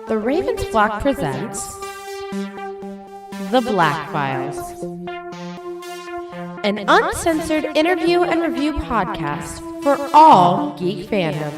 The Ravens Flock presents The Black Files, an uncensored interview and review podcast for all geek fandom.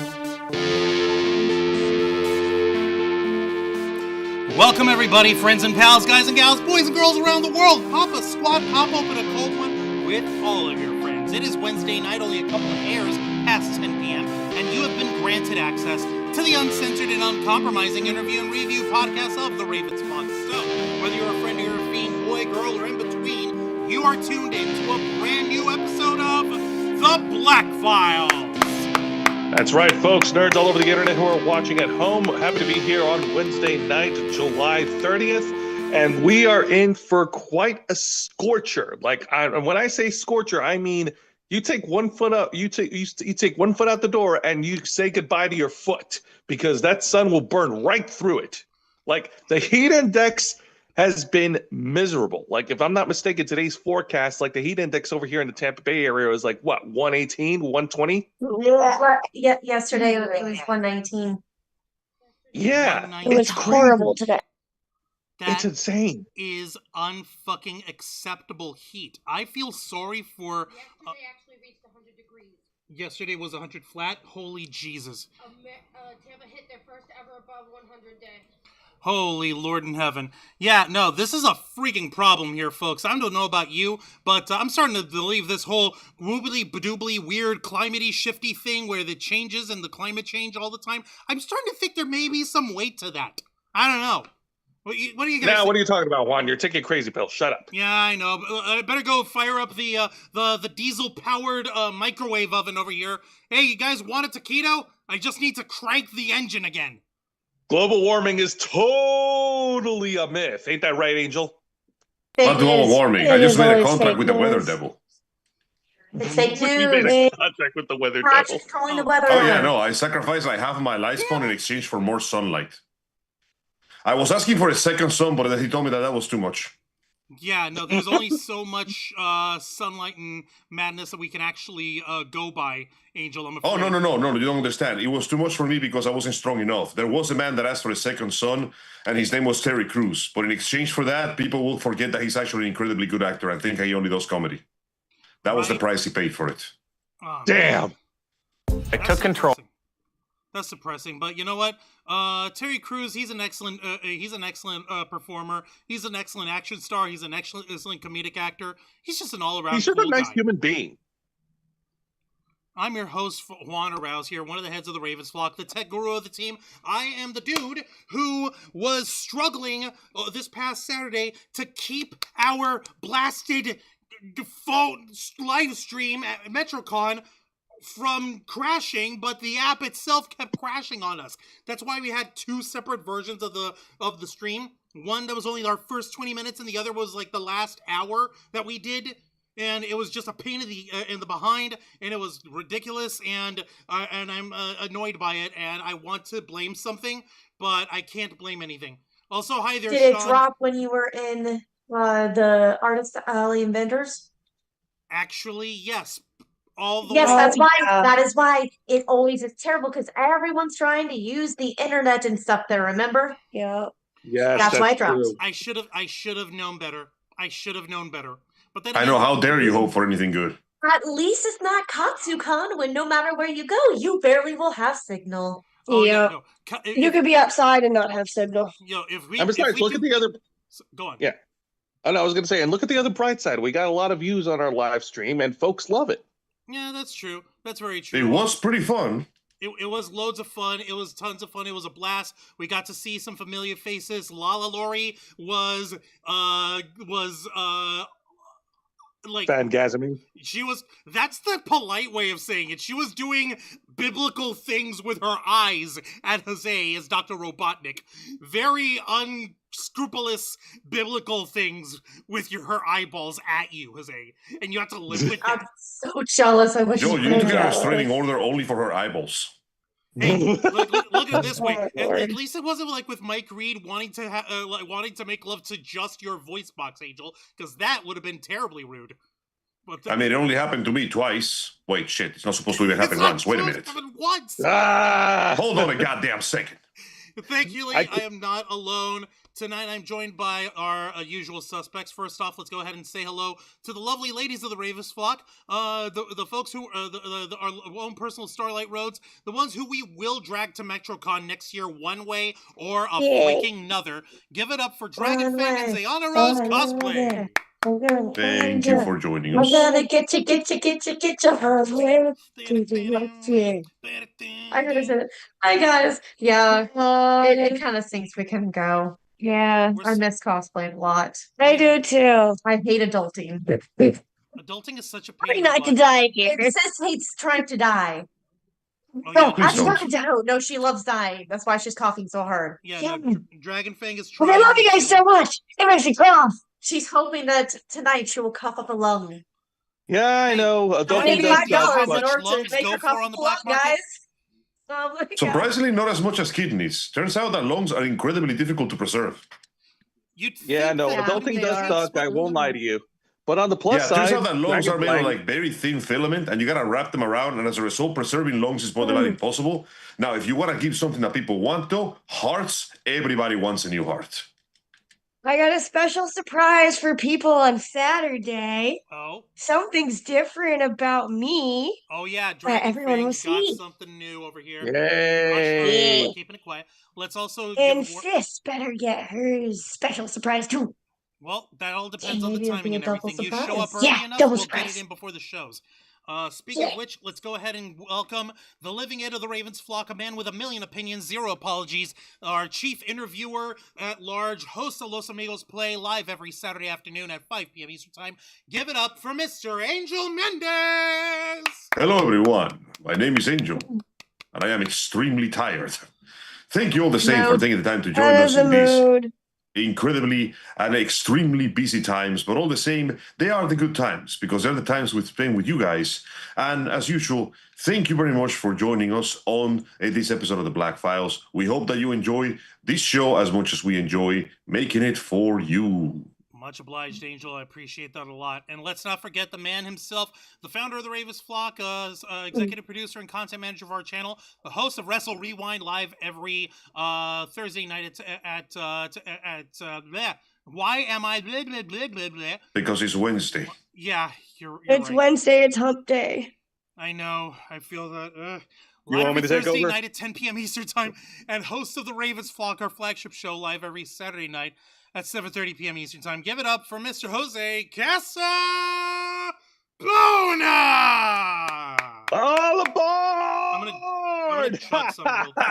Welcome everybody, friends and pals, guys and gals, boys and girls around the world. Pop a squat, pop open a cold one with all of your friends. It is Wednesday night, only a couple of hours past 10 p.m., and you have been granted access to the uncensored and uncompromising interview and review podcast of the Ravens Flock. So, whether you're a friend or you're a fiend, boy, girl, or in between, you are tuned in to a brand new episode of The Black Files. That's right, folks, nerds all over the internet who are watching at home. Happy to be here on Wednesday night, July 30th, and we are in for quite a scorcher. When I say scorcher, I mean you take 1 foot up, you take 1 foot out the door, and you say goodbye to your foot because that sun will burn right through it. Like the heat index has been miserable. Like, if I'm not mistaken, today's forecast, like the heat index over here in the Tampa Bay area is like what, 118, 120? Yeah, yesterday it was 119. Yeah, It was it's horrible crazy. today. It's insane. Is unfucking acceptable heat. I feel sorry for. Yesterday actually reached 100 degrees. Yesterday was 100 flat. Holy Jesus. Tampa hit their first ever above 100 day. Holy Lord in heaven. Yeah, no, this is a freaking problem here, folks. I don't know about you, but I'm starting to believe this whole woobly-badoobly weird climatey shifty thing where it changes and the climate change all the time. I'm starting to think there may be some weight to that. I don't know. What are you gonna Now, say? what are you talking about, Juan? You're taking crazy pills. Shut up. Yeah, I know. I better go fire up the diesel-powered microwave oven over here. Hey, you guys want a taquito? I just need to crank the engine again. Global warming is totally a myth. Ain't that right, Angel? Not global warming. I just made a contract with the weather devil. It's fake You made a news. contract with the weather Project devil. calling the weather. Oh yeah, no, I sacrificed like half of my lifespan in exchange for more sunlight. I was asking for a second sun, but then he told me that was too much. Yeah, no, there's only so much sunlight and madness that we can actually go by, Angel, I'm afraid. Oh, no, you don't understand. It was too much for me because I wasn't strong enough. There was a man that asked for a second son, and his name was Terry Crews. But in exchange for that, people will forget that he's actually an incredibly good actor and think he only does comedy. That was the price he paid for it. Oh, Damn. I took control. Depressing. That's depressing, but you know what? Terry Crews, he's an excellent performer. He's an excellent action star. He's an excellent comedic actor. He's just an all-around He's just cool a nice guy. human being. I'm your host, Juan Arouse here, one of the heads of the Ravens flock, the tech guru of the team. I am the dude who was struggling this past Saturday to keep our blasted phone live stream at MetroCon from crashing, but the app itself kept crashing on us. That's why we had two separate versions of the stream. One that was only our first 20 minutes, and the other was like the last hour that we did. And it was just a pain in the behind, and it was ridiculous, and I'm annoyed by it, and I want to blame something, but I can't blame anything. Also, hi there, Did Sean. it drop when you were in the Artist Alley and Vendors? Actually, yes. All the Yes, way. that's why. That is why it always is terrible because everyone's trying to use the internet and stuff there. Remember? Yeah. Yes, That's why it drops. true. I should have known better. I should have known better. But then I know, how dare you hope for anything good? At least it's not Katsucon when no matter where you go, you barely will have signal. Oh, Yeah. no. You could be outside and not have signal. If we, And besides, if we look at the other. Go on. Yeah. Oh, no, I was going to say, and look at the other bright side. We got a lot of views on our live stream, and folks love it. Yeah, that's true. That's very true. It was pretty fun. It was loads of fun. It was tons of fun. It was a blast. We got to see some familiar faces. Lala Lori was like Fangasming. that's the polite way of saying it. She was doing biblical things with her eyes at Jose as Dr. Robotnik. Very unscrupulous biblical things with her eyeballs at you, Jose. And you have to live with I'm that. so jealous. I wish Yo, you you need to could. get a restraining order only for her eyeballs. Hey, look at it this way. Oh, Lord. At least it wasn't like with Mike Reed wanting to make love to just your voice box, Angel, because that would have been terribly rude. But I mean, it only happened to me twice. Wait, shit, it's not supposed to even happen once. Wait a minute. Once. Ah! Hold on a goddamn second. Thankfully, I am not alone. Tonight, I'm joined by our usual suspects. First off, let's go ahead and say hello to the lovely ladies of the Ravens flock, the folks who are our own personal Starlight Roads, the ones who we will drag to MetroCon next year one way or a freaking another. Give it up for Dragon Fang and Zayana Rose cosplay. Thank you for joining I'm us. gonna get you. I gotta say it. Hi guys. Yeah, it kind of sinks we can go. Yeah. I miss cosplay a lot. I do too. I hate adulting. Adulting is such a Try pain. not to die here. Sis hates trying to die. Oh, No, yeah, please actually, don't. I don't. No, she loves dying. That's why she's coughing so hard. yeah, no, Dragon Fang is But trying. I love you guys so much. It makes me cough. She's hoping that tonight she will cough up a lung. Yeah, I know. Hey, Adulting maybe does $5 suck, in but order lungs to make go her for cough on the up a black lung, market? guys. Oh my God. Surprisingly, not as much as kidneys. Turns out that lungs are incredibly difficult to preserve. Yeah, no, Yeah, adulting they does are. suck. I won't lie to you. But on the plus Yeah, turns side, out that lungs are made of Dragonfly- like very thin filament, and you gotta wrap them around, and as a result, preserving lungs is more than not impossible. Now, if you want to give something that people want, though, hearts, everybody wants a new heart. I got a special surprise for people on Saturday. Oh. Something's different about me. Oh yeah, that everyone will Dragonfang got see. something new over here. Yay! Hush, keeping it quiet. Let's also And give Sis better get her special surprise too. well, that all depends on the maybe it'll timing be a and double everything. You show up surprise. early Yeah, enough, double we'll get surprise. it in before the shows. Speaking of which, let's go ahead and welcome the living it of the Ravens flock, a man with a million opinions, zero apologies, our chief interviewer at large, host of Los Amigos Play, live every Saturday afternoon at 5 p.m. Eastern Time. Give it up for Mr. Angel Mendez! Hello, everyone. My name is Angel, and I am extremely tired. Thank you all the same for taking the time to join Out of us the in these mood. incredibly and extremely busy times, but all the same, they are the good times because they're the times we spend with you guys. And as usual, thank you very much for joining us on this episode of the Black Files. We hope that you enjoy this show as much as we enjoy making it for you. Much obliged, Angel. I appreciate that a lot. And let's not forget the man himself, the founder of the Ravens Flock, executive producer and content manager of our channel, the host of Wrestle Rewind live every Thursday night at why am I blah, blah, blah, blah, blah? Because it's Wednesday. Yeah, you're It's right. Wednesday, it's hump day. I know. I feel that. You Live want me every to take Thursday over? night at 10 p.m. Eastern Time, and host of the Ravens Flock, our flagship show, live every Saturday night at 7:30 p.m. Eastern Time. Give it up for Mr. Jose Casabona! All aboard! I'm gonna chug some real quick.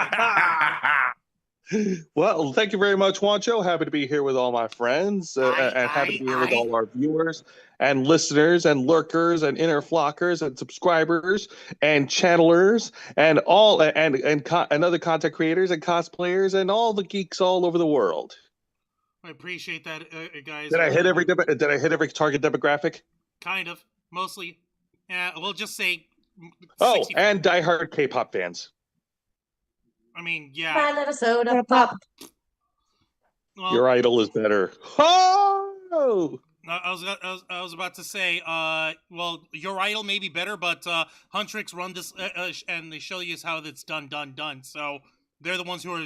Well, thank you very much, Juancho. Happy to be here with all my friends, and happy to be here with all our viewers and listeners and lurkers and inner flockers and subscribers and channelers and all and other content creators and cosplayers and all the geeks all over the world. I appreciate that, guys. Did I hit every target demographic? Kind of, mostly. Yeah, we'll just say. Oh, 64. and diehard K-pop fans. I mean, yeah. Bye, let a soda pop. Well, Your idol is better. Oh! I was about to say, well, your idol may be better, but Huntrix run this, and they show you how it's done. So they're the ones who are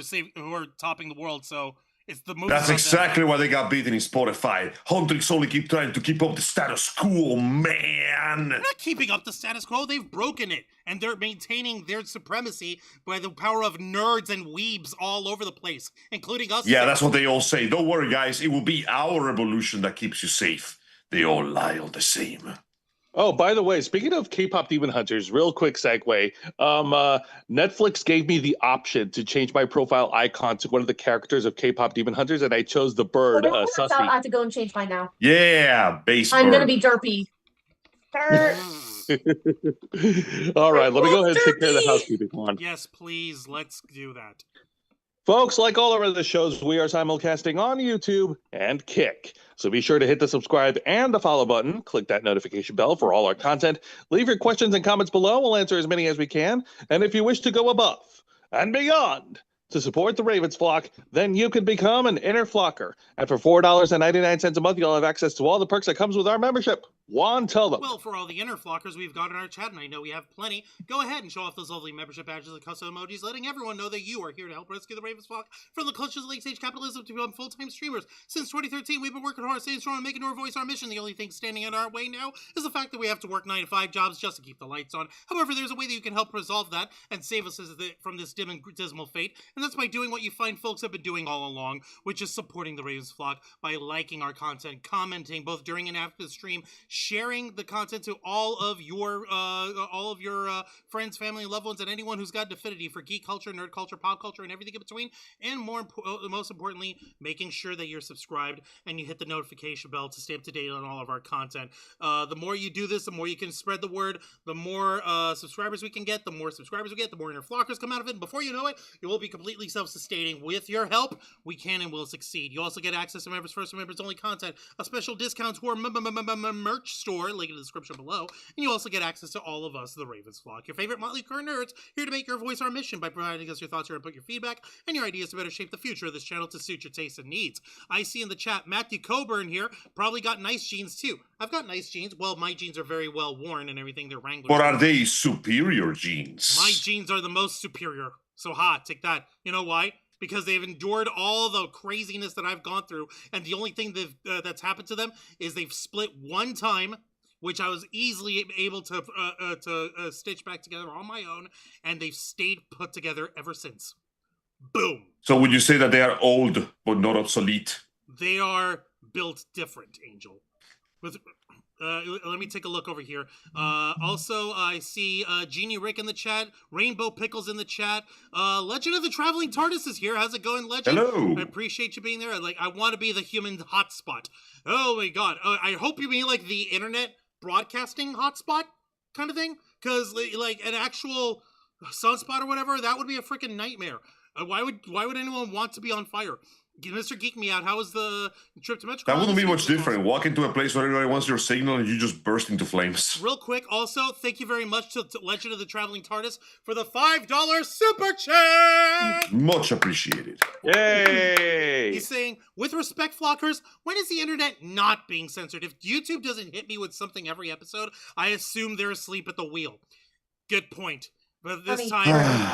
topping the world. So it's the movie. That's exactly why they got beaten in Spotify. Huntrix only keep trying to keep up the status quo, man. They're not keeping up the status quo. They've broken it, and they're maintaining their supremacy by the power of nerds and weebs all over the place, including us. Yeah, that's what they all say. Don't worry, guys. It will be our revolution that keeps you safe. They all lie all the same. Oh, by the way, speaking of K-pop Demon Hunters, real quick segue. Netflix gave me the option to change my profile icon to one of the characters of K-pop Demon Hunters, and I chose the bird, I Sussy. have to go and change mine now. Yeah, base I'm gonna bird. be derpy. All right, let me go ahead and take care of the housekeeping one. Yes, please. Let's do that. Folks, like all our other shows, we are simulcasting on YouTube and Kick. So be sure to hit the subscribe and the follow button. Click that notification bell for all our content. Leave your questions and comments below. We'll answer as many as we can. And if you wish to go above and beyond to support the Ravens Flock, then you can become an inner flocker. And for $4.99 a month, you'll have access to all the perks that comes with our membership. Juan, tell them. Well, for all the inner flockers we've got in our chat, and I know we have plenty, go ahead and show off those lovely membership badges and custom emojis, letting everyone know that you are here to help rescue the Ravens Flock from the clutches of late-stage capitalism to become full-time streamers. Since 2013, we've been working hard, staying strong, and making our voice our mission. The only thing standing in our way now is the fact that we have to work 9 to 5 jobs just to keep the lights on. However, there's a way that you can help resolve that and save us from this dim and dismal fate, and that's by doing what you find folks have been doing all along, which is supporting the Ravens Flock by liking our content, commenting both during and after the stream, sharing the content to all of your friends, family, and loved ones, and anyone who's got an affinity for geek culture, nerd culture, pop culture, and everything in between. And most importantly, making sure that you're subscribed and you hit the notification bell to stay up to date on all of our content. The more you do this, the more you can spread the word. The more subscribers we can get, the more subscribers we get, the more inner flockers come out of it. And before you know it, you will be completely self-sustaining. With your help, we can and will succeed. You also get access to members first and members only content, a special discount to our merch merch store, link in the description below, and you also get access to all of us, the Ravens Flock, your favorite Motley Crue nerds, here to make your voice our mission by providing us your thoughts, your input, your feedback, and your ideas to better shape the future of this channel to suit your tastes and needs. I see in the chat, Matthew Coburn here, probably got nice jeans too. I've got nice jeans. Well, my jeans are very well worn and everything. They're Wranglers. But are they superior jeans? My jeans are the most superior. So take that. You know why? Because they've endured all the craziness that I've gone through, and the only thing that's happened to them is they've split one time, which I was easily able to stitch back together on my own, and they've stayed put together ever since. Boom. So would you say that they are old but not obsolete? They are built different, Angel. Let me take a look over here. Also, I see Genie Rick in the chat, Rainbow Pickles in the chat. Legend of the Traveling TARDIS is here. How's it going, Legend? Hello. I appreciate you being there. I want to be the human hotspot. Oh my god. I hope you mean like the internet broadcasting hotspot kind of thing, because like an actual sunspot or whatever, that would be a freaking nightmare. Why would anyone want to be on fire? Mr. Geek Me Out, how was the trip to Metro? That wouldn't be much different. Walk into a place where everybody wants your signal and you just burst into flames. Real quick, also, thank you very much to Legend of the Traveling TARDIS for the $5 super chat! Much appreciated. Yay! He's saying, with respect, Flockers, when is the internet not being censored? If YouTube doesn't hit me with something every episode, I assume they're asleep at the wheel. Good point. But this time,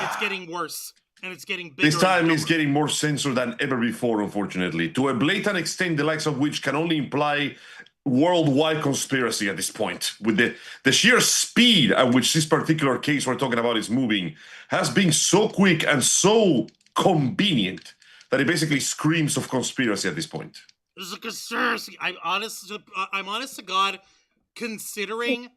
it's getting worse. And it's getting bigger. This time is getting more censored than ever before, unfortunately, to a blatant extent, the likes of which can only imply worldwide conspiracy at this point. With the sheer speed at which this particular case we're talking about is moving has been so quick and so convenient that it basically screams of conspiracy at this point. This is a conspiracy. I'm honest to God, considering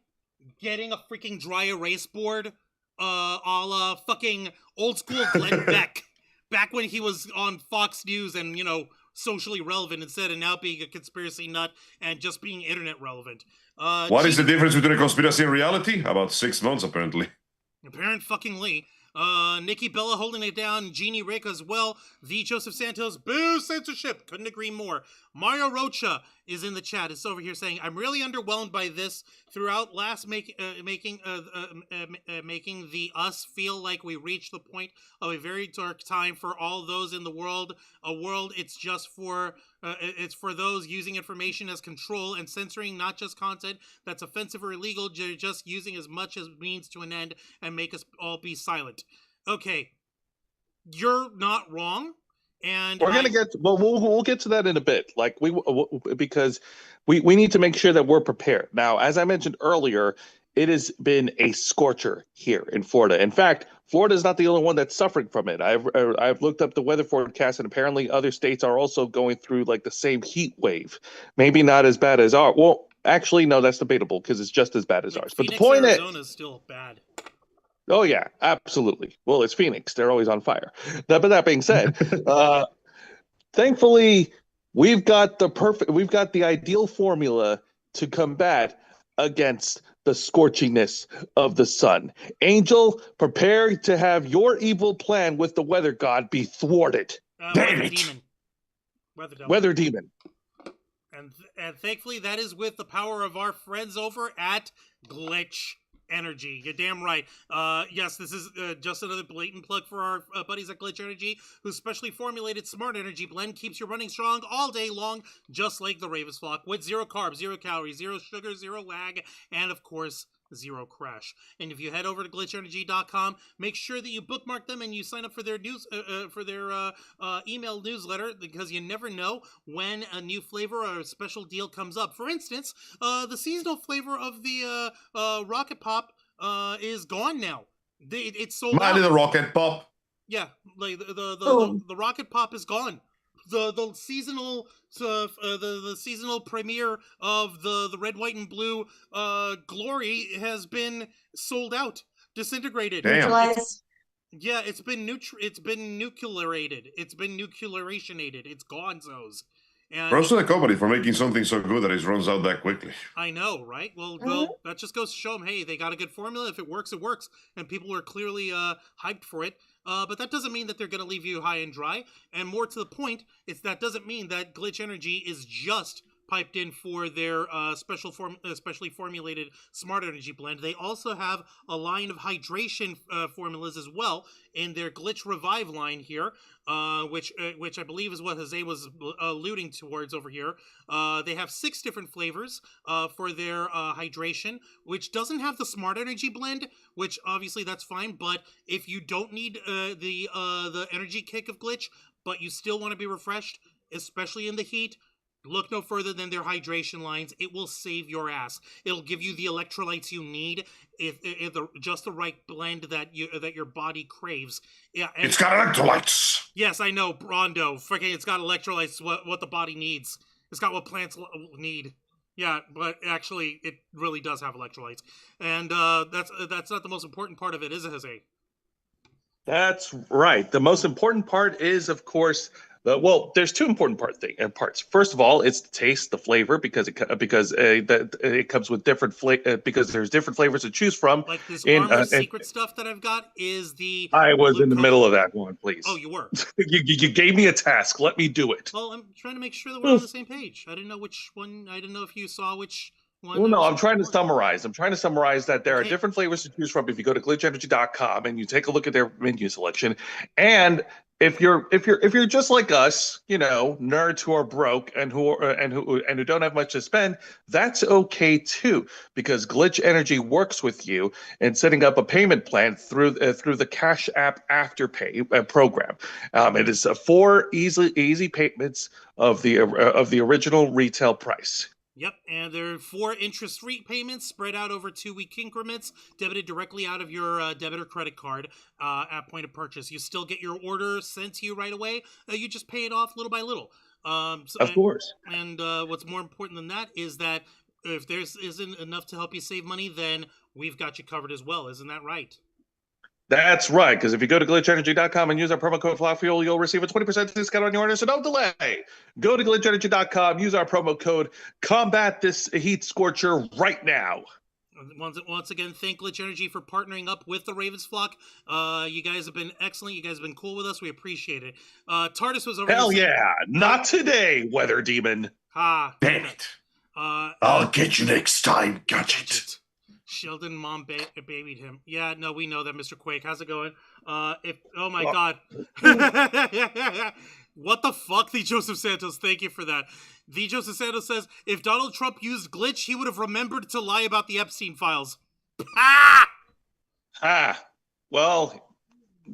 getting a freaking dry erase board a la fucking old school Glenn Beck, back when he was on Fox News and, you know, socially relevant instead of now being a conspiracy nut and just being internet relevant. What is the difference between a conspiracy and reality? About 6 months, apparently. Apparently. Nikki Bella holding it down, Genie Rick as well, the Joseph Santos, boo censorship, couldn't agree more. Mario Rocha is in the chat, is over here saying, I'm really underwhelmed by this throughout making the us feel like we reached the point of a very dark time for all those in the world, a world it's just for, it's for those using information as control and censoring not just content that's offensive or illegal, just using as much as means to an end and make us all be silent. Okay, you're not wrong. And we're gonna we'll get to that in a bit. Like because we need to make sure that we're prepared. Now, as I mentioned earlier, it has been a scorcher here in Florida. In fact, Florida is not the only one that's suffering from it. I've looked up the weather forecast, and apparently other states are also going through like the same heat wave. Maybe not as bad as ours. Well, actually, no, that's debatable because it's just as bad as ours. Phoenix, but the point Arizona is still bad. Oh yeah, absolutely. Well, it's Phoenix; they're always on fire. But that being said, thankfully, we've got the ideal formula to combat against the scorchiness of the sun. Angel, prepare to have your evil plan with the weather god be thwarted. Damn it! Demon. Weather demon. And thankfully, that is with the power of our friends over at Glitch Energy. You're damn right. Yes, this is just another blatant plug for our buddies at Glitch Energy, whose specially formulated smart energy blend keeps you running strong all day long, just like the Ravens Flock, with 0 carbs, 0 calories, 0 sugar, 0 lag, and of course, 0 crash. And if you head over to glitchenergy.com, make sure that you bookmark them and you sign up for their email newsletter, because you never know when a new flavor or a special deal comes up. For instance, the seasonal flavor of the Rocket Pop is gone now. It's sold out. My little Rocket Pop. Yeah, like the Rocket Pop is gone. The seasonal the seasonal premiere of the red, white, and blue glory has been sold out, disintegrated. Damn. Yeah, it's been nuclearated. It's been nuclearationated. It's gonzos. And Props to the company for making something so good that it runs out that quickly. I know, right? Well, that just goes to show them, hey, they got a good formula. If it works, it works. And people are clearly hyped for it. But that doesn't mean that they're going to leave you high and dry. And more to the point, that doesn't mean that Glitch Energy is just piped in for their specially formulated Smart Energy blend. They also have a line of hydration formulas as well in their Glitch Revive line here, which I believe is what Jose was alluding towards over here. They have 6 different flavors for their hydration, which doesn't have the Smart Energy blend, which obviously that's fine. But if you don't need the energy kick of Glitch, but you still want to be refreshed, especially in the heat, look no further than their hydration lines. It will save your ass. It'll give you the electrolytes you need, if just the right blend that your body craves. Yeah, it's got electrolytes. Yes, I know, Brondo. Freaking, it's got electrolytes. What the body needs. It's got what plants need. Yeah, but actually, it really does have electrolytes, and that's not the most important part of it, is it, Jose? That's right. The most important part is, of course, there's 2 important parts. First of all, it's the taste, the flavor, because it comes with different because there's different flavors to choose from. Like this Armor Secret stuff that I've got is the. I was in the middle of that one, please. Oh, you were. you gave me a task. Let me do it. Well, I'm trying to make sure that we're on the same page. I didn't know which one. I didn't know if you saw which one. Well, no, I'm trying to summarize. that there are different flavors to choose from if you go to glitchenergy.com and you take a look at their menu selection. And if you're just like us, nerds who are broke and who don't have much to spend, that's okay too, because Glitch Energy works with you in setting up a payment plan through the Cash App Afterpay program. It is 4 easy payments of the original retail price. Yep, and there are 4 interest-free payments spread out over 2-week increments, debited directly out of your debit or credit card at point of purchase. You still get your order sent to you right away. You just pay it off little by little. Of course. And what's more important than that is that if there isn't enough to help you save money, then we've got you covered as well. Isn't that right? That's right, because if you go to glitchenergy.com and use our promo code FLOCKFUEL, you'll receive a 20% discount on your order, so don't delay. Go to glitchenergy.com, use our promo code, combat this heat scorcher right now. Once again, thank Glitch Energy for partnering up with the Ravens flock. You guys have been excellent. You guys have been cool with us. We appreciate it. TARDIS was over. Hell yeah, not today, Weather Demon. Damn it. I'll get you next time, Gadget. Sheldon mom babied him. Yeah, no, we know that, Mr. Quake. How's it going? Oh my God. What the fuck, the Joseph Santos? Thank you for that. The Joseph Santos says, if Donald Trump used Glitch, he would have remembered to lie about the Epstein files. Well,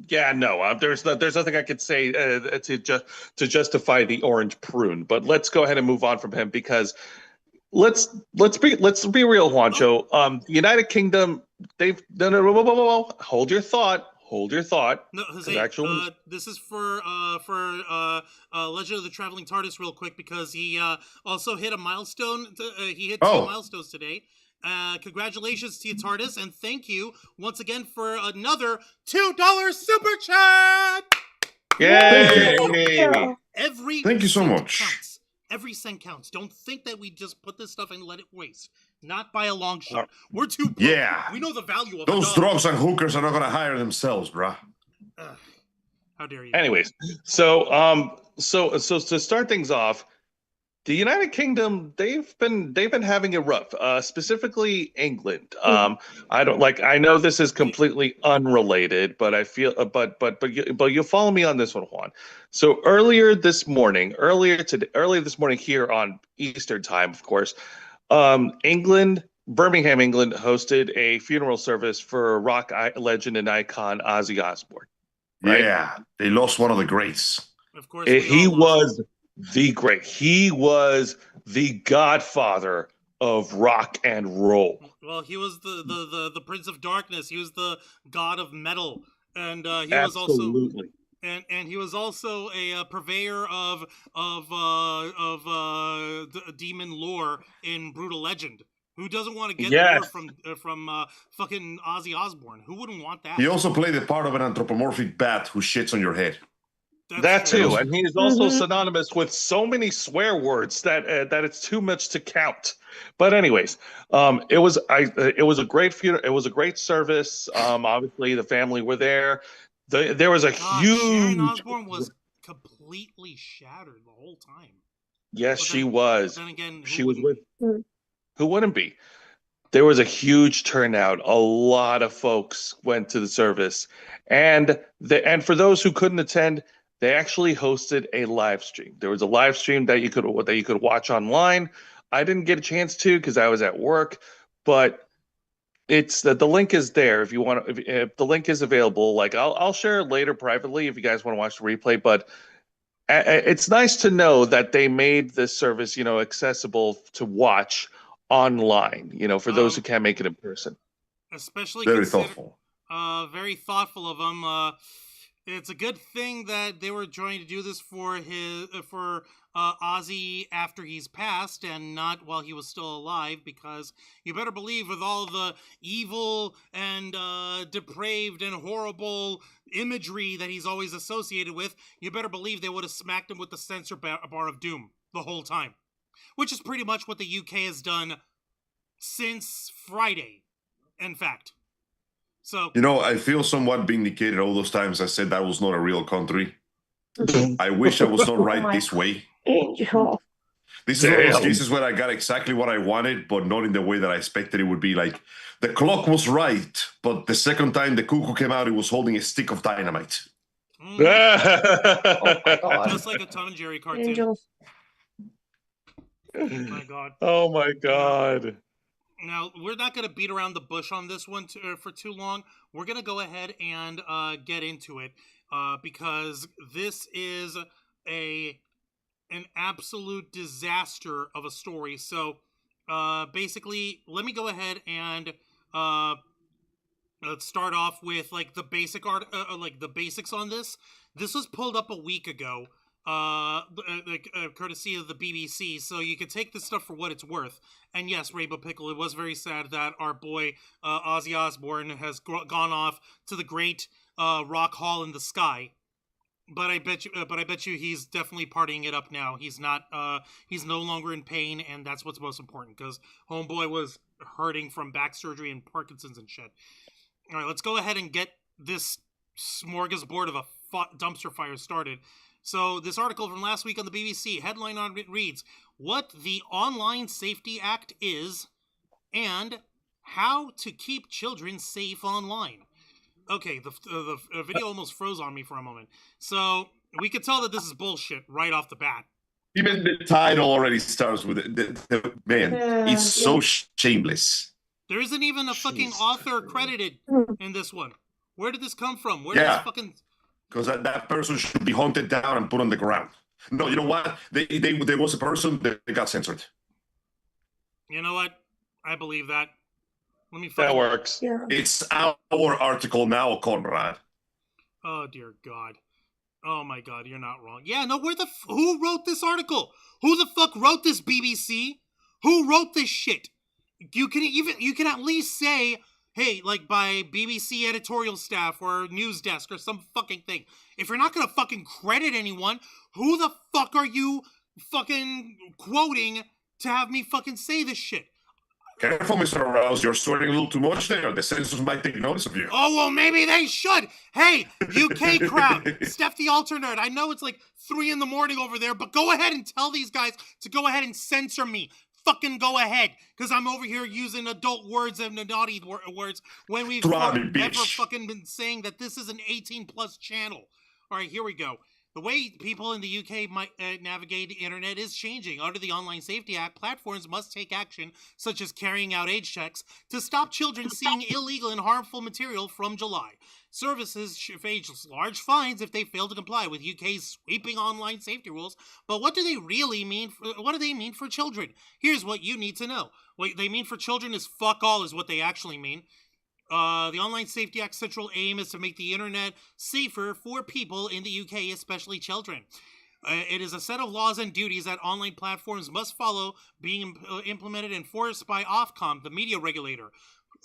yeah, no. There's nothing I could say to justify the orange prune. But let's go ahead and move on from him, because let's be real, Juancho. The United Kingdom, they've done it. Whoa. Hold your thought. No, Jose, this is for Legend of the Traveling TARDIS real quick, because he also hit a milestone. He hit 2 milestones today. Congratulations to you, TARDIS, and thank you once again for another $2 super chat. Yay! Thank you so much. Counts. Every cent counts. Don't think that we just put this stuff and let it waste. Not by a long shot. We're too broke. Yeah. We know the value of those drugs and hookers are not going to hire themselves, bruh. How dare you? Anyways, so to start things off, the United Kingdom, they've been having it rough. Specifically England. I know this is completely unrelated, but I feel but you'll follow me on this one, Juan. So earlier this morning here on Eastern time, of course, Birmingham, England hosted a funeral service for rock legend and icon Ozzy Osbourne. Right? Yeah, they lost one of the greats. Of course, he was the great. He was the godfather of rock and roll. Well, he was the Prince of Darkness. He was the god of metal, and he Absolutely. was also and he was also a purveyor of demon lore in Brutal Legend. Who doesn't want to get lore from fucking Ozzy Osbourne? Who wouldn't want that? He also played the part of an anthropomorphic bat who shits on your head. That too, and he is also synonymous with so many swear words that it's too much to count. But anyways, it was a great funeral. It was a great service. Obviously, the family were there. There was a huge. Sharon Osbourne was completely shattered the whole time. Yes, But she then- was. Then again, She was wouldn't with. Who wouldn't be? There was a huge turnout. A lot of folks went to the service, and for those who couldn't attend, they actually hosted a live stream. There was a live stream that you could watch online. I didn't get a chance to because I was at work, but it's the link is there if you want. If the link is available, like I'll share it later privately if you guys want to watch the replay. But it's nice to know that they made this service, accessible to watch online, for those who can't make it in person. especially Very consider- thoughtful. Very thoughtful of them. It's a good thing that they were trying to do this for Ozzy after he's passed and not while he was still alive, because you better believe with all the evil and depraved and horrible imagery that he's always associated with, you better believe they would have smacked him with the censor bar of doom the whole time, which is pretty much what the UK has done since Friday, in fact. So I feel somewhat vindicated all those times I said that was not a real country. I wish I was not right this way. Angel. This is one of those cases where I got exactly what I wanted, but not in the way that I expected it would be. Like, the clock was right, but the second time the cuckoo came out, it was holding a stick of dynamite. Oh my god. just like a Tom and Jerry cartoon. Angel. Oh my god. Oh my god. Now, we're not going to beat around the bush on this one for too long. We're going to go ahead and get into it because this is an absolute disaster of a story. So, basically, let me go ahead and let's start off with like the basics on this. This was pulled up a week ago. Courtesy of the BBC, so you can take this stuff for what it's worth. And yes, Rainbow Pickle, it was very sad that our boy Ozzy Osbourne has gone off to the great rock hall in the sky. But I bet you he's definitely partying it up now. He's not. He's no longer in pain, and that's what's most important, because homeboy was hurting from back surgery and Parkinson's and shit. All right, let's go ahead and get this smorgasbord of a dumpster fire started. So this article from last week on the BBC, headline on it reads, "What the Online Safety Act is and how to keep children safe online." Okay, the video almost froze on me for a moment. So we could tell that this is bullshit right off the bat. Even the title already starts with it. Man, it's so shameless. There isn't even a fucking author credited in this one. Where did this come from? Where did this fucking... Because that person should be hunted down and put on the ground. No, you know what? There was a person that got censored. You know what? I believe that. Let me That works. Yeah. It's our article now, Conrad. Oh, dear God. Oh, my God, you're not wrong. Yeah, no, who wrote this article? Who the fuck wrote this, BBC? Who wrote this shit? You can at least say... hey, like by BBC editorial staff or news desk or some fucking thing. If you're not gonna fucking credit anyone, who the fuck are you fucking quoting to have me fucking say this shit? Careful, Mr. Rouse, you're swearing a little too much there. The censors might take notice of you. Oh, well, maybe they should. Hey, UK crowd, Steph the Alternate, I know it's like 3 a.m. over there, but go ahead and tell these guys to go ahead and censor me. Fucking go ahead, because I'm over here using adult words and naughty words when we've never fucking been saying that this is an 18+ channel. All right, here we go. The way people in the UK might navigate the internet is changing. Under the Online Safety Act, platforms must take action, such as carrying out age checks, to stop children seeing illegal and harmful material from July. Services should face large fines if they fail to comply with UK's sweeping online safety rules. But what do they really mean? What do they mean for children? Here's what you need to know. What they mean for children is fuck all, is what they actually mean. The Online Safety Act's central aim is to make the internet safer for people in the UK, especially children. It is a set of laws and duties that online platforms must follow, being implemented and enforced by Ofcom, the media regulator.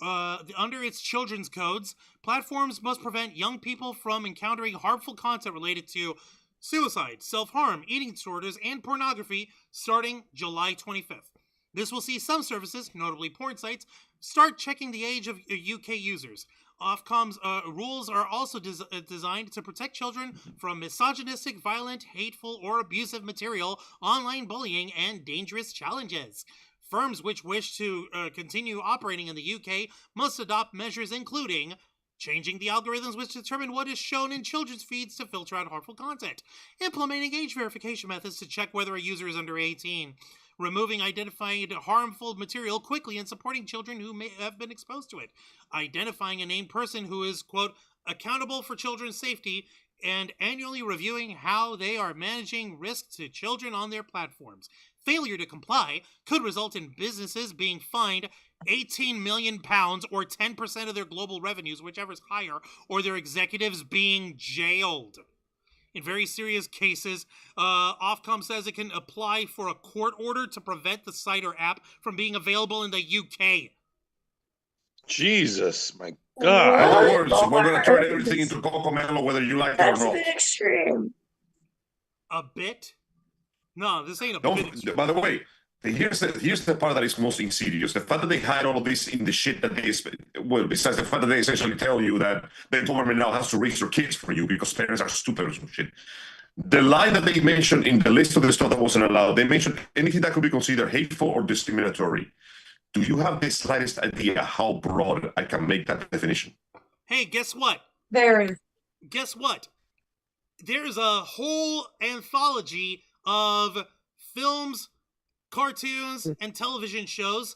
Under its children's codes, platforms must prevent young people from encountering harmful content related to suicide, self-harm, eating disorders, and pornography starting July 25th. This will see some services, notably porn sites, start checking the age of UK users. Ofcom's rules are also designed to protect children from misogynistic, violent, hateful, or abusive material, online bullying, and dangerous challenges. Firms which wish to continue operating in the UK must adopt measures including changing the algorithms which determine what is shown in children's feeds to filter out harmful content, implementing age verification methods to check whether a user is under 18, removing identified harmful material quickly and supporting children who may have been exposed to it, identifying a named person who is, quote, accountable for children's safety, and annually reviewing how they are managing risk to children on their platforms. Failure to comply could result in businesses being fined £18 million or 10% of their global revenues, whichever is higher, or their executives being jailed. In very serious cases, Ofcom says it can apply for a court order to prevent the site or app from being available in the UK. Jesus, my In God. other words, we're going to turn everything into Cocomello, whether you like it or That's a not. bit extreme. A bit? No, this ain't a No, bit. by the way, here's the part that is most insidious. The fact that they hide all of this in the shit that they, well, besides the fact that they essentially tell you that the government now has to raise your kids for you because parents are stupid or some shit. The line that they mentioned in the list of the stuff that wasn't allowed, they mentioned anything that could be considered hateful or discriminatory. Do you have the slightest idea how broad I can make that definition? Hey, guess what? Very. Guess what? There's a whole anthology of films, cartoons, and television shows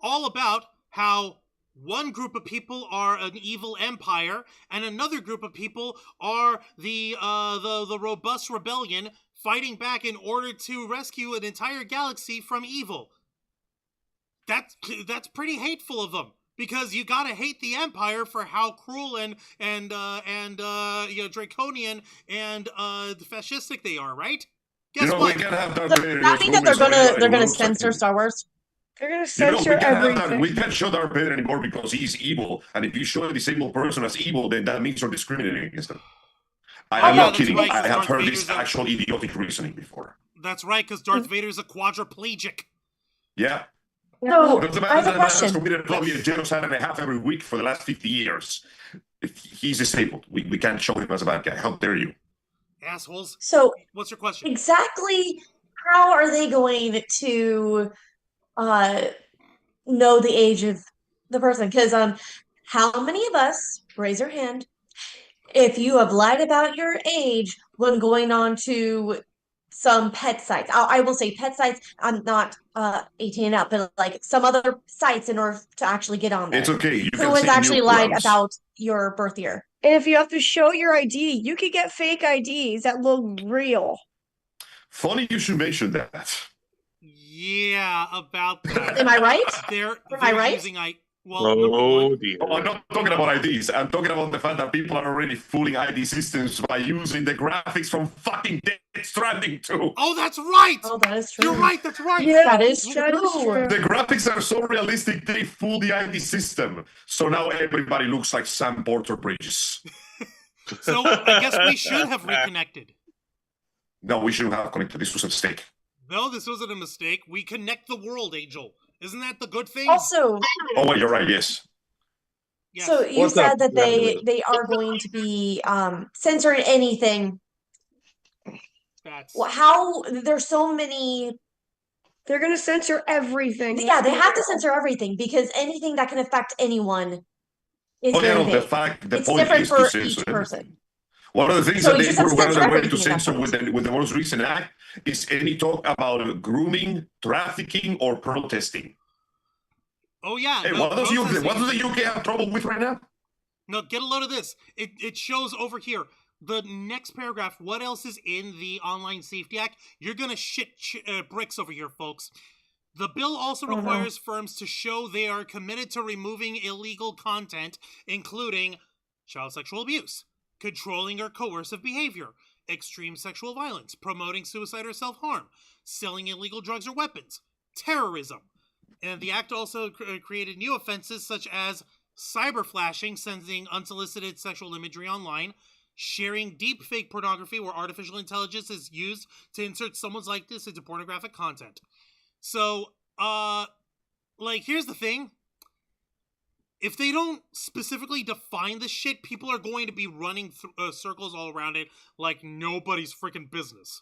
all about how one group of people are an evil empire and another group of people are the robust rebellion fighting back in order to rescue an entire galaxy from evil. That's pretty hateful of them, because you gotta hate the Empire for how cruel and draconian and fascistic they are, right? Guess what? We can't have Darth So Vader. that means that they're gonna censor Star Wars. They're gonna We censor can't have that. everything. We can't show Darth Vader anymore because he's evil. And if you show a disabled person as evil, then that means you're discriminating against them. I'm yeah, not that's kidding. right, I have Darth heard Vader's this a- actual idiotic reasoning before. That's right, because Darth Vader's a quadriplegic. Yeah. So Doesn't I have a matter that has question. committed probably a genocide and a half every week for the last 50 years. If he's disabled. We can't show him as a bad guy. How dare you? Assholes. So What's your question? exactly how are they going to know the age of the person? Because how many of us, raise your hand, if you have lied about your age when going on to some pet sites? I will say pet sites. I'm not 18 and up, but like some other sites in order to actually get on there. It's okay. You Who can has say actually lied newsgrams. about your birth year? And if you have to show your ID, you could get fake IDs that look real. Funny you should mention that. Yeah, about that. Am I right? They're I right? using number Oh, one. dear. Oh, I'm not talking about IDs. I'm talking about the fact that people are already fooling ID systems by using the graphics from fucking Death Stranding 2. Oh, that's right! Oh, that is true. You're right, that's right! Yeah, That is that is true. true. The graphics are so realistic, they fool the ID system. So now everybody looks like Sam Porter Bridges. So I guess we should have reconnected. No, we shouldn't have connected. This was a mistake. No, this wasn't a mistake. We connect the world, Angel. Isn't that the good thing? Also, Oh, wait, you're right. Yes. Yes. so you What's said up? that they are going to be censoring anything. That's How there's so many. They're gonna censor everything. Yeah, they have to censor everything because anything that can affect anyone is Oh, yeah, very no, the big. fact, the It's point different is to for censor each everything. person. One of the things So that you they just have were to on censor their way to everything at censor that with the most recent act is any talk about grooming, trafficking, or protesting. Oh yeah. Hey, no, what does protesting- the UK have trouble with right now? No, get a load of this. It shows over here. The next paragraph, what else is in the Online Safety Act? You're going to shit bricks over here, folks. The bill also Oh, no. requires firms to show they are committed to removing illegal content, including child sexual abuse, controlling or coercive behavior, extreme sexual violence, promoting suicide or self-harm, selling illegal drugs or weapons, terrorism. And the act also created new offenses such as cyber flashing, sending unsolicited sexual imagery online, sharing deepfake pornography where artificial intelligence is used to insert someone's likeness into pornographic content. So, like, here's the thing. If they don't specifically define this shit, people are going to be running circles all around it like nobody's freaking business.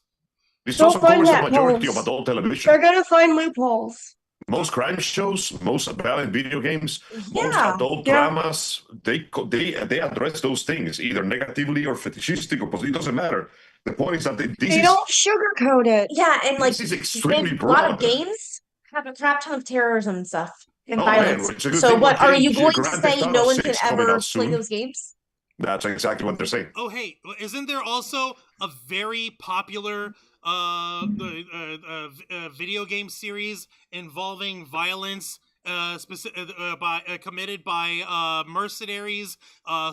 This They'll also find covers the majority of loopholes. adult They're television. gonna find loopholes. Most crime shows, most violent video games, most Yeah. adult dramas, they address those things either negatively or fetishistic or it doesn't matter. The point is that They don't sugarcoat it. Yeah, and like this is extremely a lot of broad. games have a crap ton of terrorism and stuff and Oh, man, violence. it's a good So thing what we're are you getting going to Grand say? Theft Auto No one can 6 coming ever out play soon. those games? That's exactly what they're saying. Oh, hey, isn't there also a very popular video game series involving violence committed by mercenaries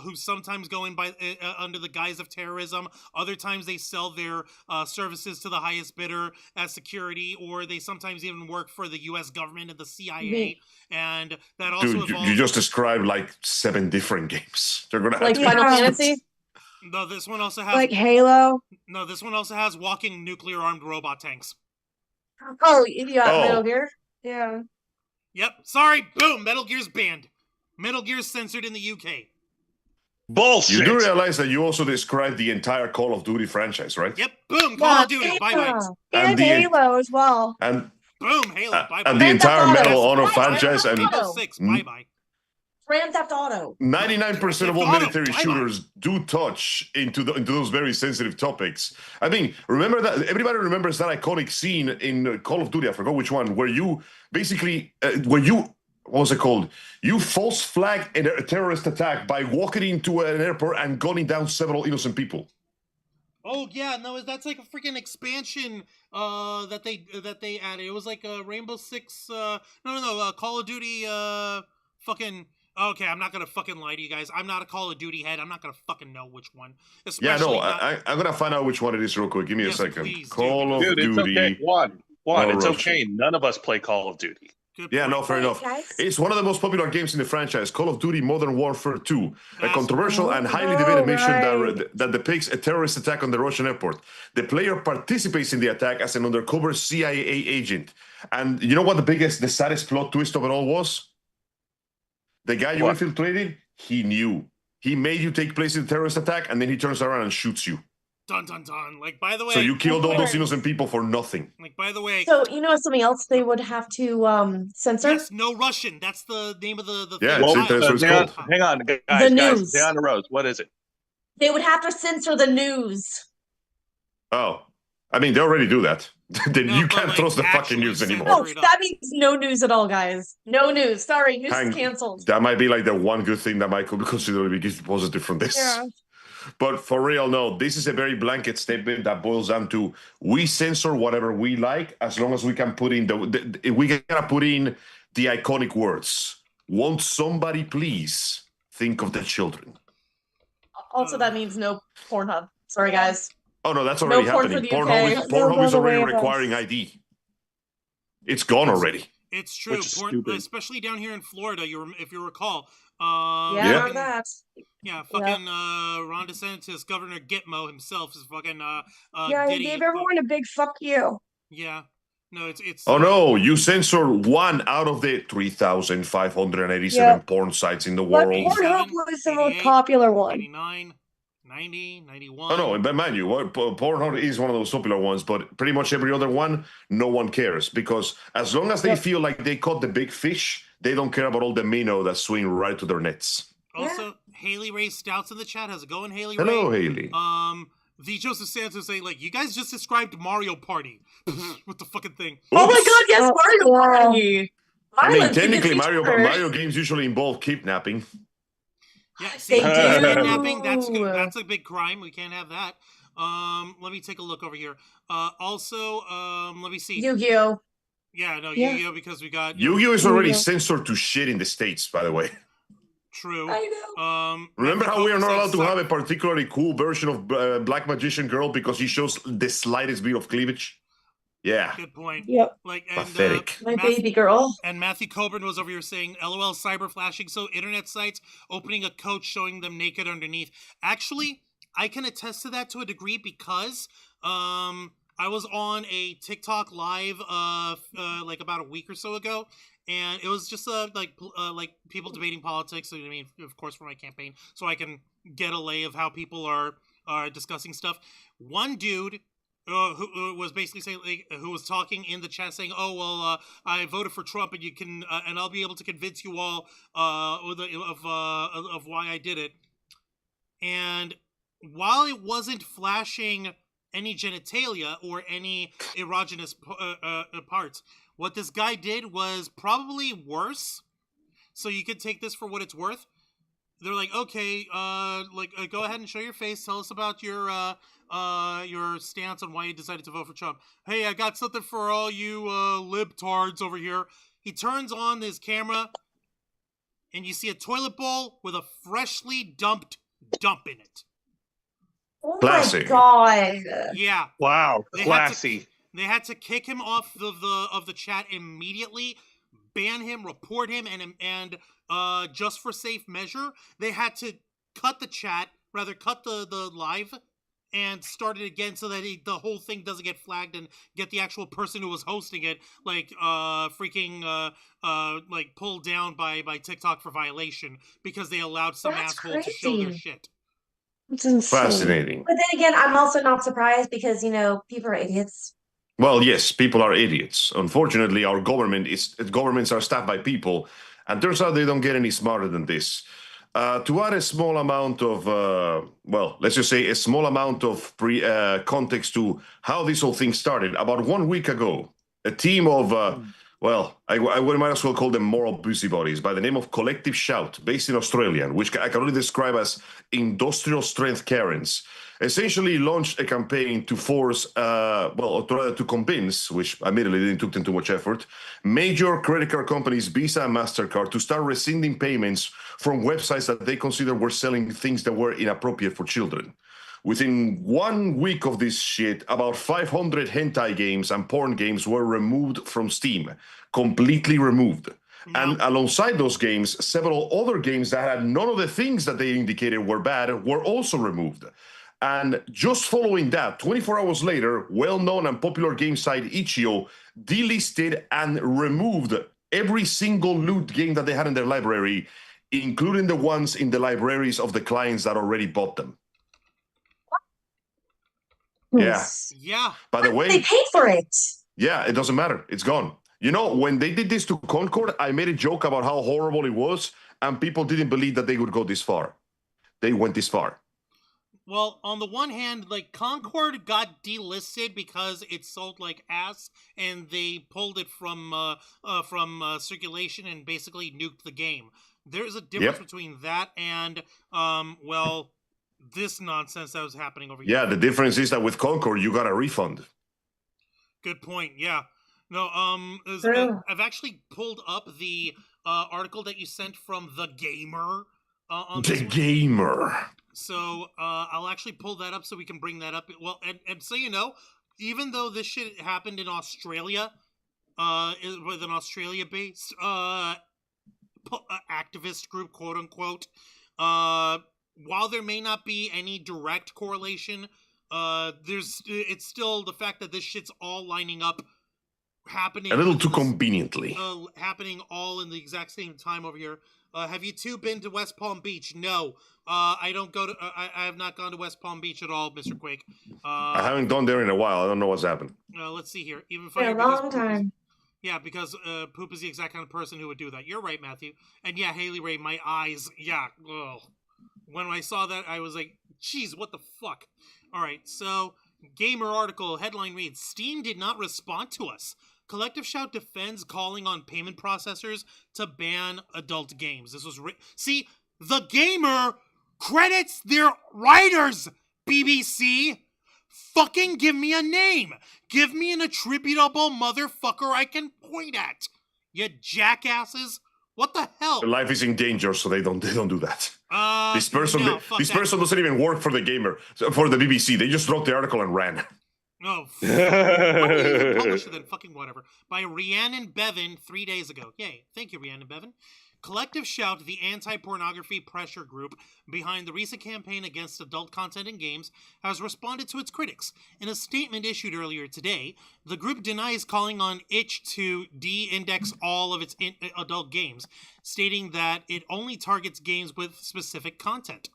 who sometimes go in by under the guise of terrorism. Other times they sell their services to the highest bidder as security, or they sometimes even work for the U.S. government and the CIA. And that also Dude, involves... you just described like 7 different games. They're gonna Like have Final Yeah. Fantasy? No, this one also has... Like Halo. No, this one also has walking nuclear-armed robot tanks. Oh, yeah, Oh. Metal Gear. Yeah. Yep, sorry, boom, Metal Gear's banned. Metal Gear's censored in the UK. Bullshit. You do realize that you also described the entire Call of Duty franchise, right? Yep, boom, Call of Duty, bye-bye. Yeah. And And the- Halo as well. And Boom, Halo, bye-bye. and the Grand Theft entire Auto. Medal of Honor Yes, franchise and Auto. Rainbow Six, bye-bye. Grand Theft Auto. 99% of all Auto, military bye-bye. shooters do touch into those very sensitive topics. I mean, remember that everybody remembers that iconic scene in Call of Duty, I forgot which one, where you basically what was it called? You false flag a terrorist attack by walking into an airport and gunning down several innocent people. Oh yeah, no, that's like a freaking expansion that they added. It was like a Rainbow Six Call of Duty fucking... Okay, I'm not gonna fucking lie to you guys. I'm not a Call of Duty head. I'm not gonna fucking know which one. Yeah, Especially no, I'm gonna find out which one it is real quick. Give me Yes, a second. please, Call of Dude, it's Duty. okay. One. No It's rush. okay. None of us play Call of Duty. Good Yeah, point. no, fair enough. guys. It's one of the most popular games in the franchise, Call of Duty Modern Warfare 2, a That's- controversial and highly Oh, debated mission right. that depicts a terrorist attack on the Russian airport. The player participates in the attack as an undercover CIA agent. And you know what the saddest plot twist of it all was? The guy you What? infiltrated, he knew. He made you take place in the terrorist attack, and then he turns around and shoots you. Dun dun dun. Like, by the way, So you killed all those course. innocent people for nothing. like, by the way, So you know something else they would have to censor? yes, no Russian. That's the name of the Yeah, thing. it's- that's what it's called. Hang on, guys. The news. Guys, stay on the roads. What is it? They would have to censor the news. Oh, I mean, they already do that. Then No, you but, can't like, trust the fucking actually news censor anymore. Oh, it up. that means no news at all, guys. No news. Sorry, news Hang- is canceled. That might be like the one good thing that might be considered a big positive from this. Yeah. But for real, no, this is a very blanket statement that boils down to we censor whatever we like as long as we can put in we gotta put in the iconic words. Won't somebody please think of the children? Also, that means no Pornhub. Sorry, guys. Oh no, that's already porn for happening. the UK. Pornhub is No, already no way of us. requiring ID. It's gone already. It's true, Which is stupid. especially down here in Florida. If you recall, Yeah, Yeah. I remember that. yeah, fucking Ron DeSantis, Governor Gitmo himself is fucking Yeah, he getting gave everyone a big fuck you. Yeah, no, it's. Oh no, you censor one out of the 3,587 Yep. porn sites in the But world. 87, Pornhub was the most 88, popular one. 89, 90, 91. Oh no, but mind you, Pornhub is one of those popular ones, but pretty much every other one, no one cares because as long as they Yep. feel like they caught the big fish, they don't care about all the minnow that swing right to their nets. Also, Haley Ray Stouts in the chat. How's it going, Haley Hello, Ray? Haley. The Joseph Santos saying like, you guys just described Mario Party with the fucking thing. Oh my Oops. god, yes, Mario Wow. Party! I mean, Violence technically, against each Mario other. games usually involve kidnapping. Yeah, see, They do. kidnapping, that's a big crime. We can't have that. Let me take a look over here. Also, let me see. Yu-Gi-Oh! Yeah, no, Yeah. Yu-Gi-Oh! Because we got Yu-Gi-Oh is already Yu-Gi-Oh. censored to shit in the States, by the way. True. I know. Remember how we are not allowed to have it? a particularly cool version of Black Magician Girl because he shows the slightest bit of cleavage? Yeah, Good point. Yep. Like, and pathetic. My baby girl. And Matthew Coburn was over here saying, LOL cyber flashing, so internet sites opening a coach showing them naked underneath. Actually, I can attest to that to a degree because I was on a TikTok live like about a week or so ago, and it was just like people debating politics. I mean, of course, for my campaign, so I can get a lay of how people are discussing stuff. One dude who was basically saying, like, who was talking in the chat saying, "Oh well, I voted for Trump, and you can, and I'll be able to convince you all of why I did it." And while it wasn't flashing any genitalia or any erogenous parts, what this guy did was probably worse. So you could take this for what it's worth. They're like, okay, go ahead and show your face. Tell us about your stance on why you decided to vote for Trump. Hey, I got something for all you libtards over here. He turns on his camera, and you see a toilet bowl with a freshly dumped dump in it. Oh Classy. my god! Yeah. Wow, They classy. They had to kick him off of the chat immediately, ban him, report him, and just for safe measure, they had to cut the live and start it again so that the whole thing doesn't get flagged and get the actual person who was hosting it pulled down by TikTok for violation because they allowed some That's asshole to show their crazy. shit. It's insane. Fascinating. But then again, I'm also not surprised because people are idiots. Well, yes, people are idiots. Unfortunately, our governments are staffed by people, and turns out they don't get any smarter than this. To add a small amount of, let's just say a small amount of context to how this whole thing started. About 1 week ago, a team of, I might as well call them moral busybodies by the name of Collective Shout, based in Australia, which I can only describe as industrial strength Karens, essentially launched a campaign to force, to convince, which admittedly didn't took them too much effort, major credit card companies, Visa and MasterCard, to start rescinding payments from websites that they consider were selling things that were inappropriate for children. Within 1 week of this shit, about 500 hentai games and porn games were removed from Steam, completely removed. And alongside those games, several other games that had none of the things that they indicated were bad were also removed. And just following that, 24 hours later, well-known and popular game site Itch.io delisted and removed every single loot game that they had in their library, including the ones in the libraries of the clients that already bought them. Yeah. By the way, they paid for it. Yeah, it doesn't matter. It's gone. You know, when they did this to Concord, I made a joke about how horrible it was, and people didn't believe that they would go this far. They went this far. Well, on the one hand, like, Concord got delisted because it sold like ass, and they pulled it from circulation and basically nuked the game. There's a difference between that and this nonsense that was happening over here. Yeah, the difference is that with Concord, you got a refund. Good point. Yeah. No. I've actually pulled up the article that you sent from The Gamer. On The Gamer. So I'll actually pull that up so we can bring that up. Well, and so you know, even though this shit happened in Australia, with an Australia-based activist group, quote unquote, while there may not be any direct correlation, it's still the fact that this shit's all lining up, happening a little too conveniently, happening all in the exact same time over here. Have you two been to West Palm Beach? No. I don't go to. I have not gone to West Palm Beach at all, Mr. Quake. I haven't gone there in a while. I don't know what's happened. Let's see here. Even for a long time. Yeah, because Poop is the exact kind of person who would do that. You're right, Matthew. And yeah, Haley Ray, my eyes. Yeah. Ugh. When I saw that, I was like, "Geez, what the fuck?" All right. So, Gamer article headline reads: Steam did not respond to us. Collective Shout defends calling on payment processors to ban adult games. This was see, The Gamer credits their writers, BBC. Fucking give me a name. Give me an attributable motherfucker I can point at. You jackasses. What the hell? Their life is in danger, so they don't do that. This person doesn't even work for The Gamer, for the BBC. They just wrote the article and ran. Oh, why don't you even publish it then? Fucking whatever. By Rhiannon Bevan 3 days ago. Yay. Thank you, Rhiannon Bevan. Collective Shout, the anti-pornography pressure group behind the recent campaign against adult content in games, has responded to its critics. In a statement issued earlier today, the group denies calling on itch to de-index all of its adult games, stating that it only targets games with specific content.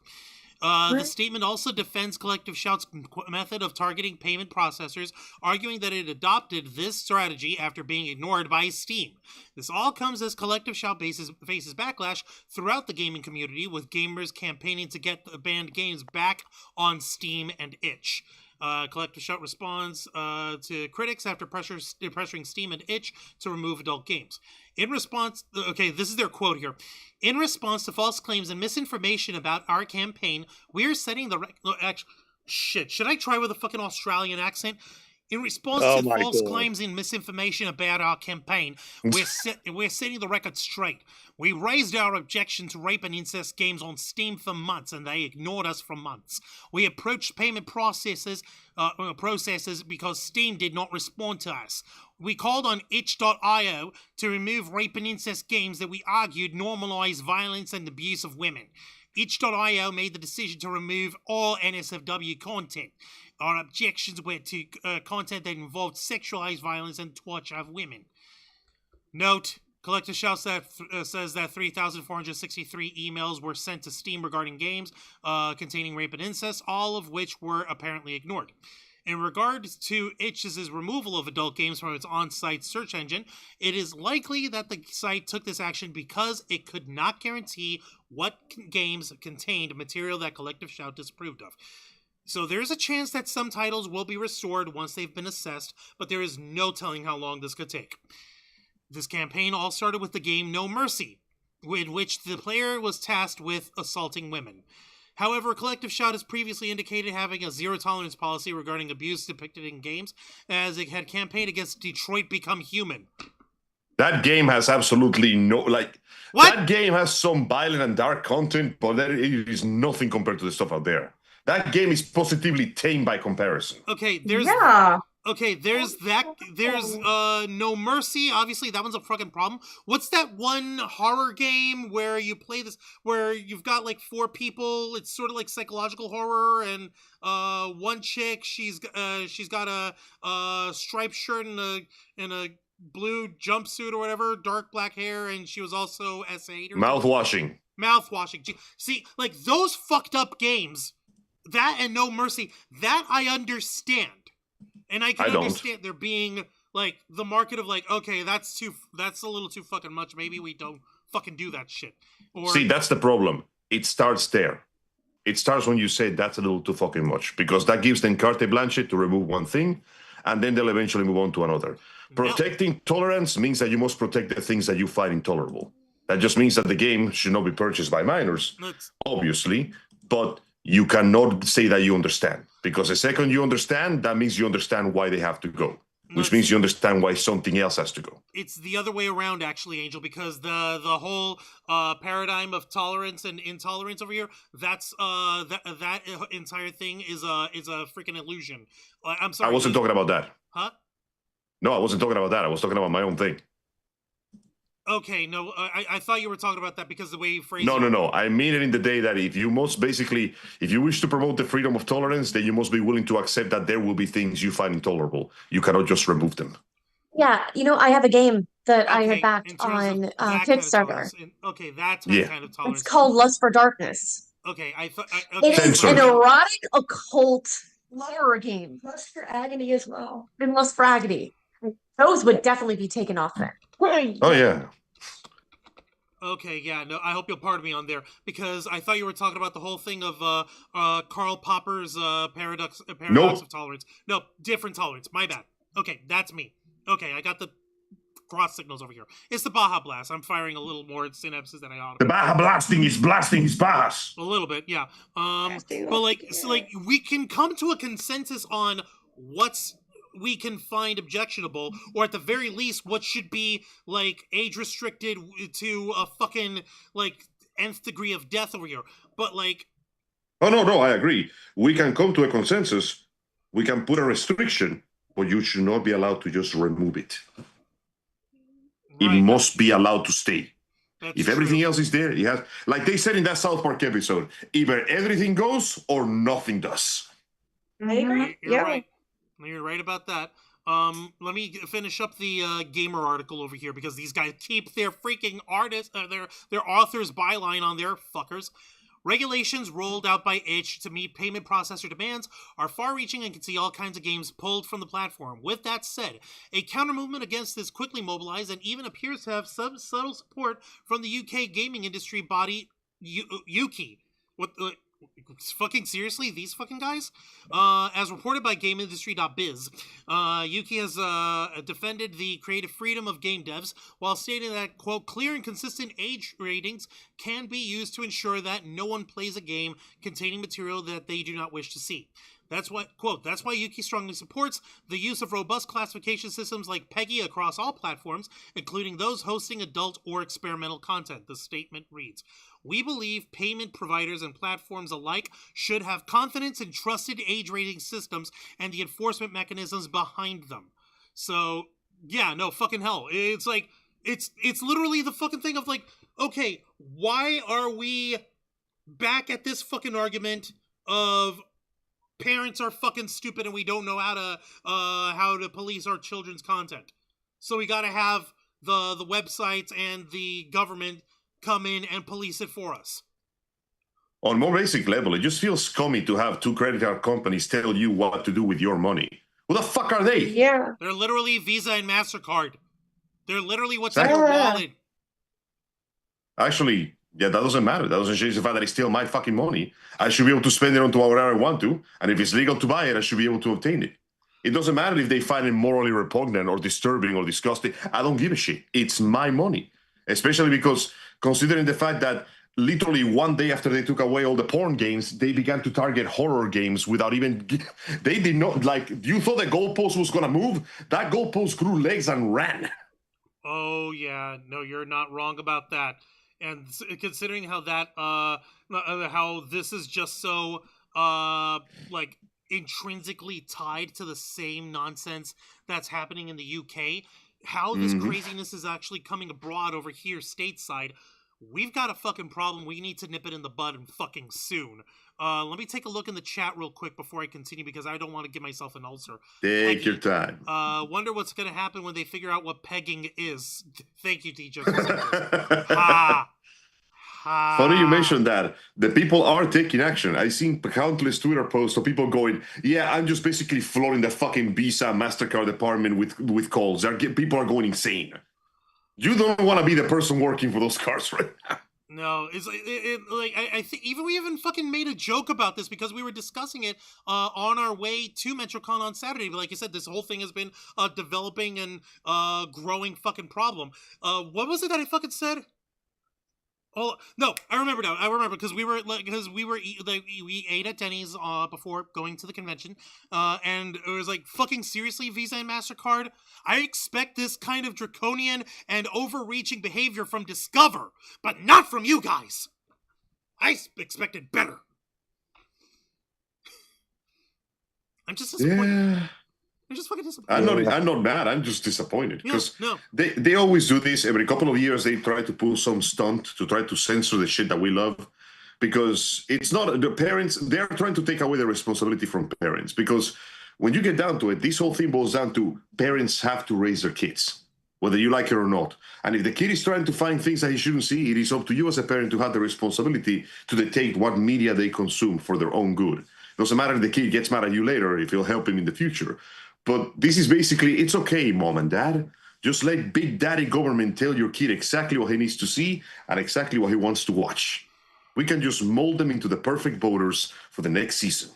The statement also defends Collective Shout's method of targeting payment processors, arguing that it adopted this strategy after being ignored by Steam. This all comes as Collective Shout faces backlash throughout the gaming community, with gamers campaigning to get the banned games back on Steam and itch. Collective Shout responds to critics after pressuring Steam and itch to remove adult games. In response, okay, this is their quote here. In response to false claims and misinformation about our campaign, we're setting the shit. Should I try with a fucking Australian accent? In response to false claims and misinformation about our campaign, we're setting the record straight. We raised our objection to rape and incest games on Steam for months, and they ignored us for months. We approached payment processes because Steam did not respond to us. We called on itch.io to remove rape and incest games that we argued normalize violence and abuse of women. Itch.io made the decision to remove all NSFW content. Our objections were to content that involved sexualized violence and torture of women. Note, Collective Shout says that 3,463 emails were sent to Steam regarding games containing rape and incest, all of which were apparently ignored. In regards to itch's removal of adult games from its on-site search engine, it is likely that the site took this action because it could not guarantee what games contained material that Collective Shout disapproved of. So there's a chance that some titles will be restored once they've been assessed, but there is no telling how long this could take. This campaign all started with the game No Mercy, in which the player was tasked with assaulting women. However, Collective Shout has previously indicated having a zero-tolerance policy regarding abuse depicted in games, as it had campaigned against Detroit Become Human. That game has absolutely no, What? That game has some violent and dark content, but it is nothing compared to the stuff out there. That game is positively tame by comparison. Okay, there's No Mercy. Obviously, that one's a fucking problem. What's that one horror game where you play this, where you've got like 4 people? It's sort of like psychological horror, and one chick, she's got a striped shirt and a blue jumpsuit or whatever, dark black hair, and she was also S8 or Mouthwashing. See, like those fucked up games. That and No Mercy, that I understand. And I can understand there being, like, the market of, like, okay, that's a little too fucking much. Maybe we don't fucking do that shit. See, that's the problem. It starts there. It starts when you say that's a little too fucking much, because that gives them carte blanche to remove one thing, and then they'll eventually move on to another. Protecting tolerance means that you must protect the things that you find intolerable. That just means that the game should not be purchased by minors, obviously, but you cannot say that you understand, because the second you understand, that means you understand why they have to go, which means you understand why something else has to go. It's the other way around, actually, Angel, because the whole paradigm of tolerance and intolerance over here, that's that entire thing is a freaking illusion. I'm sorry. I wasn't talking about that. Huh? No, I wasn't talking about that. I was talking about my own thing. Okay, no, I thought you were talking about that because the way you phrased it. No. I mean it in the day that if you wish to promote the freedom of tolerance, then you must be willing to accept that there will be things you find intolerable. You cannot just remove them. Yeah, I have a game that I had backed on Kickstarter. Okay, that's kind of tolerance. It's called Lust for Darkness. Okay, It is an erotic occult horror game. Lust for Agony as well. And Lust for Agony. Those would definitely be taken off there. Oh, yeah. Okay, yeah, no, I hope you'll pardon me on there, because I thought you were talking about the whole thing of Karl Popper's paradox of tolerance. No, different tolerance. My bad. Okay, that's me. Okay, I got the cross signals over here. It's the Baja Blast. I'm firing a little more synapses than I ought to. The Baja Blasting is blasting his Bajas. A little bit, yeah. But we can come to a consensus on what's we can find objectionable, or at the very least what should be like age restricted to a fucking like nth degree of death over here. But like, no, I agree. We can come to a consensus. We can put a restriction, but you should not be allowed to just remove it. Right. It must be allowed to stay. That's If true. everything else is there, he has, like they said in that South Park episode, either everything goes or nothing does. I agree. You're right. You're right about that. Let me finish up the gamer article over here because these guys keep their freaking artists, their author's byline on their fuckers. Regulations rolled out by itch to meet payment processor demands are far-reaching and can see all kinds of games pulled from the platform. With that said, a counter-movement against this quickly mobilized and even appears to have some subtle support from the UK gaming industry body, Yuki. What the... Fucking seriously, these fucking guys? As reported by GameIndustry.biz, Yuki has defended the creative freedom of game devs while stating that, quote, clear and consistent age ratings can be used to ensure that no one plays a game containing material that they do not wish to see. That's why, quote, that's why Yuki strongly supports the use of robust classification systems like PEGI across all platforms, including those hosting adult or experimental content, the statement reads. We believe payment providers and platforms alike should have confidence in trusted age rating systems and the enforcement mechanisms behind them. So, yeah, no, fucking hell. It's like, it's literally the fucking thing of like, okay, why are we back at this fucking argument of parents are fucking stupid and we don't know how to police our children's content? So we gotta have the websites and the government come in and police it for us. On more basic level, it just feels scummy to have two credit card companies tell you what to do with your money. Who the fuck are they? Yeah. They're literally Visa and MasterCard. They're literally what's in your wallet. Actually, yeah, that doesn't matter. That doesn't change the fact that it's still my fucking money. I should be able to spend it on whatever I want to. And if it's legal to buy it, I should be able to obtain it. It doesn't matter if they find it morally repugnant or disturbing or disgusting. I don't give a shit. It's my money. Especially because considering the fact that literally one day after they took away all the porn games, they began to target horror games without even... They did not... Like, you thought the goalpost was going to move? That goalpost grew legs and ran. Oh, yeah. No, you're not wrong about that. And considering how that... how this is just so... like, intrinsically tied to the same nonsense that's happening in the UK... How this craziness is actually coming abroad over here stateside, we've got a fucking problem. We need to nip it in the bud and fucking soon. Let me take a look in the chat real quick before I continue because I don't want to give myself an ulcer. Take your time. Wonder what's going to happen when they figure out what pegging is. Thank you, teacher. Ha! Funny you mentioned that. The people are taking action. I've seen countless Twitter posts of people going, yeah, I'm just basically flooding the fucking Visa MasterCard department with calls. People are going insane. You don't want to be the person working for those cards right now. No, it's like I think we even fucking made a joke about this because we were discussing it on our way to MetroCon on Saturday. But like I said, this whole thing has been a developing and growing fucking problem. What was it that I fucking said? Oh no, I remember now. I remember because we ate at Denny's before going to the convention, and it was like fucking seriously, Visa and MasterCard. I expect this kind of draconian and overreaching behavior from Discover, but not from you guys. I expected better. I'm just disappointed. Yeah. I'm just fucking disappointed. I'm not mad. I'm just disappointed because they always do this. Every couple of years, they try to pull some stunt to try to censor the shit that we love because it's not the parents. They're trying to take away the responsibility from parents because when you get down to it, this whole thing boils down to parents have to raise their kids, whether you like it or not. And if the kid is trying to find things that he shouldn't see, it is up to you as a parent to have the responsibility to dictate what media they consume for their own good. Doesn't matter if the kid gets mad at you later, if you'll help him in the future. But this is basically, it's okay, mom and dad. Just let Big Daddy government tell your kid exactly what he needs to see and exactly what he wants to watch. We can just mold them into the perfect voters for the next season.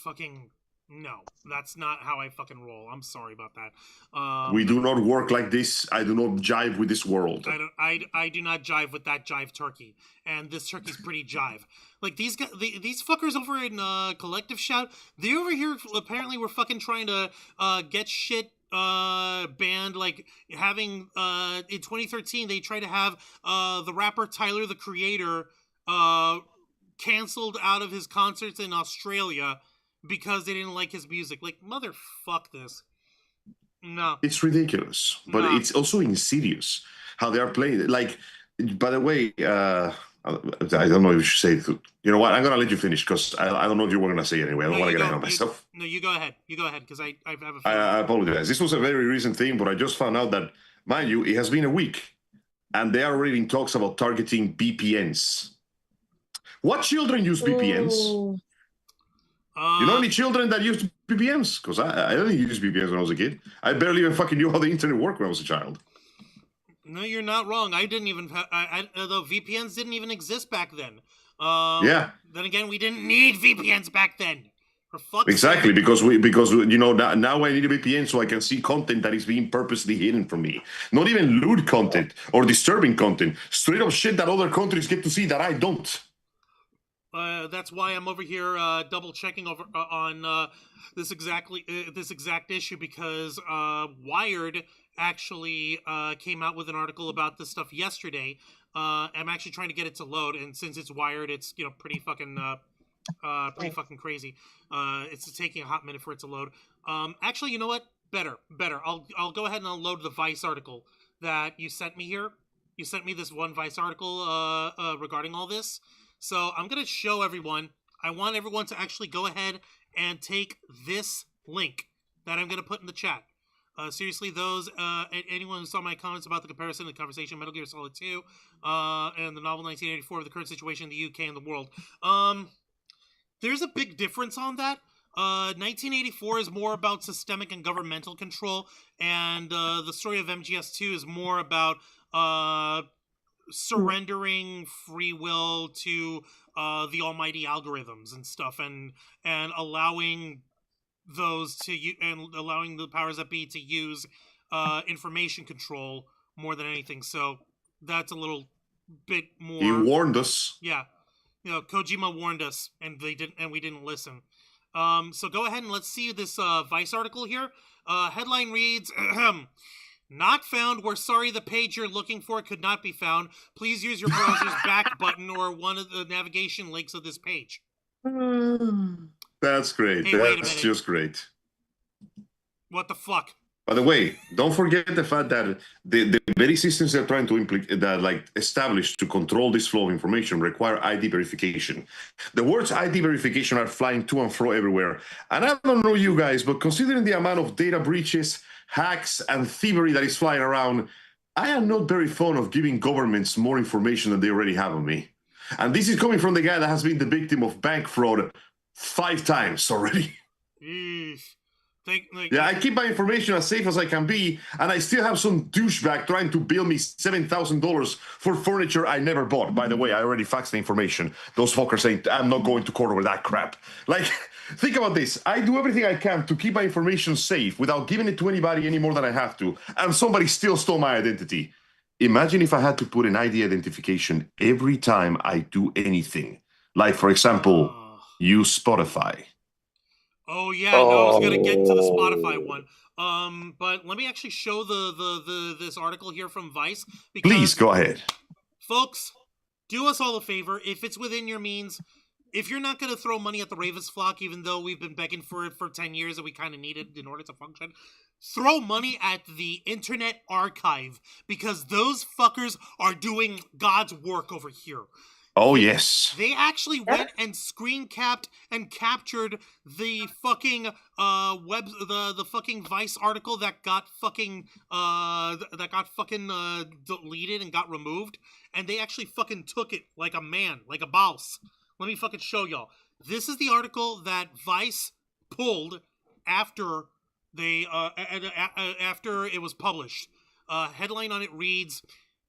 Fucking no, that's not how I fucking roll. I'm sorry about that. We do not work like this. I do not jive with this world. I do not jive with that jive turkey, and this turkey's pretty jive. Like these guys, these fuckers over in Collective Shout, they over here apparently were fucking trying to get shit banned. Like having in 2013 they tried to have the rapper Tyler the Creator canceled out of his concerts in Australia because they didn't like his music. Like, motherfuck this. No. It's ridiculous, but No. it's also insidious how they are playing. Like, by the way, I don't know if you should say it. You know what? I'm gonna let you finish because I don't know if you were gonna say it anyway. I don't want to get ahead of myself. No, you go ahead. You go ahead because I have a feeling. I apologize. This was a very recent thing, but I just found out that, mind you, it has been a week, and they are already in talks about targeting VPNs. What children use VPNs? Ooh. You know any children that use VPNs? Because I didn't use VPNs when I was a kid. I barely even fucking knew how the internet worked when I was a child. No, you're not wrong. I didn't even. The VPNs didn't even exist back then. Yeah. Then again, we didn't need VPNs back then. For fuck's Exactly, sake. because you know now I need a VPN so I can see content that is being purposely hidden from me. Not even lewd content or disturbing content. Straight up shit that other countries get to see that I don't. That's why I'm over here double checking over on this exact issue because Wired actually came out with an article about this stuff yesterday. I'm actually trying to get it to load, and since it's Wired, it's pretty fucking crazy. It's taking a hot minute for it to load. Actually, you know what? Better. I'll go ahead and I'll load the Vice article that you sent me here. You sent me this one Vice article regarding all this. So I'm going to show everyone. I want everyone to actually go ahead and take this link that I'm going to put in the chat. Seriously, anyone who saw my comments about the comparison and the conversation, Metal Gear Solid 2, and the novel 1984 of the current situation in the UK and the world. There's a big difference on that. 1984 is more about systemic and governmental control, and the story of MGS2 is more about surrendering free will to the almighty algorithms and stuff, and allowing those allowing the powers that be to use information control more than anything. So that's a little bit more. He warned us. Yeah, Kojima warned us, and we didn't listen. So go ahead and let's see this Vice article here. Headline reads. Not found. We're sorry, the page you're looking for could not be found. Please use your browser's back button or one of the navigation links of this page. That's great. Hey, wait a That's minute. just great. What the fuck? By the way, don't forget the fact that the very systems they're trying to establish to control this flow of information require ID verification. The words ID verification are flying to and fro everywhere. And I don't know you guys, but considering the amount of data breaches, hacks, and thievery that is flying around, I am not very fond of giving governments more information than they already have on me. And this is coming from the guy that has been the victim of bank fraud 5 times already. Yeah, I keep my information as safe as I can be, and I still have some douchebag trying to bill me $7,000 for furniture I never bought. By the way, I already faxed the information. Those fuckers saying, I'm not going to court over that crap. Like, think about this. I do everything I can to keep my information safe without giving it to anybody any more than I have to, and somebody still stole my identity. Imagine if I had to put an ID identification every time I do anything. Like, for example, use Spotify. Oh yeah, no, I was gonna get to the Spotify one. But let me actually show this article here from Vice. Because, please go ahead, folks. Do us all a favor, if it's within your means. If you're not gonna throw money at the Ravens flock, even though we've been begging for it for 10 years and we kind of need it in order to function, throw money at the Internet Archive, because those fuckers are doing God's work over here. Oh, yes. They actually went and screen capped and captured the fucking the fucking Vice article that got fucking deleted and got removed, and they actually fucking took it like a man, like a boss. Let me fucking show y'all. This is the article that Vice pulled after they after it was published. Headline on it reads,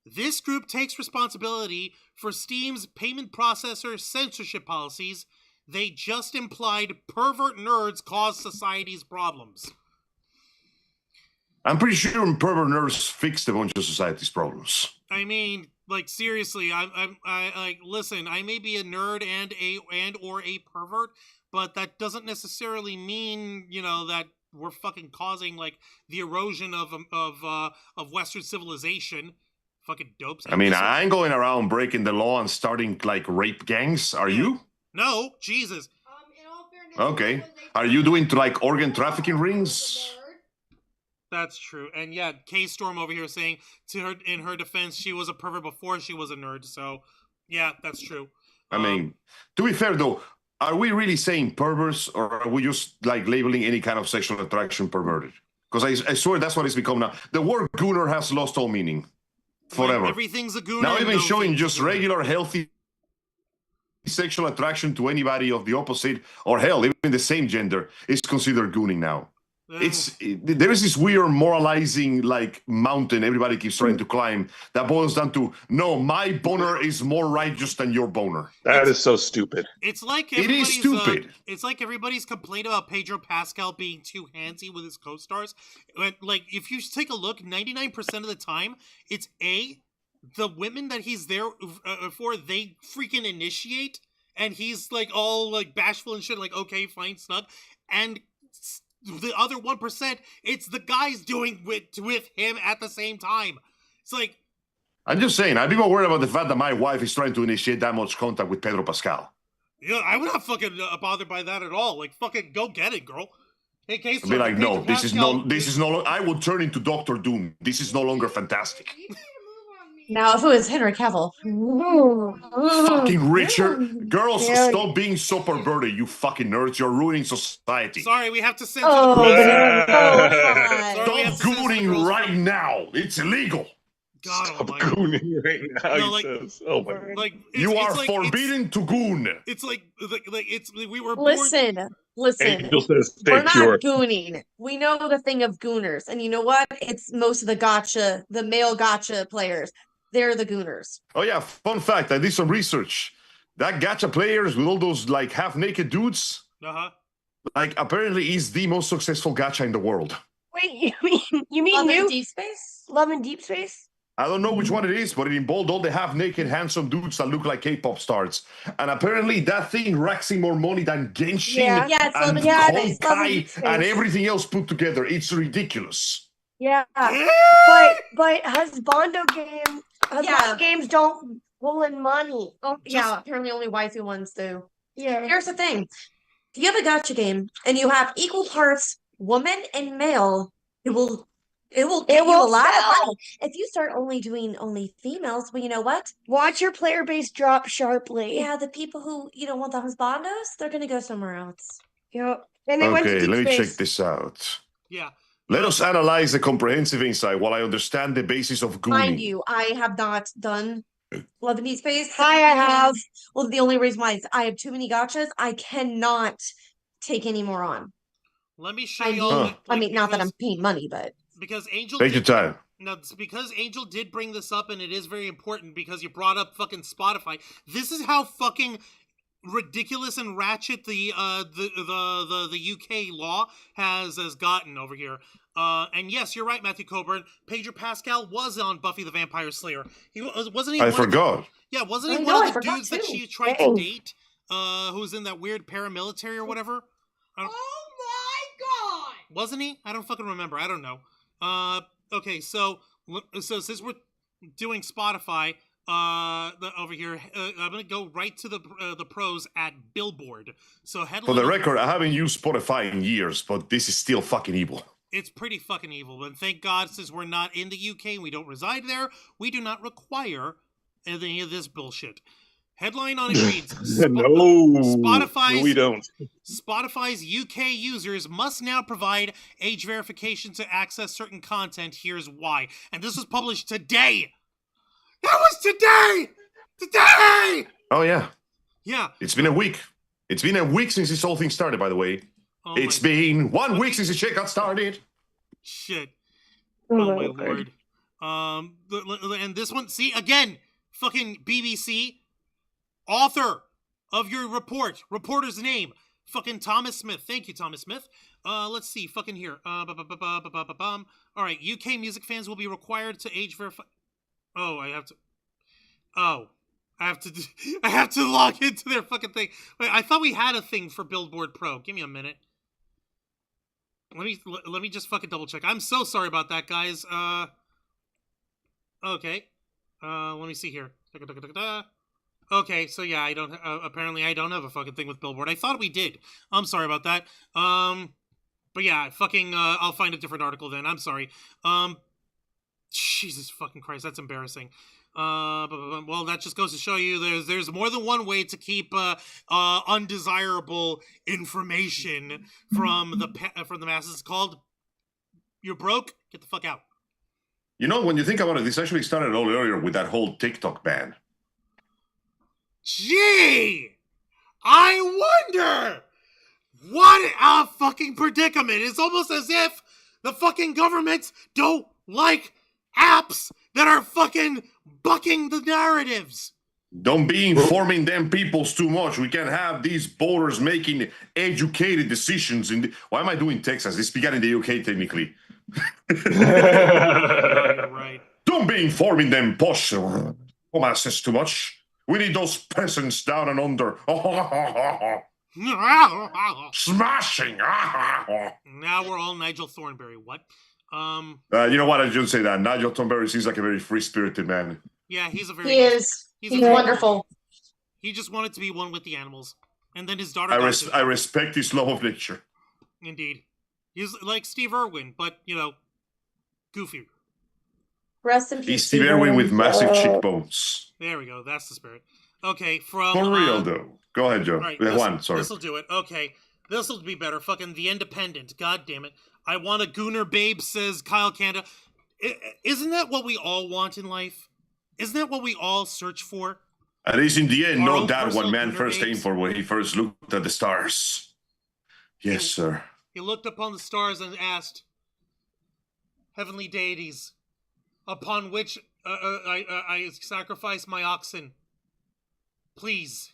"This group takes responsibility for Steam's payment processor censorship policies. They just implied pervert nerds cause society's problems." I'm pretty sure pervert nerds fixed a bunch of society's problems. I mean, like, seriously, I listen, I may be a nerd and or a pervert, but that doesn't necessarily mean, that we're fucking causing, like, the erosion of Western civilization. Fucking dopes. I mean, I ain't going around breaking the law and starting, like, rape gangs. Are you? No, Jesus. In all fairness, Okay. Are you doing, like, organ trafficking rings? That's true. And yeah, K-Storm over here saying in her defense, she was a pervert before she was a nerd. So yeah, that's true. I mean, to be fair though, are we really saying perverts, or are we just like labeling any kind of sexual attraction perverted? Because I swear that's what it's become now. The word gooner has lost all meaning forever. When everything's a gooner. Now even no showing just a gooner. regular healthy sexual attraction to anybody of the opposite, or hell, even the same gender, is considered gooning now. There is this weird moralizing like mountain everybody keeps trying to climb that boils down to, no, my boner is more righteous than your boner. That is so stupid. It's like it is stupid. It's like everybody's complaint about Pedro Pascal being too handsy with his co-stars. Like if you take a look, 99% of the time, it's the women that he's there for, they freaking initiate, and he's like all like bashful and shit, like okay, fine, snug, and the other 1%, it's the guys doing with him at the same time. It's like, I'm just saying, I'd be more worried about the fact that my wife is trying to initiate that much contact with Pedro Pascal. Yeah, I would not fucking bothered by that at all. Like, fucking go get it, girl. Hey, I'd be like, no, this is no. I will turn into Doctor Doom. This is no longer fantastic. Now, if it was Henry Cavill, fucking Richard, girls, stop being so perverted, you fucking nerds. You're ruining society. Sorry, we have to censor. Stop gooning right now. It's illegal. God, stop gooning right now. No, like, oh my God. Like you are forbidden to goon. It's like we were. Listen. We're not gooning. We know the thing of gooners, and you know what? It's most of the male gacha players. They're the gooners. Oh yeah, fun fact. I did some research. That gacha players with all those like half-naked dudes, like apparently is the most successful gacha in the world. Wait, you mean Love in Deep Space? Love in Deep Space? I don't know which one it is, but it involved all the half-naked, handsome dudes that look like K-pop stars. And apparently that thing racks in more money than Genshin and Honkai and everything else put together. It's ridiculous. Yeah, but husbando games don't pull in money. Oh, yeah, apparently only waifu ones do. Yeah. Here's the thing. If you have a gacha game and you have equal parts woman and male, it will get you a lot of money. If you start doing only females, well, you know what? Watch your player base drop sharply. Yeah, the people who want the husbandos, they're gonna go somewhere else. Yep. And they went to Deep let me Space. check this out. Yeah. Let us analyze the comprehensive insight while I understand the basis of gooning. Mind you, I have not done Love in Deep Space. I have. Well, the only reason why is I have too many gachas. I cannot take any more on. Let me show you all. I mean, not that I'm paying money, but because Angel. Take your time. No, it's because Angel did bring this up, and it is very important because you brought up fucking Spotify. This is how fucking ridiculous and ratchet the UK law has gotten over here. And yes, you're right, Matthew Coburn. Pedro Pascal was on Buffy the Vampire Slayer. Wasn't he? I forgot. Wasn't he one of the dudes that she tried to date? Who's in that weird paramilitary or whatever? Oh my God! Wasn't he? I don't fucking remember. I don't know. Okay, so since we're doing Spotify, over here, I'm gonna go right to the pros at Billboard. So headline. For the record, I haven't used Spotify in years, but this is still fucking evil. It's pretty fucking evil, but thank God, since we're not in the UK and we don't reside there, we do not require any of this bullshit. Headline on it reads: Spotify's, no, we don't. Spotify's UK users must now provide age verification to access certain content. Here's why. And this was published today. That was today! Today! Oh, yeah. Yeah. It's been a week. It's been a week since this whole thing started, by the way. It's been 1 week since the shit got started. Shit. Oh, my Lord. And this one, see, again, fucking BBC, author of your reporter's name, fucking Thomas Smith. Thank you, Thomas Smith. Let's see, fucking here. All right, UK music fans will be required to age verify. I have to log into their fucking thing. Wait, I thought we had a thing for Billboard Pro. Give me a minute. Let me just fucking double check. I'm so sorry about that, guys. Okay. Let me see here. Okay, so yeah, I don't. Apparently, I don't have a fucking thing with Billboard. I thought we did. I'm sorry about that. But yeah, fucking, I'll find a different article then. I'm sorry. Jesus fucking Christ, that's embarrassing. Well, that just goes to show you there's more than one way to keep undesirable information from the masses. It's called "You're broke, get the fuck out." You know, when you think about it, this actually started a little earlier with that whole TikTok ban. Gee, I wonder what a fucking predicament. It's almost as if the fucking governments don't like apps that are fucking bucking the narratives. Don't be informing them peoples too much. We can't have these voters making educated decisions. Why am I doing Texas? This began in the UK, technically. Right. Don't be informing them, posh masses too much. We need those peasants down and under. Smashing. Now we're all Nigel Thornberry. What? You know what? I shouldn't say that. Nigel Thornberry seems like a very free-spirited man. Yeah, he's a very. He is. He's wonderful. He just wanted to be one with the animals, and then his daughter. I respect his love of nature. Indeed, he's like Steve Irwin, but goofy. Rest in peace. He's Steve Irwin with massive cheekbones. There we go. That's the spirit. Okay, from for real though. Go ahead, Joe. Right, Juan, sorry. This'll do it. Okay, this'll be better. Fucking The Independent. God damn it. I want a gooner babe, says Kyle Kanda. Isn't that what we all want in life? Isn't that what we all search for? At least in the end, Our no own doubt what personal man gooner first babes? aimed for when he first looked at the stars. Yes, sir. He looked upon the stars and asked, "Heavenly deities, upon which I sacrifice my oxen, please,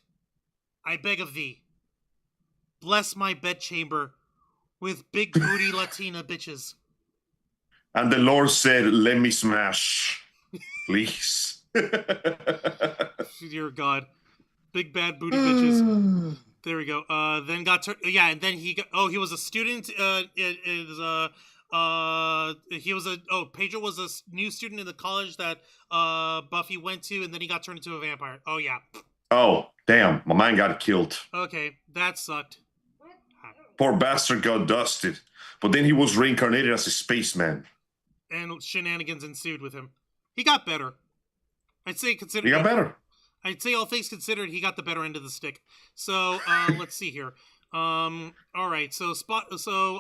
I beg of thee, bless my bedchamber with big booty Latina bitches." And the Lord said, "Let me smash, please." Dear God, big bad booty bitches. There we go. Then and then he got. Oh, he was a student. Pedro was a new student in the college that Buffy went to, and then he got turned into a vampire. Oh yeah. Oh damn, my man got killed. Okay, that sucked. Poor bastard got dusted, but then he was reincarnated as a spaceman. And shenanigans ensued with him. He got better. I'd say He got better. I'd say all things considered, he got the better end of the stick. So let's see here. All right. So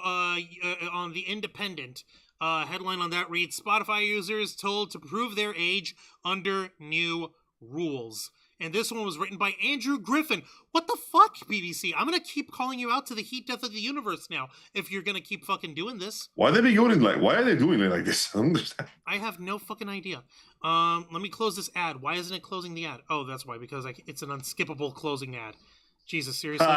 on The Independent, headline on that reads: Spotify users told to prove their age under new rules. And this one was written by Andrew Griffin. What the fuck, BBC? I'm gonna keep calling you out to the heat death of the universe now if you're gonna keep fucking doing this. Why are they doing it like this? I don't understand. I have no fucking idea. Let me close this ad. Why isn't it closing the ad? Oh, that's why, because it's an unskippable closing ad. Jesus, seriously?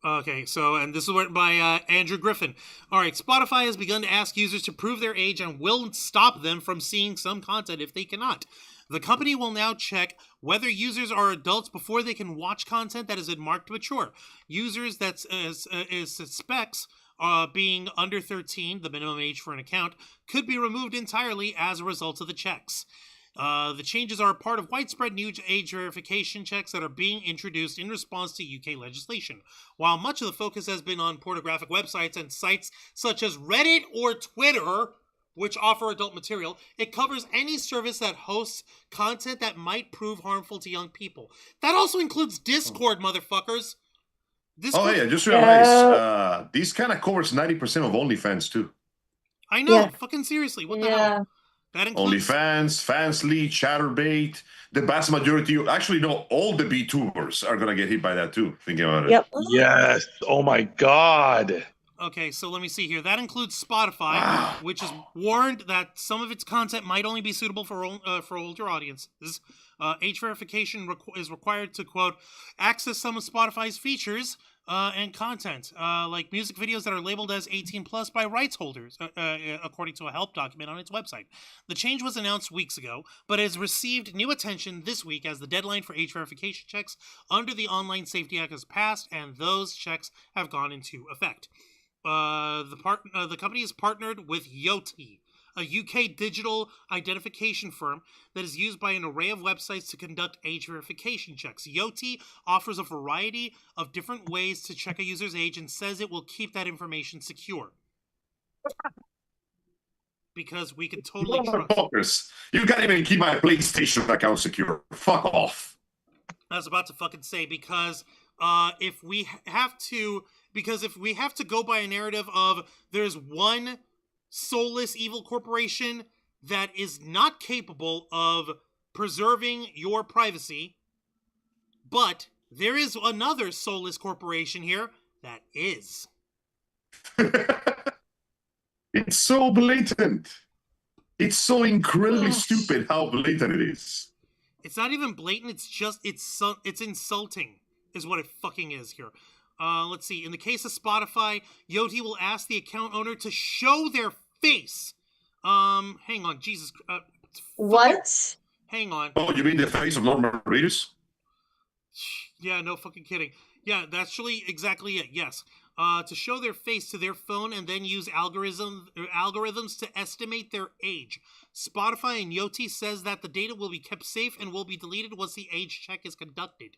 Okay, and this is written by Andrew Griffin. All right, Spotify has begun to ask users to prove their age and will stop them from seeing some content if they cannot. The company will now check whether users are adults before they can watch content that has been marked mature. Users that suspects being under 13, the minimum age for an account, could be removed entirely as a result of the checks. The changes are part of widespread new age verification checks that are being introduced in response to UK legislation. While much of the focus has been on pornographic websites and sites such as Reddit or Twitter, which offer adult material, it covers any service that hosts content that might prove harmful to young people. That also includes Discord, motherfuckers. Discord. Oh, yeah, just realized this kind of covers 90% of OnlyFans, too. I know, fucking seriously, what the hell? That includes OnlyFans, Fansly, Chatterbait, the vast majority, actually, no, all the VTubers are going to get hit by that, too, thinking about it. Yep. Yes. Oh, my God. Okay, so let me see here. That includes Spotify, which has warned that some of its content might only be suitable for older audiences. Age verification is required to, quote, access some of Spotify's features and content, like music videos that are labeled as 18 plus by rights holders, according to a help document on its website. The change was announced weeks ago, but has received new attention this week as the deadline for age verification checks under the Online Safety Act has passed, and those checks have gone into effect. The company is partnered with Yoti, a UK digital identification firm that is used by an array of websites to conduct age verification checks. Yoti offers a variety of different ways to check a user's age and says it will keep that information secure. Because we can totally trust. You can't even keep my PlayStation account secure. Fuck off. I was about to fucking say, because if we have to go by a narrative of there's one soulless evil corporation that is not capable of preserving your privacy, but there is another soulless corporation here that is. It's so blatant. It's so incredibly stupid how blatant it is. It's not even blatant, it's insulting, is what it fucking is here. Let's see. In the case of Spotify, Yoti will ask the account owner to show their face. Hang on, Jesus. What? Hang on. Oh, you mean the face of normal readers? Yeah, no fucking kidding. Yeah, that's actually exactly it, yes. To show their face to their phone and then use algorithms to estimate their age. Spotify and Yoti says that the data will be kept safe and will be deleted once the age check is conducted.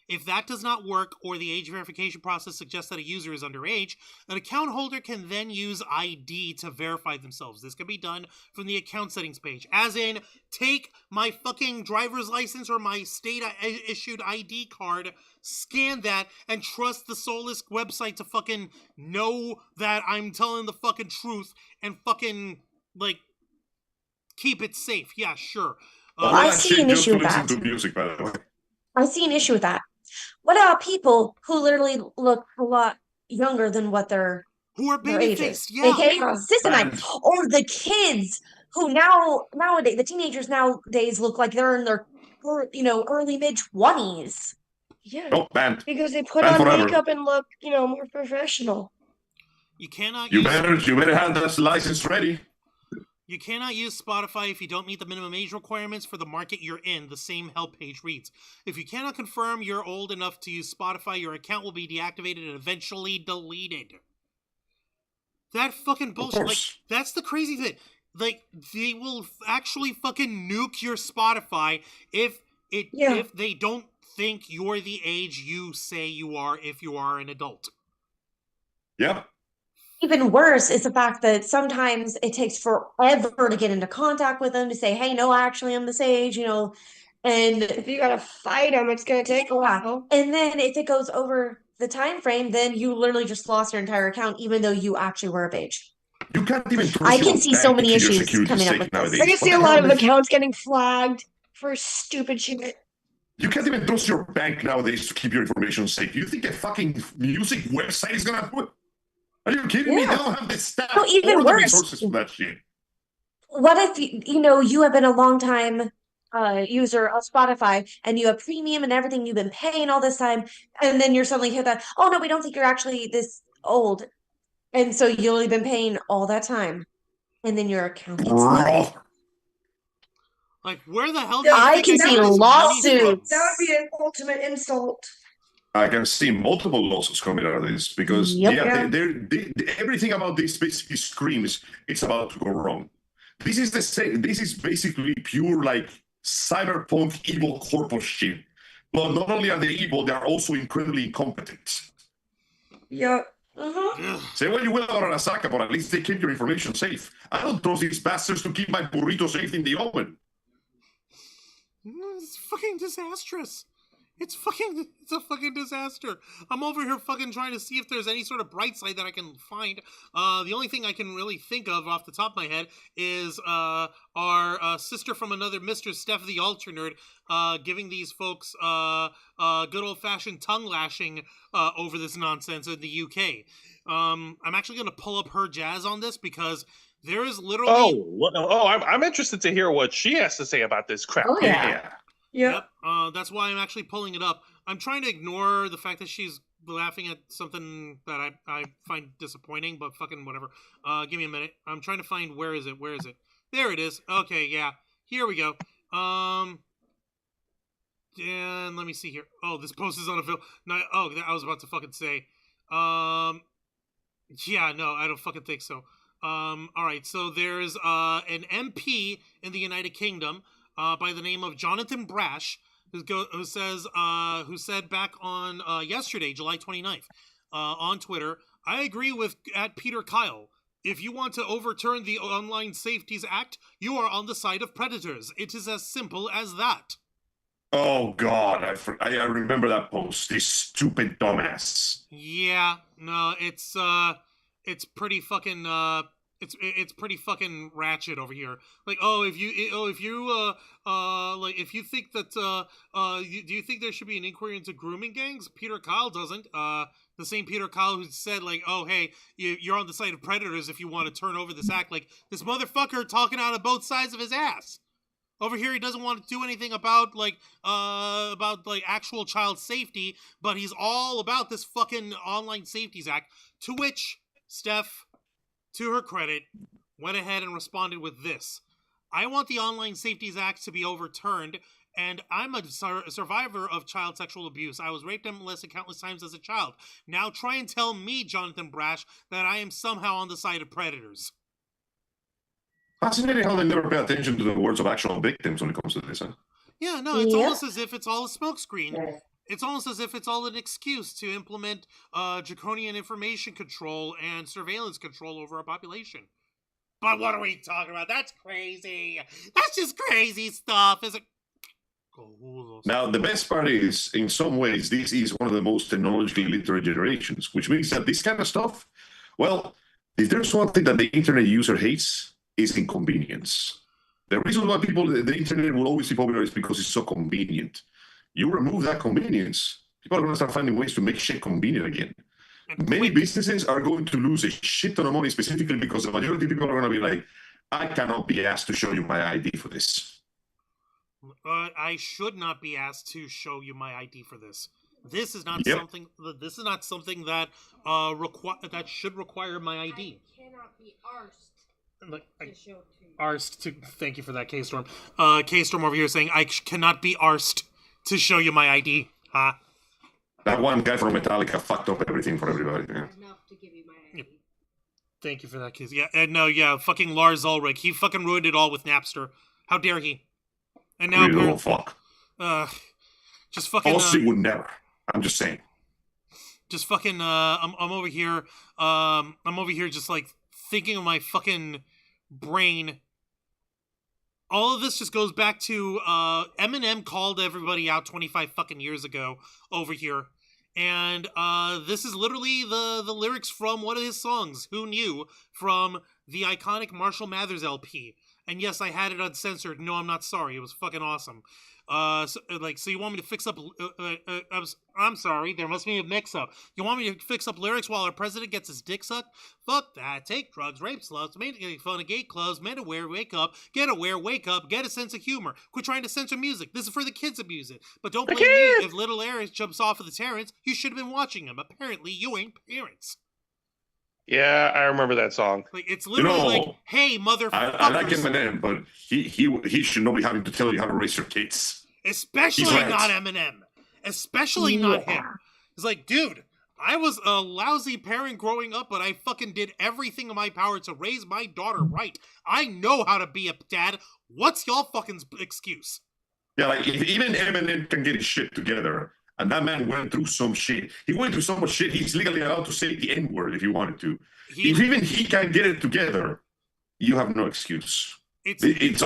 If that does not work, or the age verification process suggests that a user is underage, an account holder can then use ID to verify themselves. This can be done from the account settings page. As in, take my fucking driver's license or my state-issued ID card, scan that, and trust the soulless website to fucking know that I'm telling the fucking truth and fucking, like, keep it safe. Yeah, sure. I see an issue with that. Music, by the way. I see an issue with that. What about people who literally look a lot younger than what their age is? Yeah. AKA systemite, or the kids who nowadays the teenagers nowadays look like they're in their early mid-20s. Yeah, Oh, banned. because they put Banned on forever. makeup and look, more professional. You cannot You better have that license ready. You cannot use Spotify if you don't meet the minimum age requirements for the market you're in, the same help page reads. If you cannot confirm you're old enough to use Spotify, your account will be deactivated and eventually deleted. That fucking bullshit. Like, that's the crazy thing. Like, they will actually fucking nuke your Spotify if they don't think you're the age you say you are if you are an adult. Yeah. Even worse is the fact that sometimes it takes forever to get into contact with them to say, hey, no, actually, I'm this age, and if you gotta fight them, it's gonna take a while. And then if it goes over the time frame, then you literally just lost your entire account, even though you actually were of age. You can't even trust I can your see so bank many to keep your issues security coming up safe with nowadays. this. I can see a lot of accounts getting flagged for stupid shit. You can't even trust your bank nowadays to keep your information safe. You think a fucking music website is gonna do it? Are you kidding me? They don't have the staff or the resources for that shit. What if you have been a long time user of Spotify and you have premium and everything, you've been paying all this time, and then you're suddenly hit that, oh no, we don't think you're actually this old, and so you've only been paying all that time, and then your account gets deleted. Like, where the hell do you I think can see got this money lawsuits. That would be an ultimate insult. I can see multiple lawsuits coming out of this because everything about this basically screams it's about to go wrong. This is the same. This is basically pure like cyberpunk evil corporate shit. But not only are they evil, they are also incredibly incompetent. Yeah. Say what you will about Arasaka, but at least they keep your information safe. I don't trust these bastards to keep my burrito safe in the oven. It's fucking disastrous. It's a fucking disaster. I'm over here fucking trying to see if there's any sort of bright side that I can find. The only thing I can really think of off the top of my head is our sister from another Mr. Steph the Alter Nerd giving these folks good old-fashioned tongue lashing over this nonsense in the UK. I'm actually going to pull up her jazz on this because there is literally... I'm interested to hear what she has to say about this crap. Oh, yeah. Yep. That's why I'm actually pulling it up. I'm trying to ignore the fact that she's laughing at something that I find disappointing, but fucking whatever. Give me a minute. I'm trying to find where is it? There it is. Okay, yeah. Here we go. And let me see here. Oh, this post is unavailable. No, I was about to fucking say. Yeah, no, I don't fucking think so. All right, so there's an MP in the United Kingdom by the name of Jonathan Brash who said back on yesterday, July 29th, on Twitter, I agree with at Peter Kyle. If you want to overturn the Online Safeties Act, you are on the side of predators. It is as simple as that. Oh God, I remember that post. This stupid dumbass. Yeah, no, it's pretty fucking it's pretty fucking ratchet over here. Like, if you think that do you think there should be an inquiry into grooming gangs? Peter Kyle doesn't. The same Peter Kyle who said, like, oh, hey, you're on the side of predators if you want to turn over this act. Like, this motherfucker talking out of both sides of his ass. Over here, he doesn't want to do anything about actual child safety, but he's all about this fucking Online Safeties Act, to which Steph, to her credit, went ahead and responded with this. I want the Online Safeties Act to be overturned, and I'm a survivor of child sexual abuse. I was raped and molested countless times as a child. Now try and tell me, Jonathan Brash, that I am somehow on the side of predators. Fascinating how they never pay attention to the words of actual victims when it comes to this, huh? Yeah, no, it's almost as if it's all a smokescreen. It's almost as if it's all an excuse to implement draconian information control and surveillance control over a population. But what are we talking about? That's crazy. That's just crazy stuff. Is it? Now, the best part is, in some ways, this is one of the most technologically literate generations, which means that this kind of stuff, well, if there's one thing that the internet user hates, is inconvenience. The reason why the internet will always be popular is because it's so convenient. You remove that convenience, people are going to start finding ways to make shit convenient again. Many businesses are going to lose a shit ton of money specifically because the majority of people are going to be like, I cannot be asked to show you my ID for this. I should not be asked to show you my ID for this. This is not something. This is not something that that should require my ID. I cannot be arsed. Thank you for that, K-Storm. K-Storm over here saying, I cannot be arsed to show you my ID. Huh? That one guy from Metallica fucked up everything for everybody. Yeah. Enough to give you my ID. Thank you for that, kids. Yeah, and no, fucking Lars Ulrich. He fucking ruined it all with Napster. How dare he? And now, little fuck. Just fucking. Aussie would never. I'm just saying. Just fucking. I'm over here. I'm over here, just like thinking of my fucking brain. All of this just goes back to Eminem called everybody out 25 fucking years ago over here. And this is literally the lyrics from one of his songs, Who Knew, from the iconic Marshall Mathers LP. And yes, I had it uncensored. No, I'm not sorry. It was fucking awesome. So you want me to fix up... I'm sorry, there must be a mix-up. You want me to fix up lyrics while our president gets his dick sucked? Fuck that. Take drugs, rape sluts, make fun of gay clubs, men aware, wake up, get aware, wake up, get a sense of humor. Quit trying to censor music. This is for the kids to music. But don't blame me if little Eric jumps off of the terrace. You should have been watching him. Apparently, you ain't parents. Yeah, I remember that song. Like, it's literally like, hey, motherfuckers. I like Eminem, but he should not be having to tell you how to raise your kids. Especially not Eminem. Especially not him. It's like, dude, I was a lousy parent growing up, but I fucking did everything in my power to raise my daughter right. I know how to be a dad. What's y'all fucking excuse? Yeah, like, if even Eminem can get his shit together, and that man went through some shit. He went through so much shit, he's legally allowed to say the N-word if he wanted to. If even he can get it together, you have no excuse. It's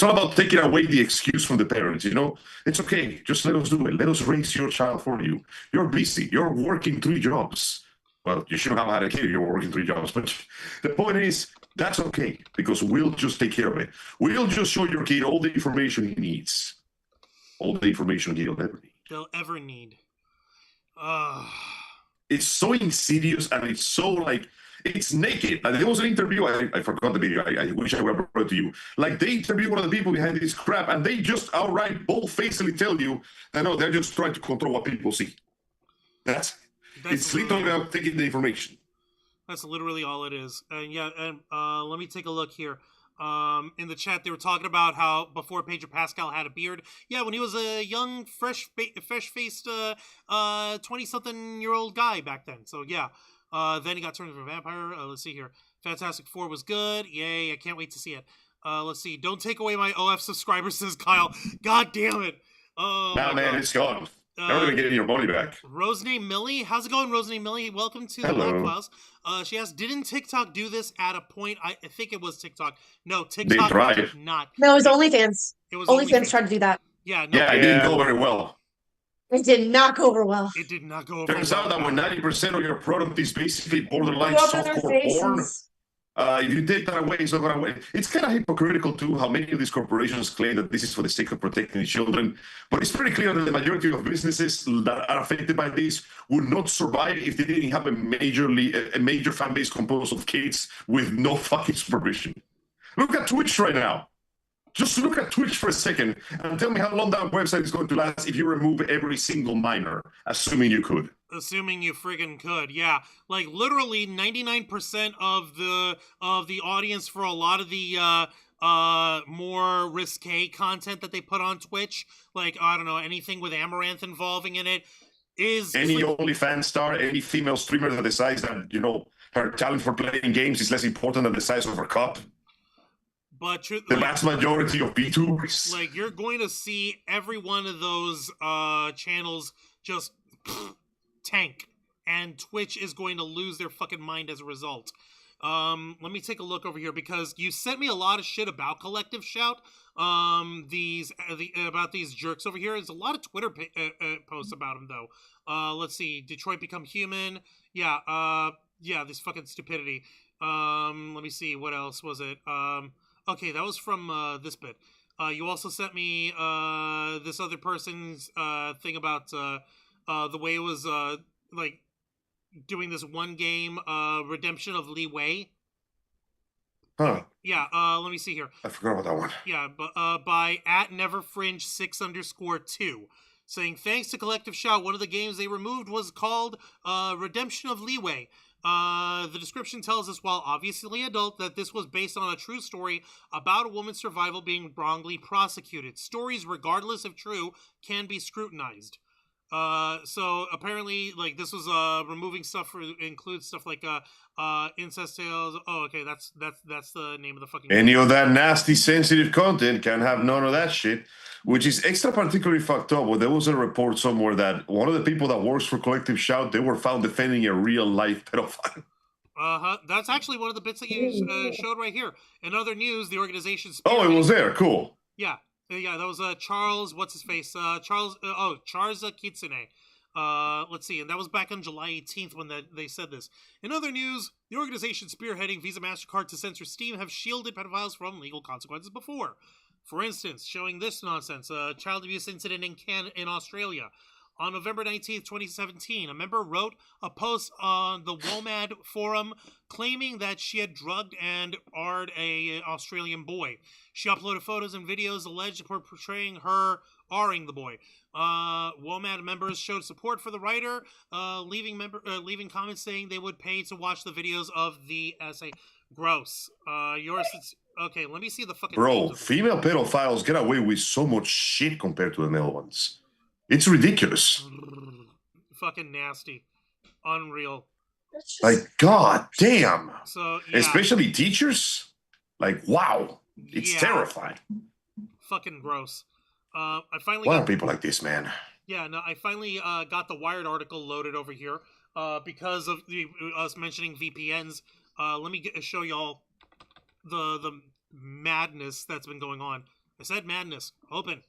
all about taking away the excuse from the parents, you know? It's okay. Just let us do it. Let us raise your child for you. You're busy. You're working 3 jobs. Well, you shouldn't have had a kid. You're working 3 jobs. But the point is, that's okay, because we'll just take care of it. We'll just show your kid all the information he needs. All the information he'll ever need. They'll ever need. It's so insidious, and it's so, like, it's naked. Like, there was an interview, I forgot the video, I wish I would have brought it to you. Like, they interviewed one of the people behind this crap, and they just outright, bold-facedly tell you that, no, they're just trying to control what people see. It's literally about taking the information. That's literally all it is. And let me take a look here. In the chat, they were talking about how before Pedro Pascal had a beard. Yeah, when he was a young, fresh-faced, 20-something-year-old guy back then. So, yeah. Then he got turned into a vampire. Let's see here. Fantastic Four was good. Yay, I can't wait to see it. Let's see. Don't take away my OF subscribers, says Kyle. God damn it. Oh, Nah, man, God. it's gone. Never even getting your money back. Rosename Millie. How's it going, Rosename Millie? Welcome to the Black Files. She asked, didn't TikTok do this at a point? I think it was TikTok. No, TikTok did not. No, it was OnlyFans. It was OnlyFans tried to do that. Yeah, no. Yeah, it didn't go very well. It did not go over well. It did not go over Turns well. out that when 90% of your product is basically borderline Go up in their softcore porn, faces. if you take that away, it's not going to win. It's kind of hypocritical, too, how many of these corporations claim that this is for the sake of protecting the children. But it's pretty clear that the majority of businesses that are affected by this would not survive if they didn't have a major fan base composed of kids with no fucking supervision. Look at Twitch right now. Just look at Twitch for a second and tell me how long that website is going to last if you remove every single minor, assuming you could. Assuming you friggin' could, yeah. Like literally 99% of the audience for a lot of the more risque content that they put on Twitch, like I don't know, anything with Amaranth involving in it, is any OnlyFans star, any female streamer that decides that, you know, her talent for playing games is less important than the size of her cup. But the vast majority of VTubers, like you're going to see every one of those channels just tank, and Twitch is going to lose their fucking mind as a result. Let me take a look over here because you sent me a lot of shit about Collective Shout. About these jerks over here. There's a lot of Twitter posts about them though. Let's see. Detroit Become Human. Yeah. This fucking stupidity. Let me see. What else was it? Okay, that was from this bit. You also sent me this other person's thing about the way it was like doing this one game Redemption of Lee Wei. Huh. Yeah, let me see here. I forgot about that one. Yeah, but by @neverfringe6_2. Saying, thanks to Collective Shout, one of the games they removed was called Redemption of Leeway. The description tells us, while obviously adult, that this was based on a true story about a woman's survival being wrongly prosecuted. Stories, regardless if true, can be scrutinized. So apparently, like, this was removing stuff includes stuff like incest tales. Oh, okay, that's the name of the fucking any of that nasty sensitive content can have none of that shit, which is extra particularly fucked up. Well, there was a report somewhere that one of the people that works for Collective Shout, they were found defending a real life pedophile. That's actually one of the bits that you showed right here. In other news, the organization. Oh, it was there. Cool. Yeah. Yeah, that was Charles, what's his face? Charles Kitsune. Let's see, and that was back on July 18th when they said this. In other news, the organization spearheading Visa MasterCard to censor Steam have shielded pedophiles from legal consequences before. For instance, showing this nonsense, a child abuse incident in Australia. On November 19th, 2017, a member wrote a post on the WOMAD forum claiming that she had drugged and arred an Australian boy. She uploaded photos and videos alleged for portraying her arring the boy. WOMAD members showed support for the writer, leaving comments saying they would pay to watch the videos of the essay. Gross. Okay, let me see the fucking... Bro, female pedophiles get away with so much shit compared to the male ones. It's ridiculous. Fucking nasty. Unreal. Like, god damn. So, yeah. Especially teachers? Like, wow. It's terrifying. Fucking gross. I finally Why are people like this, man? Yeah, no, I finally got the Wired article loaded over here because of us mentioning VPNs. Let me show y'all the madness that's been going on. I said madness. Open.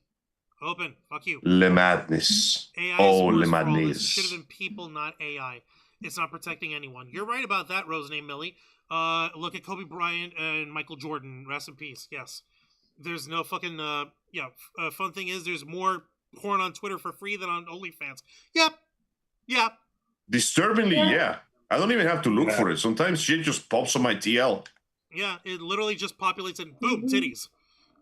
Fuck you. Le madness. AI le madness. Should have been people, not AI. It's not protecting anyone. You're right about that, Rosename Millie. Look at Kobe Bryant and Michael Jordan. Rest in peace. Yes. There's no fucking fun thing is there's more porn on Twitter for free than on OnlyFans. Yep. Disturbingly, yeah. I don't even have to look for it. Sometimes shit just pops on my TL. Yeah, it literally just populates and boom, titties.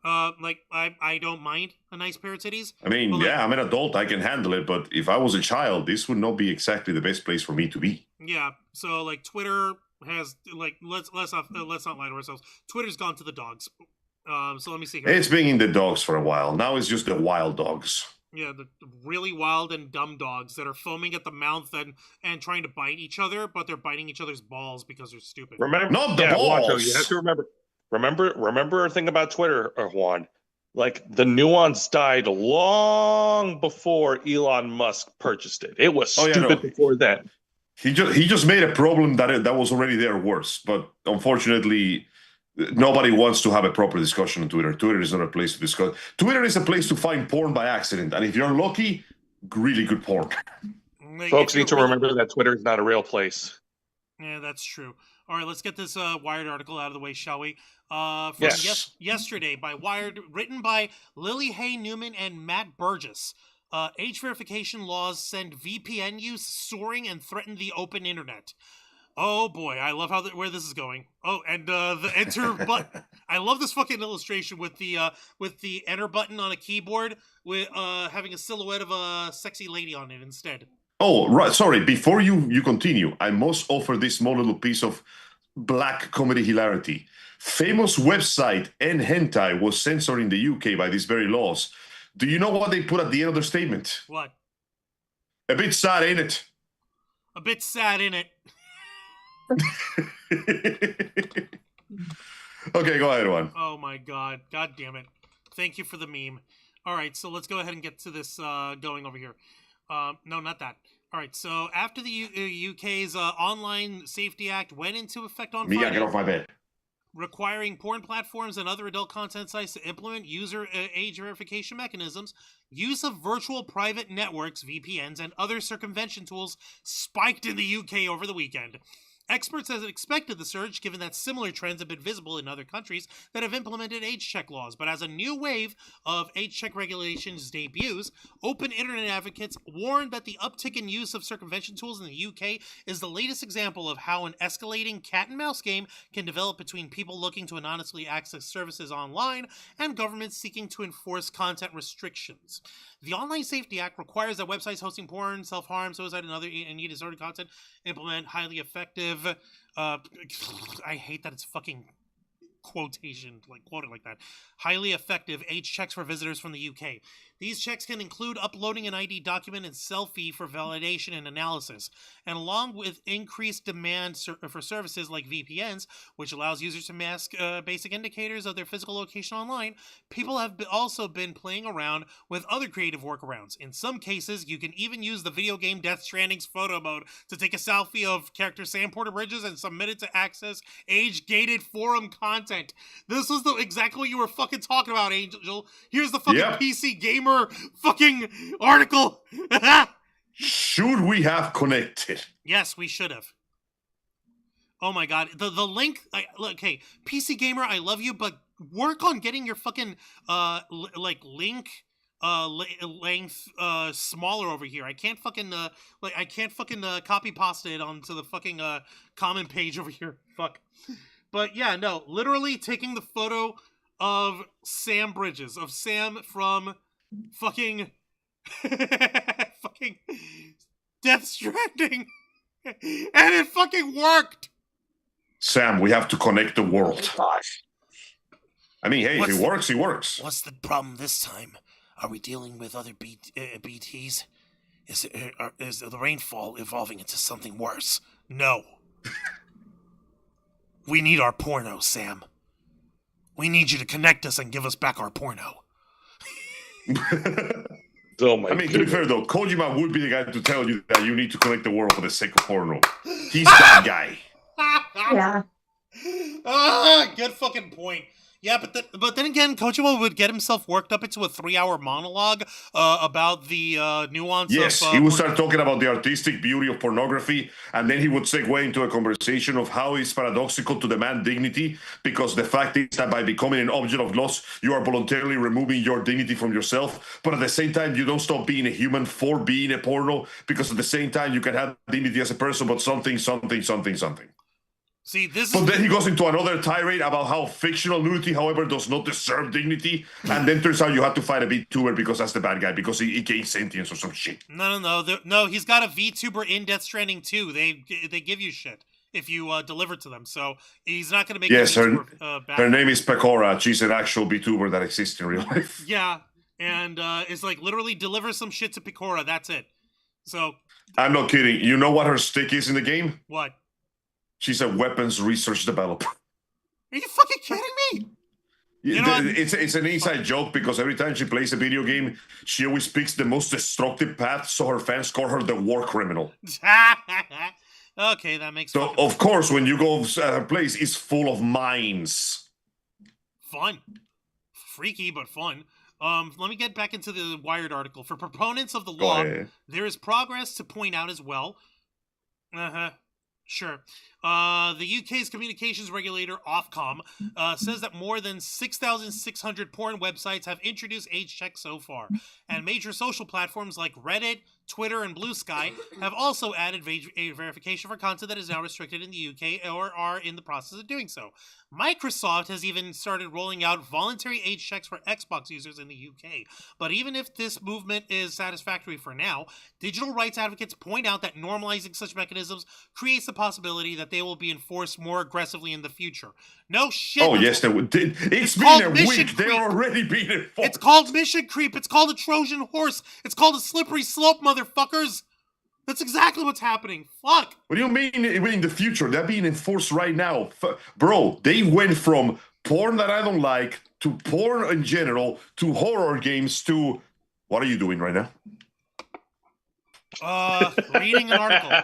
Like I don't mind a nice pair of titties. I mean, I'm an adult, I can handle it, but if I was a child, this would not be exactly the best place for me to be. Yeah, so like Twitter has like let's not lie to ourselves. Twitter's gone to the dogs. So let me see here. It's been in the dogs for a while. Now it's just the wild dogs. Yeah, the really wild and dumb dogs that are foaming at the mouth and trying to bite each other, but they're biting each other's balls because they're stupid. Remember, Not the Wancho, you balls. have to remember a thing about Twitter, Juan. Like, the nuance died long before Elon Musk purchased it. It was stupid before then. He just made a problem that was already there worse. But unfortunately, nobody wants to have a proper discussion on Twitter. Twitter is not a place to discuss. Twitter is a place to find porn by accident, and if you're lucky, really good porn. Folks need to remember that Twitter is not a real place. Yeah, that's true. All right, let's get this Wired article out of the way, shall we? Yesterday by Wired, written by Lily Hay Newman and Matt Burgess. Age verification laws send VPN use soaring and threaten the open internet. Oh boy, I love where this is going. Oh, and the enter button. I love this fucking illustration with the enter button on a keyboard with having a silhouette of a sexy lady on it instead. Oh, right. Sorry. Before you continue, I must offer this small little piece of black comedy hilarity. Famous website N Hentai was censored in the UK by these very laws. Do you know what they put at the end of their statement? What? A bit sad, ain't it? A bit sad, ain't it? Okay, go ahead, Juan. Oh my god. God damn it. Thank you for the meme. All right, so let's go ahead and get to this going over here. No, not that. All right, so after the UK's Online Safety Act went into effect on Friday, Get off my bed. requiring porn platforms and other adult content sites to implement user age verification mechanisms, use of virtual private networks, VPNs, and other circumvention tools spiked in the UK over the weekend. Experts have expected the surge, given that similar trends have been visible in other countries that have implemented age check laws. But as a new wave of age check regulations debuts, open internet advocates warned that the uptick in use of circumvention tools in the UK is the latest example of how an escalating cat and mouse game can develop between people looking to anonymously access services online and governments seeking to enforce content restrictions. The Online Safety Act requires that websites hosting porn, self-harm, suicide, and other eating disorder content implement highly effective. I hate that it's fucking quoted like that. Highly effective age checks for visitors from the UK. These checks can include uploading an ID document and selfie for validation and analysis. And along with increased demand for services like VPNs, which allows users to mask basic indicators of their physical location online, people have also been playing around with other creative workarounds. In some cases, you can even use the video game Death Stranding's photo mode to take a selfie of character Sam Porter Bridges and submit it to access age-gated forum content. This was exactly what you were fucking talking about, Angel. Here's the fucking PC Gamer fucking article. Should we have connected? Yes, we should have. Oh my god, the link. Okay, PC Gamer, I love you, but work on getting your fucking link length smaller over here. I can't fucking copy pasta it onto the fucking comment page over here. Fuck. But yeah, no, literally taking the photo of Sam Bridges, of Sam from fucking fucking Death Stranding, and it fucking worked. Sam, we have to connect the world. I mean, hey, if it works, it works. What's the problem this time? Are we dealing with other BTs? Is the rainfall evolving into something worse? No. We need our porno, Sam. We need you to connect us and give us back our porno. Oh my I mean, to be fair though, Kojima would be the guy to tell you that you need to connect the world for the sake of porno. He's that guy. Yeah. Good fucking point. Yeah, but then again, Kojima would get himself worked up into a 3-hour monologue about the nuance yes, of... he would start talking about the artistic beauty of pornography, and then he would segue into a conversation of how it's paradoxical to demand dignity, because the fact is that by becoming an object of lust, you are voluntarily removing your dignity from yourself, but at the same time, you don't stop being a human for being a porno, because at the same time, you can have dignity as a person, but something. See, But then he goes into another tirade about how fictional nudity, however, does not deserve dignity. And then turns out you have to fight a VTuber because that's the bad guy, because he gains sentience or some shit. No, he's got a VTuber in Death Stranding too. They give you shit if you deliver to them. So he's not going to make yes, a VTuber bad. Her name is Pecora. She's an actual VTuber that exists in real life. Yeah. and is like literally deliver some shit to Picora. That's it. So I'm not kidding. You know what her stick is in the game? what? She's a weapons research developer. Are you fucking kidding me? You know, It's an inside joke because every time she plays a video game, she always picks the most destructive path, so her fans call her the war criminal. Okay, that makes So, sense. of course, when you go to her place, it's full of mines. Fun. Freaky, but fun. Let me get back into the Wired article. For proponents of the law, there is progress to point out as well. Sure. The UK's communications regulator, Ofcom, says that more than 6,600 porn websites have introduced age checks so far. And major social platforms like Reddit, Twitter, and Blue Sky have also added verification for content that is now restricted in the UK or are in the process of doing so. Microsoft has even started rolling out voluntary age checks for Xbox users in the UK. But even if this movement is satisfactory for now, digital rights advocates point out that normalizing such mechanisms creates the possibility that they will be enforced more aggressively in the future. No shit. Oh, yes, they would. It's been a week. They're already being enforced. It's called mission creep. It's called a Trojan horse. It's called a slippery slope, motherfuckers. That's exactly what's happening. Fuck. What do you mean in the future? They're being enforced right now. Bro, they went from porn that I don't like to porn in general to horror games to... What are you doing right now? Reading an article.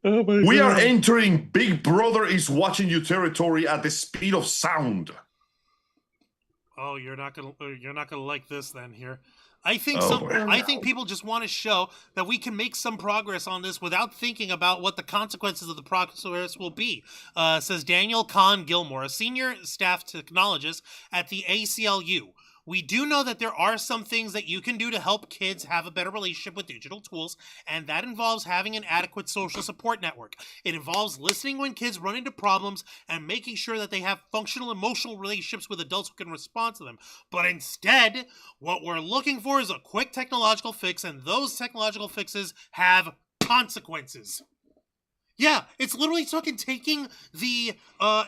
Oh my We God. are entering Big Brother is watching you territory at the speed of sound. Oh, you're not gonna like this then. Here, I think boy. I think people just want to show that we can make some progress on this without thinking about what the consequences of the progress will be. Says Daniel Kahn Gilmore, a senior staff technologist at the ACLU. We do know that there are some things that you can do to help kids have a better relationship with digital tools, and that involves having an adequate social support network. It involves listening when kids run into problems and making sure that they have functional emotional relationships with adults who can respond to them. But instead, what we're looking for is a quick technological fix, and those technological fixes have consequences. Yeah, it's literally fucking taking the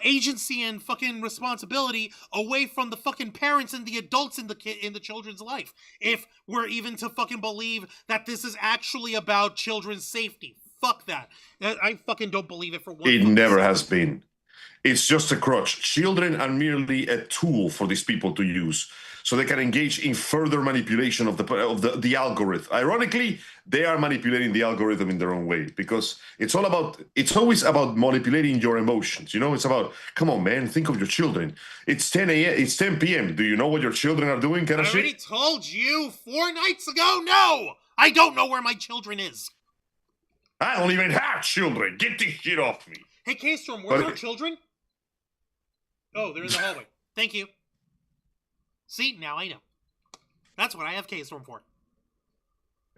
agency and fucking responsibility away from the fucking parents and the adults in the children's life. If we're even to fucking believe that this is actually about children's safety. Fuck that. I fucking don't believe it for one. It never has been. It's just a crutch. Children are merely a tool for these people to use, so they can engage in further manipulation of the algorithm. Ironically, they are manipulating the algorithm in their own way because it's always about manipulating your emotions. You know, it's about, come on, man, think of your children. It's 10 a.m. It's 10 p.m. Do you know what your children are doing? I already told you 4 nights ago. No, I don't know where my children is. I don't even have children. Get this shit off me. Hey, K-Storm, where are our children? Oh, they're in the hallway. Thank you. See, now I know. That's what I have K-Storm for.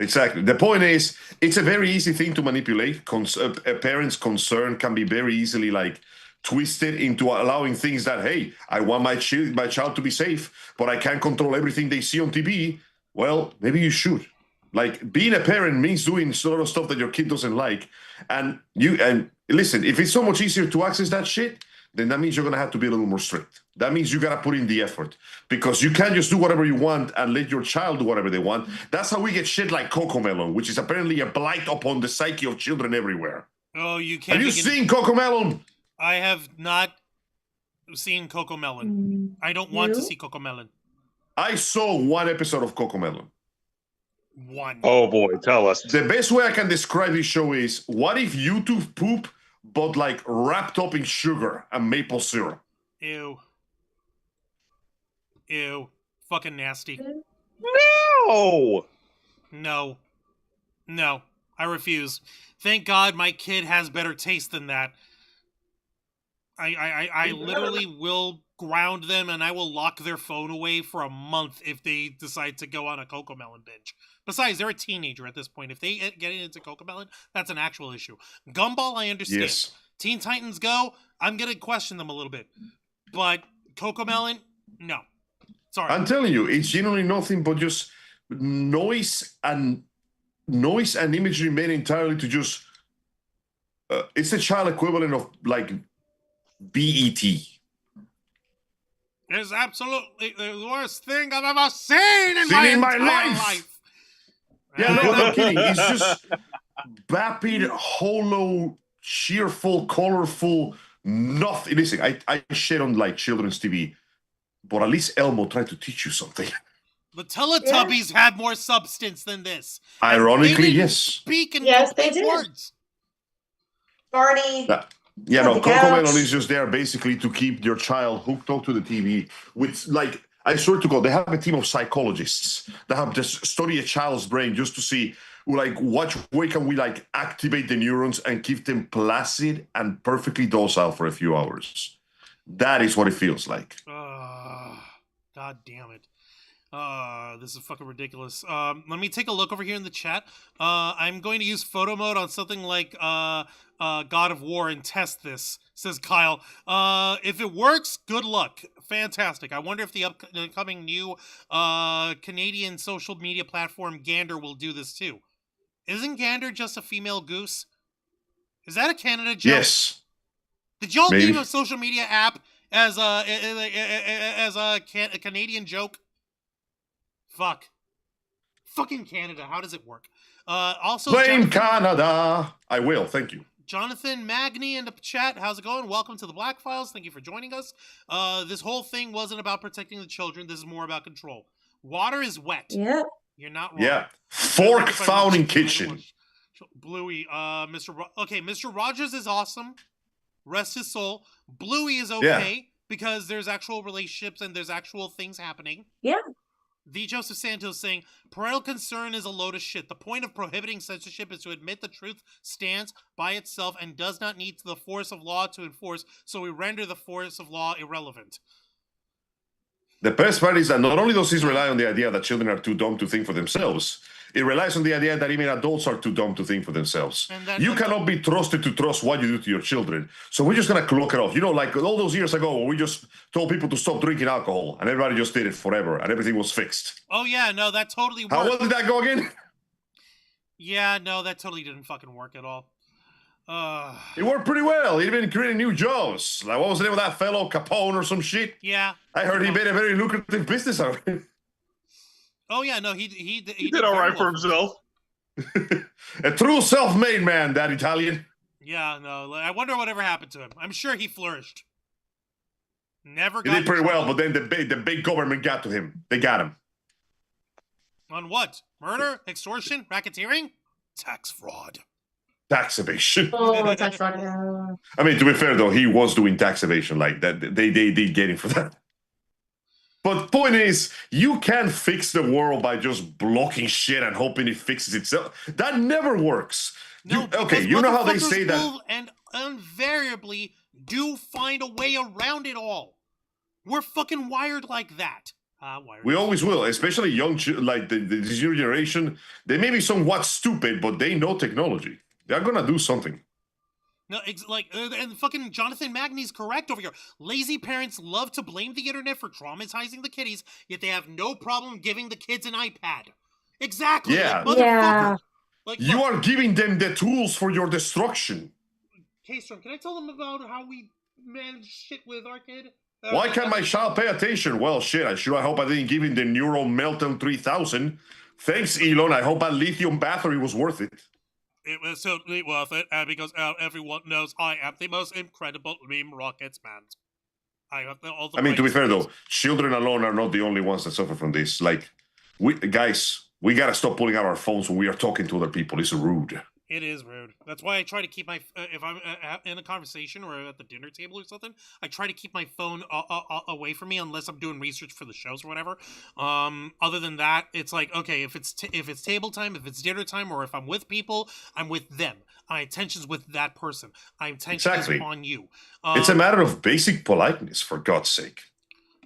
Exactly. The point is, it's a very easy thing to manipulate. A parent's concern can be very easily twisted into allowing things that, hey, I want my child to be safe, but I can't control everything they see on TV. Well, maybe you should. Being a parent means doing a lot of stuff that your kid doesn't like. And listen, if it's so much easier to access that shit, then that means you're going to have to be a little more strict. That means you got to put in the effort because you can't just do whatever you want and let your child do whatever they want. That's how we get shit like Cocomelon, which is apparently a blight upon the psyche of children everywhere. Oh, you can't. Have you seen Cocomelon? I have not seen Cocomelon. I don't want to see Cocomelon. I saw one episode of Cocomelon. One. Oh boy, tell us. The best way I can describe this show is, what if YouTube poop, but wrapped up in sugar and maple syrup? Ew. Ew. Fucking nasty. No! No. No. I refuse. Thank God my kid has better taste than that. I literally will ground them and I will lock their phone away for a month if they decide to go on a Cocomelon binge. Besides, they're a teenager at this point. If they get into Cocomelon, that's an actual issue. Gumball, I understand. Yes. Teen Titans Go, I'm going to question them a little bit. But Cocomelon, no. Sorry. I'm telling you, it's generally nothing but just noise and imagery made entirely to just... it's a child equivalent of BET. is absolutely the worst thing I've ever seen in my entire life. Yeah, no, I'm kidding. It's just vapid, hollow, cheerful, colorful, nothing. Listen, I shit on like children's TV, but at least Elmo tried to teach you something. The Teletubbies had more substance than this. Ironically, yes. Speak in they did. words. Barney. Yeah, no, the Cocomelon couch. is just there basically to keep your child hooked up to the TV. With like, I swear to God, they have a team of psychologists that have just study a child's brain just to see, like, what way can we like activate the neurons and keep them placid and perfectly docile for a few hours. That is what it feels like. God damn it. This is fucking ridiculous. Let me take a look over here in the chat. I'm going to use photo mode on something like God of War and test this, says Kyle. If it works, good luck. Fantastic. I wonder if the upcoming new Canadian social media platform Gander will do this too. Isn't Gander just a female goose? Is that a Canada joke? Yes. Did y'all name a social media app as a Canadian joke? Fuck. Fucking Canada. How does it work? Also, Blame Canada. I will. Thank you. Jonathan Magny in the chat. How's it going? Welcome to the Black Files. Thank you for joining us. This whole thing wasn't about protecting the children. This is more about control. Water is wet. Yeah. You're not wrong. Yeah. Fork found in kitchen. Bluey, Mr. Rogers is awesome. Rest his soul. Bluey is okay because there's actual relationships and there's actual things happening. Yeah. The Joseph Santos saying, parental concern is a load of shit. The point of prohibiting censorship is to admit the truth stands by itself and does not need the force of law to enforce, so we render the force of law irrelevant. The best part is that not only does this rely on the idea that children are too dumb to think for themselves, it relies on the idea that even adults are too dumb to think for themselves. You cannot be trusted to trust what you do to your children. So we're just going to clock it off. You know, like all those years ago when we just told people to stop drinking alcohol and everybody just did it forever and everything was fixed. Oh, yeah, no, that totally worked. How well did that go again? Yeah, no, that totally didn't fucking work at all. It worked pretty well. He even created new jobs. Like, what was the name of that fellow? Capone or some shit? Yeah. I heard he made a very lucrative business out of it. Oh, yeah, no, he did all right for himself. A true self-made man, that Italian. Yeah, no, I wonder whatever happened to him. I'm sure he flourished. Never got He did pretty well, but then the big government got to him. They got him. On what? Murder? Extortion? Racketeering? Tax fraud. Tax evasion. Oh, tax fraud. I mean, to be fair though, he was doing tax evasion like that. They did get him for that. But point is, you can't fix the world by just blocking shit and hoping it fixes itself. That never works. No, you know how they say that. And invariably do find a way around it all. We're fucking wired like that. We always will, especially young, like this new generation. They may be somewhat stupid, but they know technology. They're gonna do something. No, and fucking Jonathan Magny's correct over here. Lazy parents love to blame the internet for traumatizing the kiddies, yet they have no problem giving the kids an iPad. Exactly. Yeah. Like, motherfucker. Like, you are giving them the tools for your destruction. K-Storm, can I tell them about how we manage shit with our kid? Why can't my child pay attention? Well, shit, I hope I didn't give him the Neural Meltdown 3000. Thanks, Elon. I hope that lithium battery was worth it. It was totally worth it, because everyone knows I am the most incredible meme rockets man. I have all the to be fair though, children alone are not the only ones that suffer from this. Like, we gotta stop pulling out our phones when we are talking to other people. It's rude. It is rude. That's why I try to keep my if I'm in a conversation or at the dinner table or something, I try to keep my phone away from me unless I'm doing research for the shows or whatever. Other than that, it's like, okay, if it's table time, if it's dinner time, or if I'm with people, I'm with them. My attention's with that person. My attention is on you. It's a matter of basic politeness, for God's sake.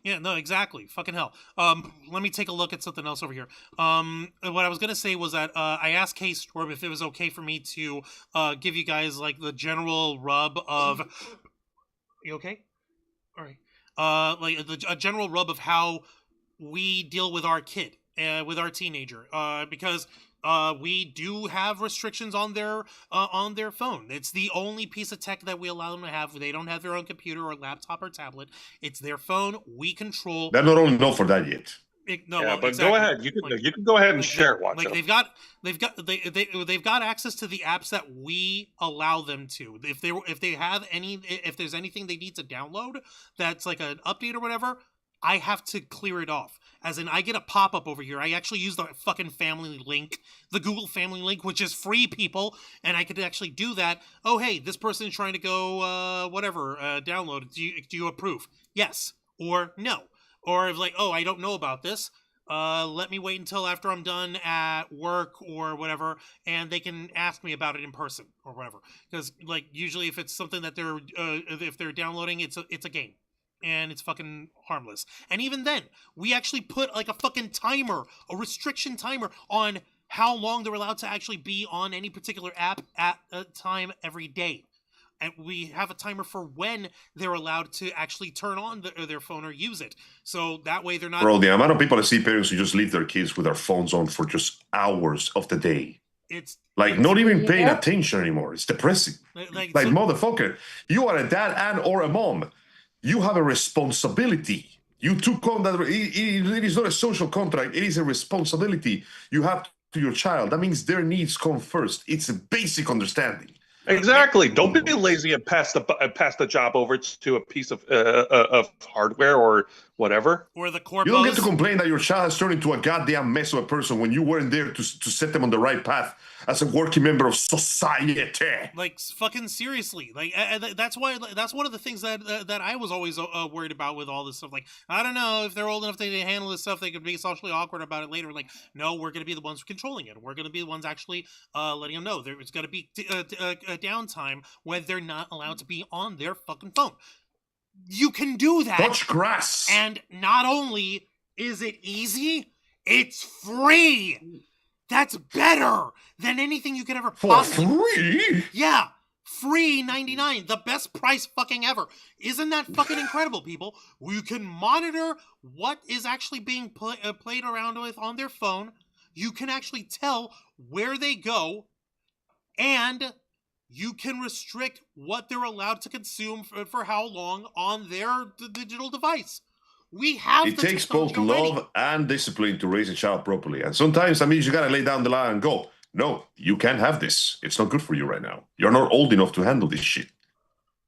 Yeah, no, exactly. Fucking hell. Let me take a look at something else over here. What I was going to say was that I asked K-Storm if it was okay for me to give you guys, like, the general rub of... You okay? All right. Like, a general rub of how we deal with our kid, with our teenager. Because we do have restrictions on their phone. It's the only piece of tech that we allow them to have. They don't have their own computer or laptop or tablet. It's their phone. We control. They're not old enough for that yet. But exactly. go ahead. You can go ahead and share it. Watch it. They've got access to the apps that we allow them to. If there's anything they need to download that's like an update or whatever, I have to clear it off. As in, I get a pop-up over here. I actually use the fucking family link, the Google family link, which is free, people, and I could actually do that. Oh, hey, this person is trying to go, download it. Do you approve? Yes or no. Or if like, oh, I don't know about this. Let me wait until after I'm done at work or whatever, and they can ask me about it in person or whatever. Because like usually, if it's something that if they're downloading, it's a game, and it's fucking harmless. And even then, we actually put like a fucking timer, a restriction timer on how long they're allowed to actually be on any particular app at a time every day. And we have a timer for when they're allowed to actually turn on their phone or use it. So that way they're not... Bro, the amount of people I see parents who just leave their kids with their phones on for just hours of the day. It's not even paying attention anymore. It's depressing. Like motherfucker, you are a dad and or a mom. You have a responsibility. You took on that. It is not a social contract. It is a responsibility you have to your child. That means their needs come first. It's a basic understanding. Exactly. Don't be lazy and pass the job over to a piece of hardware or whatever. Or the corpos. You don't get to complain that your child has turned into a goddamn mess of a person when you weren't there to set them on the right path as a working member of society. Like fucking seriously, like that's why that's one of the things that I was always worried about with all this stuff. Like I don't know if they're old enough to handle this stuff, they could be socially awkward about it later. Like no, we're gonna be the ones controlling it. We're gonna be the ones actually letting them know there's gonna be a downtime when they're not allowed to be on their fucking phone. You can do that. Touch grass. And not only is it easy, it's free. That's better than anything you could ever possibly... For free? Yeah. Free 99. The best price fucking ever. Isn't that fucking incredible, people? You can monitor what is actually being played around with on their phone. You can actually tell where they go. And you can restrict what they're allowed to consume for how long on their digital device. We have it takes both love and discipline to raise a child properly. And sometimes that means you got to lay down the line and go, no, you can't have this. It's not good for you right now. You're not old enough to handle this shit.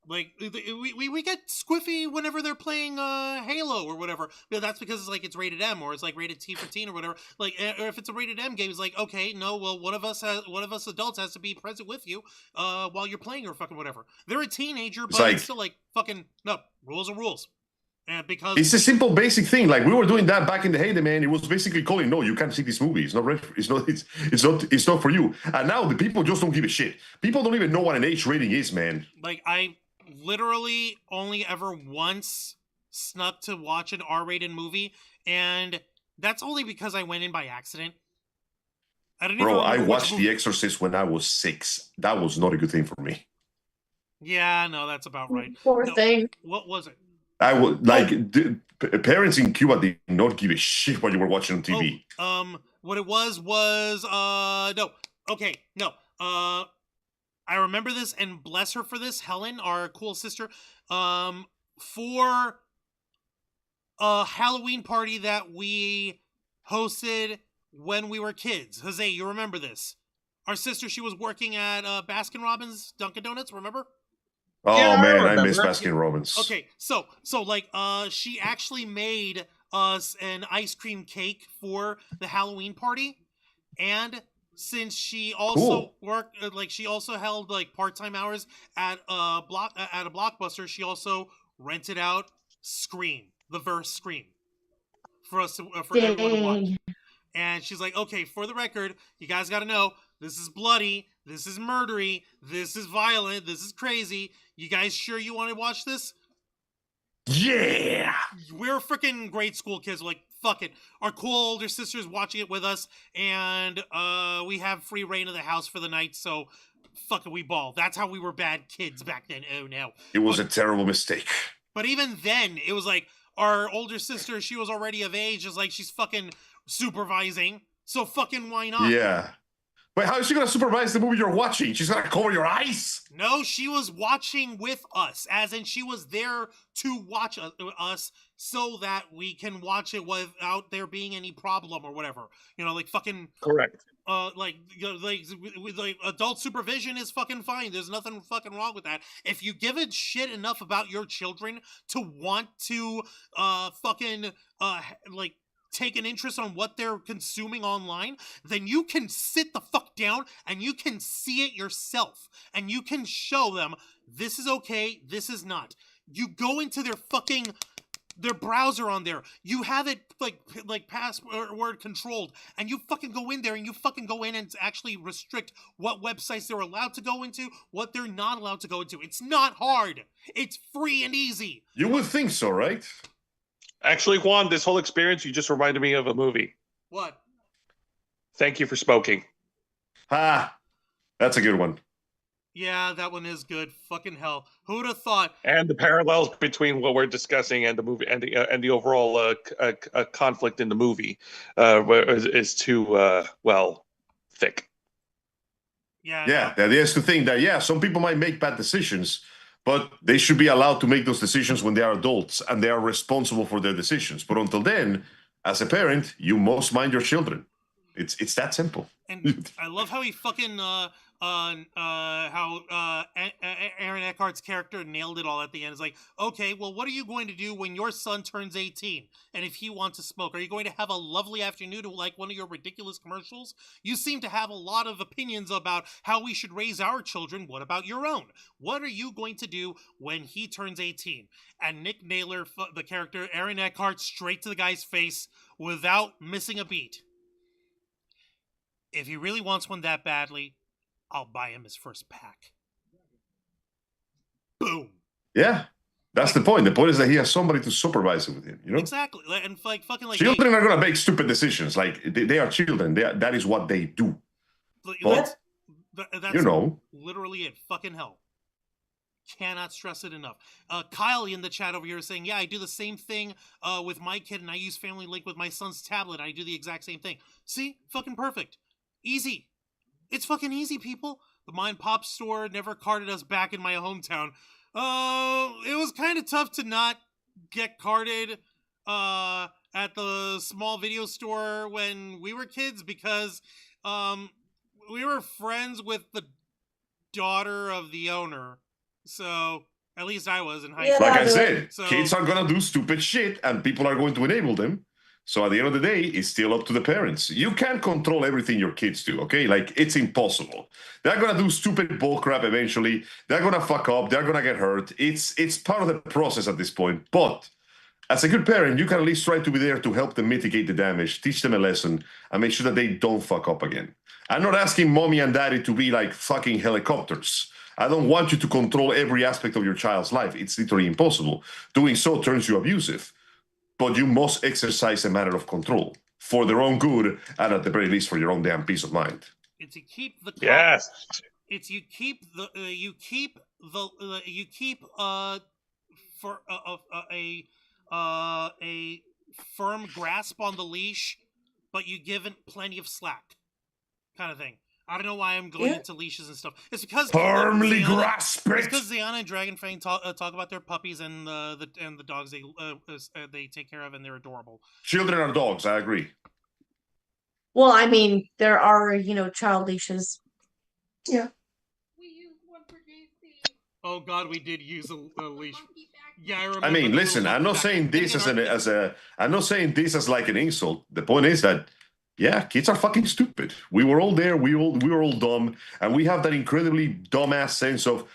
Like, we get squiffy whenever they're playing Halo or whatever. But that's because it's rated M or it's like rated T for teen or whatever. Like, or if it's a rated M game, it's like, okay, no, well, one of us adults has to be present with you while you're playing or fucking whatever. They're a teenager, but it's still like fucking no, rules are rules. And because it's a simple, basic thing. Like we were doing that back in the heyday, man. It was basically calling, no, you can't see this movie. It's not for you. And now the people just don't give a shit. People don't even know what an H rating is, man. Like I literally only ever once snuck to watch an R-rated movie, and that's only because I went in by accident. I watched The Exorcist when I was 6. That was not a good thing for me. Yeah, no, that's about right. Poor thing. What was it? I would parents in Cuba did not give a shit what you were watching on TV. What it was no. Okay, no. I remember this, and bless her for this, Helen, our cool sister, for a Halloween party that we hosted when we were kids. Jose, you remember this? Our sister, she was working at Baskin Robbins, Dunkin' Donuts, remember? Oh yeah, man, I miss Baskin Robbins. Okay, so like she actually made us an ice cream cake for the Halloween party, and since she also worked, she also held like part-time hours at a Blockbuster, she also rented out Scream, the verse Scream, for us for everyone to watch. And she's like, okay, for the record, you guys got to know this is bloody, this is murdery, this is violent, this is crazy. You guys sure you want to watch this? Yeah. We're freaking grade school kids. We're like, fuck it. Our cool older sister's watching it with us, and we have free reign of the house for the night, so fuck it, we ball. That's how we were bad kids back then. Oh, no. It was a terrible mistake. But even then, it was like, our older sister, she was already of age. It's like she's fucking supervising, so fucking why not? Yeah. But how is she going to supervise the movie you're watching? She's going to cover your eyes? No, she was watching with us, as in she was there to watch us so that we can watch it without there being any problem or whatever. You know, like fucking... Correct. Like adult supervision is fucking fine. There's nothing fucking wrong with that. If you give a shit enough about your children to want to like take an interest on what they're consuming online, then you can sit the fuck down and you can see it yourself and you can show them this is okay, this is not. You go into their browser on there. You have it like password controlled, and you fucking go in there and you fucking go in and actually restrict what websites they're allowed to go into, what they're not allowed to go into. It's not hard. It's free and easy. You would think so, right? Actually, Juan, this whole experience, you just reminded me of a movie. What? Thank You for Smoking. Ah, that's a good one. Yeah, that one is good. Fucking hell. Who'd have thought? And the parallels between what we're discussing and the movie and the overall conflict in the movie is too thick. Yeah, the idea is to think that, some people might make bad decisions, but they should be allowed to make those decisions when they are adults and they are responsible for their decisions. But until then, as a parent, you must mind your children. It's that simple. And I love how he fucking Aaron Eckhart's character nailed it all at the end. It's like, okay, well, what are you going to do when your son turns 18 and if he wants to smoke? Are you going to have a lovely afternoon like one of your ridiculous commercials? You seem to have a lot of opinions about how we should raise our children. What about your own? What are you going to do when he turns 18? And Nick Naylor, the character Aaron Eckhart, straight to the guy's face without missing a beat. If he really wants one that badly, I'll buy him his first pack. Boom. Yeah, that's the point. The point is that he has somebody to supervise it with him, you know? Exactly. And children are going to make stupid decisions. Like, they are children. That is what they do. That's you know. Literally it. Fucking hell. Cannot stress it enough. Kyle in the chat over here is saying, yeah, I do the same thing with my kid, and I use Family Link with my son's tablet. And I do the exact same thing. See? Fucking perfect. Easy. It's fucking easy, people. The mom and pop store never carded us back in my hometown. It was kind of tough to not get carded at the small video store when we were kids because we were friends with the daughter of the owner. So, at least I was in high school. Like I said, kids are going to do stupid shit and people are going to enable them. So at the end of the day, it's still up to the parents. You can't control everything your kids do, okay? Like, it's impossible. They're going to do stupid bullcrap eventually. They're going to fuck up. They're going to get hurt. It's part of the process at this point. But as a good parent, you can at least try to be there to help them mitigate the damage, teach them a lesson, and make sure that they don't fuck up again. I'm not asking mommy and daddy to be like fucking helicopters. I don't want you to control every aspect of your child's life. It's literally impossible. Doing so turns you abusive. But you must exercise a matter of control for their own good and at the very least for your own damn peace of mind. It's you keep the It's you keep a firm grasp on the leash, but you give it plenty of slack, kind of thing. I don't know why I'm going into leashes and stuff. It's because firmly grasp it. It's because Ziana and Dragonfang talk about their puppies and the dogs they take care of, and they're adorable. Children are dogs. I agree. Well, I mean, there are child leashes. Yeah. We used one for JC. Oh God, we did use a leash. Yeah, I remember. I mean, listen, I'm not saying this I'm not saying this as like an insult. The point is that. Yeah, kids are fucking stupid. We were all there. We were all dumb. And we have that incredibly dumbass sense of,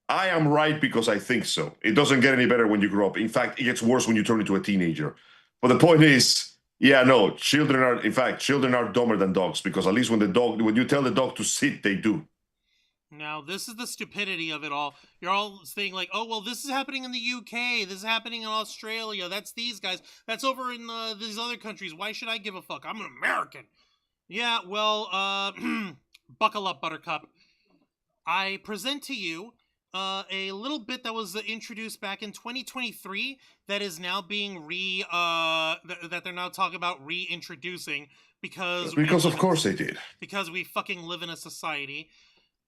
I am right because I think so. It doesn't get any better when you grow up. In fact, it gets worse when you turn into a teenager. But the point is, children are dumber than dogs because at least when you tell the dog to sit, they do. Now, this is the stupidity of it all. You're all saying like, oh, well, this is happening in the UK. This is happening in Australia. That's these guys. That's over in these other countries. Why should I give a fuck? I'm an American. Yeah, well, buckle up, Buttercup. I present to you a little bit that was introduced back in 2023 that is now being that they're now talking about reintroducing Because of course they did. Because we fucking live in a society.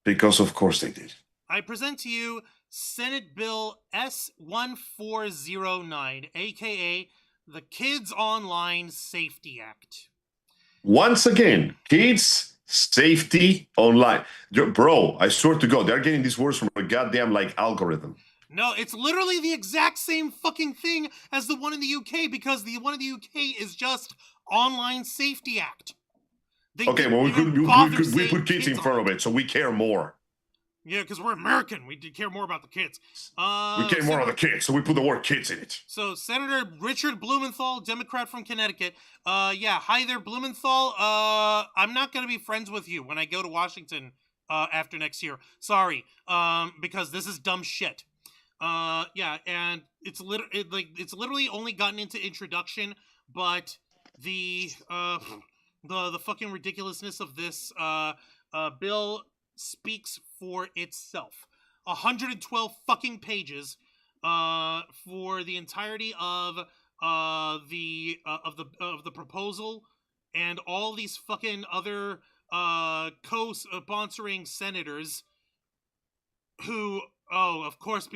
Because of course they did. I present to you Senate Bill S1409, aka the Kids Online Safety Act. Once again, kids safety online. Bro, I swear to God, they're getting these words from a goddamn algorithm. No, it's literally the exact same fucking thing as the one in the UK, because the one in the UK is just Online Safety Act. We put kids in front of it, so we care more. Yeah, because we're American. We care more about the kids. We care more about the kids, so we put the word kids in it. So Senator Richard Blumenthal, Democrat from Connecticut. Hi there, Blumenthal. I'm not going to be friends with you when I go to Washington after next year. Sorry, because this is dumb shit. And it's literally only gotten into introduction, but the fucking ridiculousness of this bill speaks for itself. 112 fucking pages for the entirety of the proposal, and all these fucking other co-sponsoring senators who, of course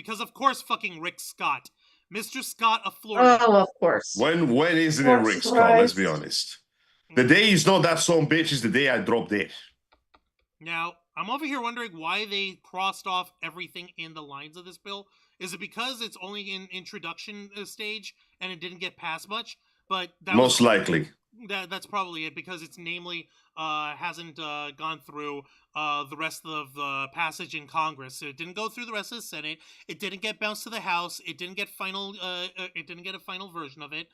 fucking Rick Scott, Mr. Scott of Florida. Oh, of course. When isn't it Rick Scott? Let's be honest. The day he's not that son bitch is the day I drop dead. Now, I'm over here wondering why they crossed off everything in the lines of this bill. Is it because it's only in introduction stage and it didn't get past much? But most likely. That's probably it, because it's namely hasn't gone through the rest of the passage in Congress. So it didn't go through the rest of the Senate. It didn't get bounced to the House. It didn't get It didn't get a final version of it.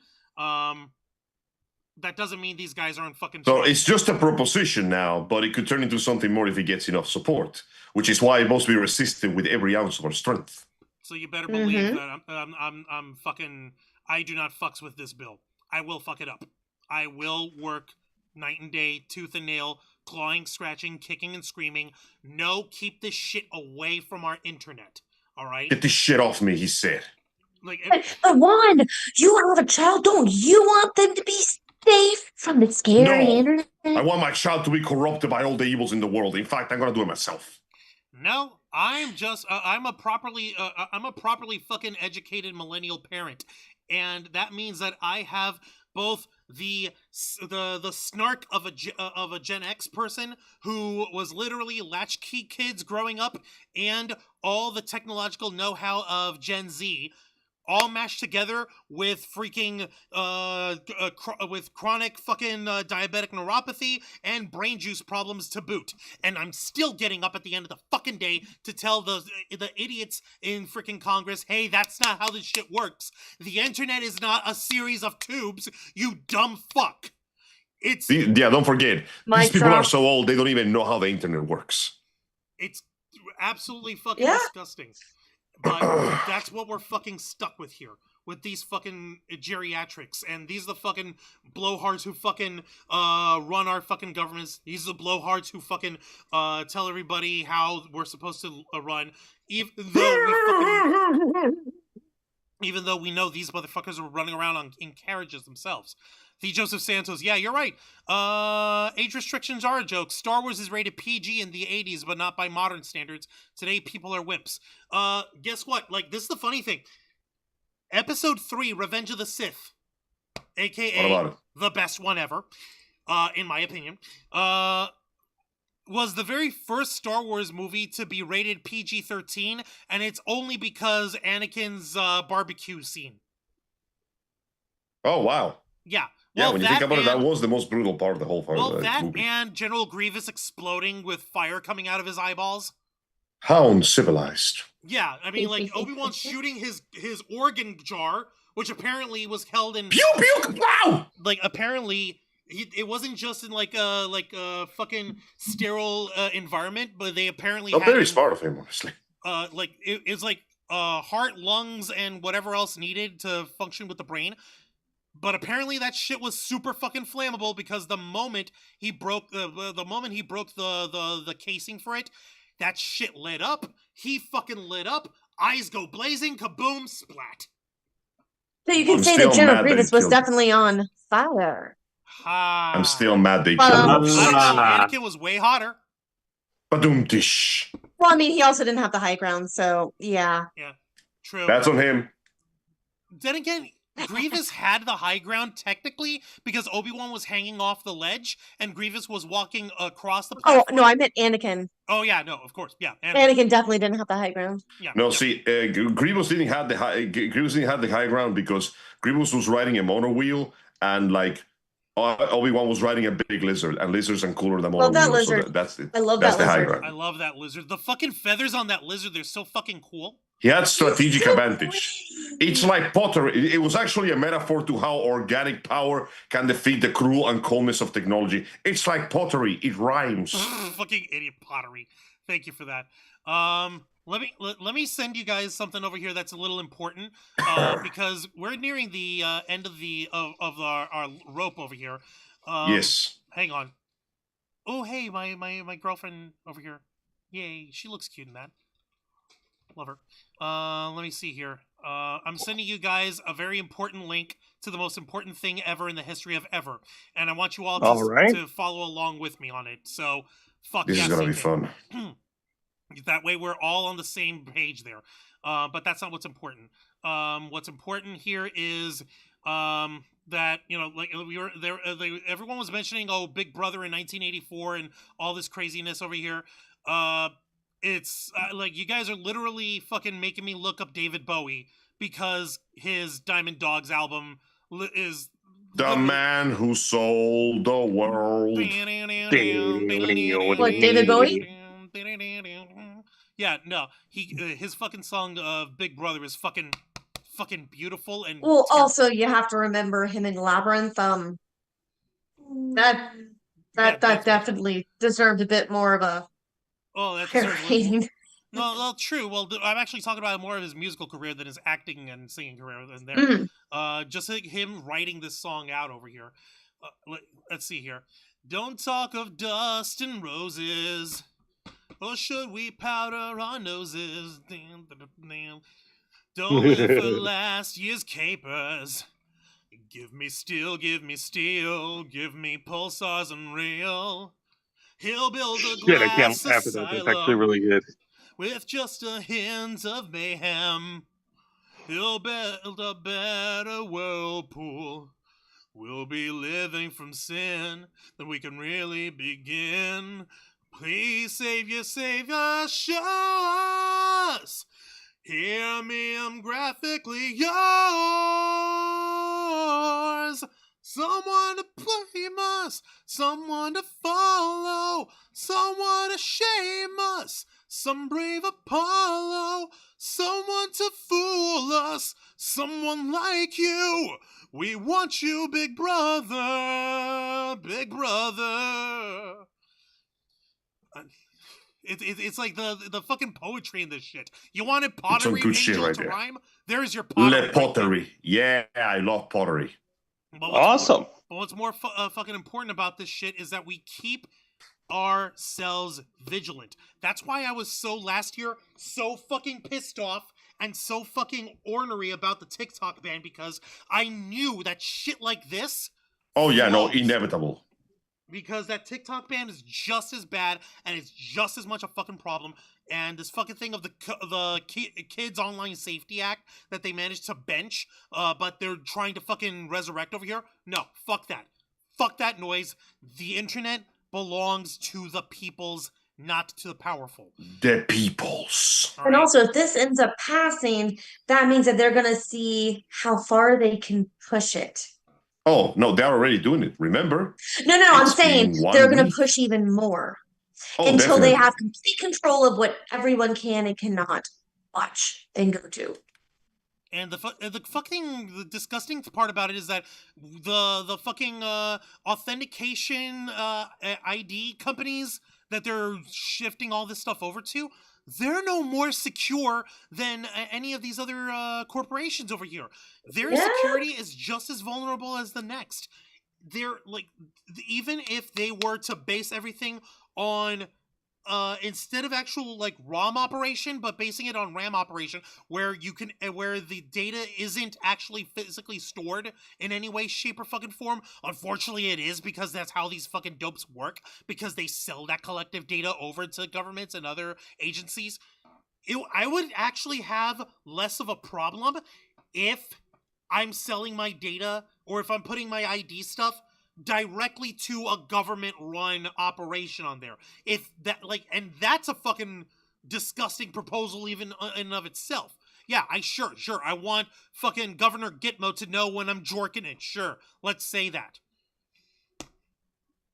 That doesn't mean these guys aren't fucking. So it's just a proposition now, but it could turn into something more if it gets enough support, which is why it must be resisted with every ounce of our strength. So you better believe that I'm fucking. I do not fucks with this bill. I will fuck it up. I will work night and day, tooth and nail, clawing, scratching, kicking, and screaming. No, keep this shit away from our internet. All right. Get this shit off me, he said. But Juan, you have a child. Don't you want them to be safe from the scary internet? I want my child to be corrupted by all the evils in the world. In fact, I'm gonna do it myself. No, I'm just I'm a properly fucking educated millennial parent, and that means that I have both the snark of a Gen X person who was literally latchkey kids growing up, and all the technological know-how of Gen Z, all mashed together with freaking with chronic fucking diabetic neuropathy and brain juice problems to boot. And I'm still getting up at the end of the fucking day to tell the idiots in freaking Congress, hey, that's not how this shit works. The internet is not a series of tubes, you dumb fuck. Don't forget, these people are so old they don't even know how the internet works. It's absolutely fucking disgusting. But that's what we're fucking stuck with here, with these fucking geriatrics, and these are the fucking blowhards who fucking run our fucking governments. These are the blowhards who fucking tell everybody how we're supposed to run, even though we know these motherfuckers are running around in carriages themselves. The Joseph Santos, yeah, you're right. Age restrictions are a joke. Star Wars is rated PG in the 80s, but not by modern standards. Today, people are wimps. Guess what? This is the funny thing. Episode 3, Revenge of the Sith, a.k.a. the best one ever, in my opinion, was the very first Star Wars movie to be rated PG-13, and it's only because Anakin's barbecue scene. Oh, wow. Yeah. Yeah, when you think about it, that was the most brutal part of the whole movie. Well, that and General Grievous exploding with fire coming out of his eyeballs. How uncivilized. Yeah, I mean, Obi-Wan shooting his organ jar, which apparently was held in... Pew, pew, wow! Apparently, it wasn't just in, a fucking sterile environment, but they apparently had... very smart of him, honestly. It's heart, lungs, and whatever else needed to function with the brain. But apparently that shit was super fucking flammable, because the moment he broke the casing for it, that shit lit up. He fucking lit up. Eyes go blazing. Kaboom! Splat. So you can say that General Grievous was definitely on fire. Ha. I'm still mad they But, killed I him. don't know. Anakin was way hotter. Badum-tish. well, I mean, he also didn't have the high ground, so yeah. Yeah, true. That's on him. Then again, Grievous had the high ground technically because Obi-Wan was hanging off the ledge and Grievous was walking across the platform. Oh no, I meant Anakin. Oh yeah, no, of course, yeah. Anakin definitely didn't have the high ground. Yeah. No, yeah. see, Grievous didn't have the high ground because Grievous was riding a mono wheel and like Obi-Wan was riding a big lizard, and lizards are cooler than mono Love that wheels. lizard. So that's it. I love That's that the high lizard. ground. I love that lizard. The fucking feathers on that lizard, they're so fucking cool. He had strategic so advantage. It's like pottery. It was actually a metaphor to how organic power can defeat the cruel and coldness of technology. It's like pottery. It rhymes. Fucking idiot pottery. Thank you for that. Let me send you guys something over here that's a little important because we're nearing the end of our rope over here. Yes. Hang on. Oh, hey, my girlfriend over here. Yay, she looks cute in that. Love her. Let me see here. I'm sending you guys a very important link to the most important thing ever in the history of ever, and I want you all to follow along with me on it. So, fuck This yes, is gonna be you fun. can. That way, we're all on the same page there. But that's not what's important. What's important here is that like we were there. Everyone was mentioning, Big Brother in 1984 and all this craziness over here. It's like you guys are literally fucking making me look up David Bowie because his Diamond Dogs album is The man who sold the world. What, David Bowie? Yeah, no, his fucking song "Big Brother" is fucking beautiful and. Well, also you have to remember him in Labyrinth. That definitely deserved a bit more of a. Oh, that's rating. No, well, true. Well, I'm actually talking about more of his musical career than his acting and singing career in there. Just like him writing this song out over here. Let's see here. Don't talk of dust and roses, or should we powder our noses? Don't live for last year's capers. Give me steel, give me steel, give me pulsars unreal. He'll build a glass asylum. That's actually really good. With just a hint of mayhem. He'll build a better whirlpool. We'll be living from sin, then we can really begin. Please, Savior, show us. Hear me, I'm graphically yours. Someone to blame us, someone to follow, someone to shame us, some brave Apollo, someone to fool us, someone like you. We want you, big brother, big brother. It's like the fucking poetry in this shit. You wanted pottery, good angel, shit right to there. rhyme? There's your pottery. Pottery. Yeah, I love pottery. Awesome. But what's more fucking important about this shit is that we keep ourselves vigilant. That's why I was last year so fucking pissed off and so fucking ornery about the TikTok ban, because I knew that shit like this. Oh yeah, no, inevitable. Because that TikTok ban is just as bad and it's just as much a fucking problem. And this fucking thing of the Kids Online Safety Act that they managed to bench, but they're trying to fucking resurrect over here. No, fuck that. Fuck that noise. The internet belongs to the peoples, not to the powerful. The peoples. And also, if this ends up passing, that means that they're going to see how far they can push it. Oh, no, they're already doing it. Remember? No, I'm saying they're going to push even more until they have complete control of what everyone can and cannot watch and go to. And the disgusting part about it is that the fucking authentication ID companies that they're shifting all this stuff over to, they're no more secure than any of these other corporations over here. Their security is just as vulnerable as the next. They're like, even if they were to base everything on instead of actual like ROM operation, but basing it on RAM operation, where where the data isn't actually physically stored in any way, shape, or fucking form. Unfortunately, it is, because that's how these fucking dopes work, because they sell that collective data over to governments and other agencies. I would actually have less of a problem if I'm selling my data, or if I'm putting my ID stuff directly to a government-run operation on there. If that, like, and that's a fucking disgusting proposal even in and of itself. Yeah, sure, I want fucking Governor Gitmo to know when I'm jorking it. Sure, let's say that.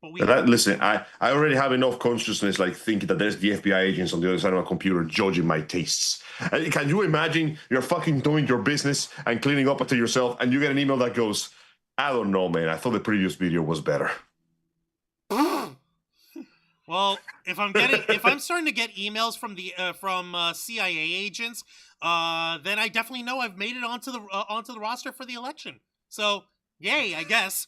But listen, I already have enough consciousness, like thinking that there's the FBI agents on the other side of a computer judging my tastes. Can you imagine you're fucking doing your business and cleaning up after yourself, and you get an email that goes, "I don't know, man. I thought the previous video was better." Well, if I'm starting to get emails from the CIA agents, then I definitely know I've made it onto the roster for the election. So, yay, I guess.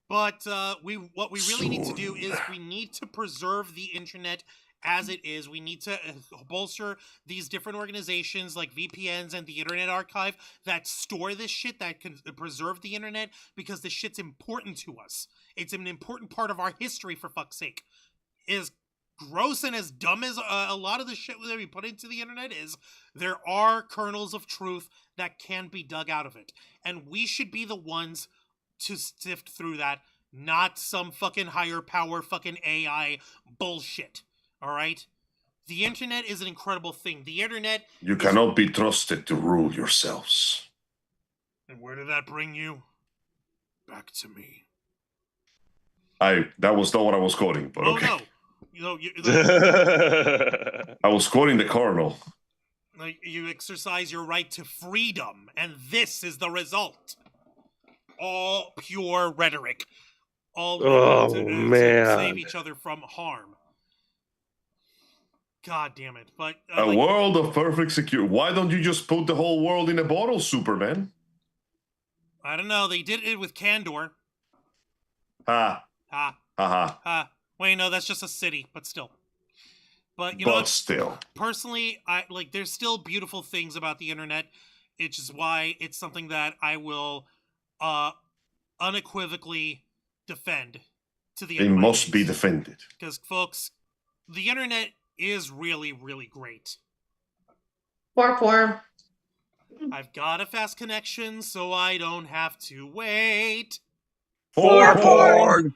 But what we really need to do is we need to preserve the internet as it is. We need to bolster these different organizations like VPNs and the Internet Archive that store this shit, that can preserve the internet, because this shit's important to us. It's an important part of our history, for fuck's sake. As gross and as dumb as a lot of the shit that we put into the internet is, there are kernels of truth that can be dug out of it. And we should be the ones to sift through that, not some fucking higher power fucking AI bullshit. All right? The internet is an incredible thing. The internet... You cannot be trusted to rule yourselves. And where did that bring you? Back to me. That was not what I was quoting, but okay. No. I was quoting the Colonel. You exercise your right to freedom, and this is the result. All pure rhetoric. All to save each other from harm. God damn it. But a world of perfect security. Why don't you just put the whole world in a bottle, Superman? I don't know. They did it with Kandor. Ha. Ha. Ha ha. Ha. Wait, no, that's just a city, but still. But still. Personally, there's still beautiful things about the internet. It's just why it's something that I will unequivocally defend to the end. It must be defended. Because, folks, the internet is really, really great. Poor. I've got a fast connection, so I don't have to wait. Porn.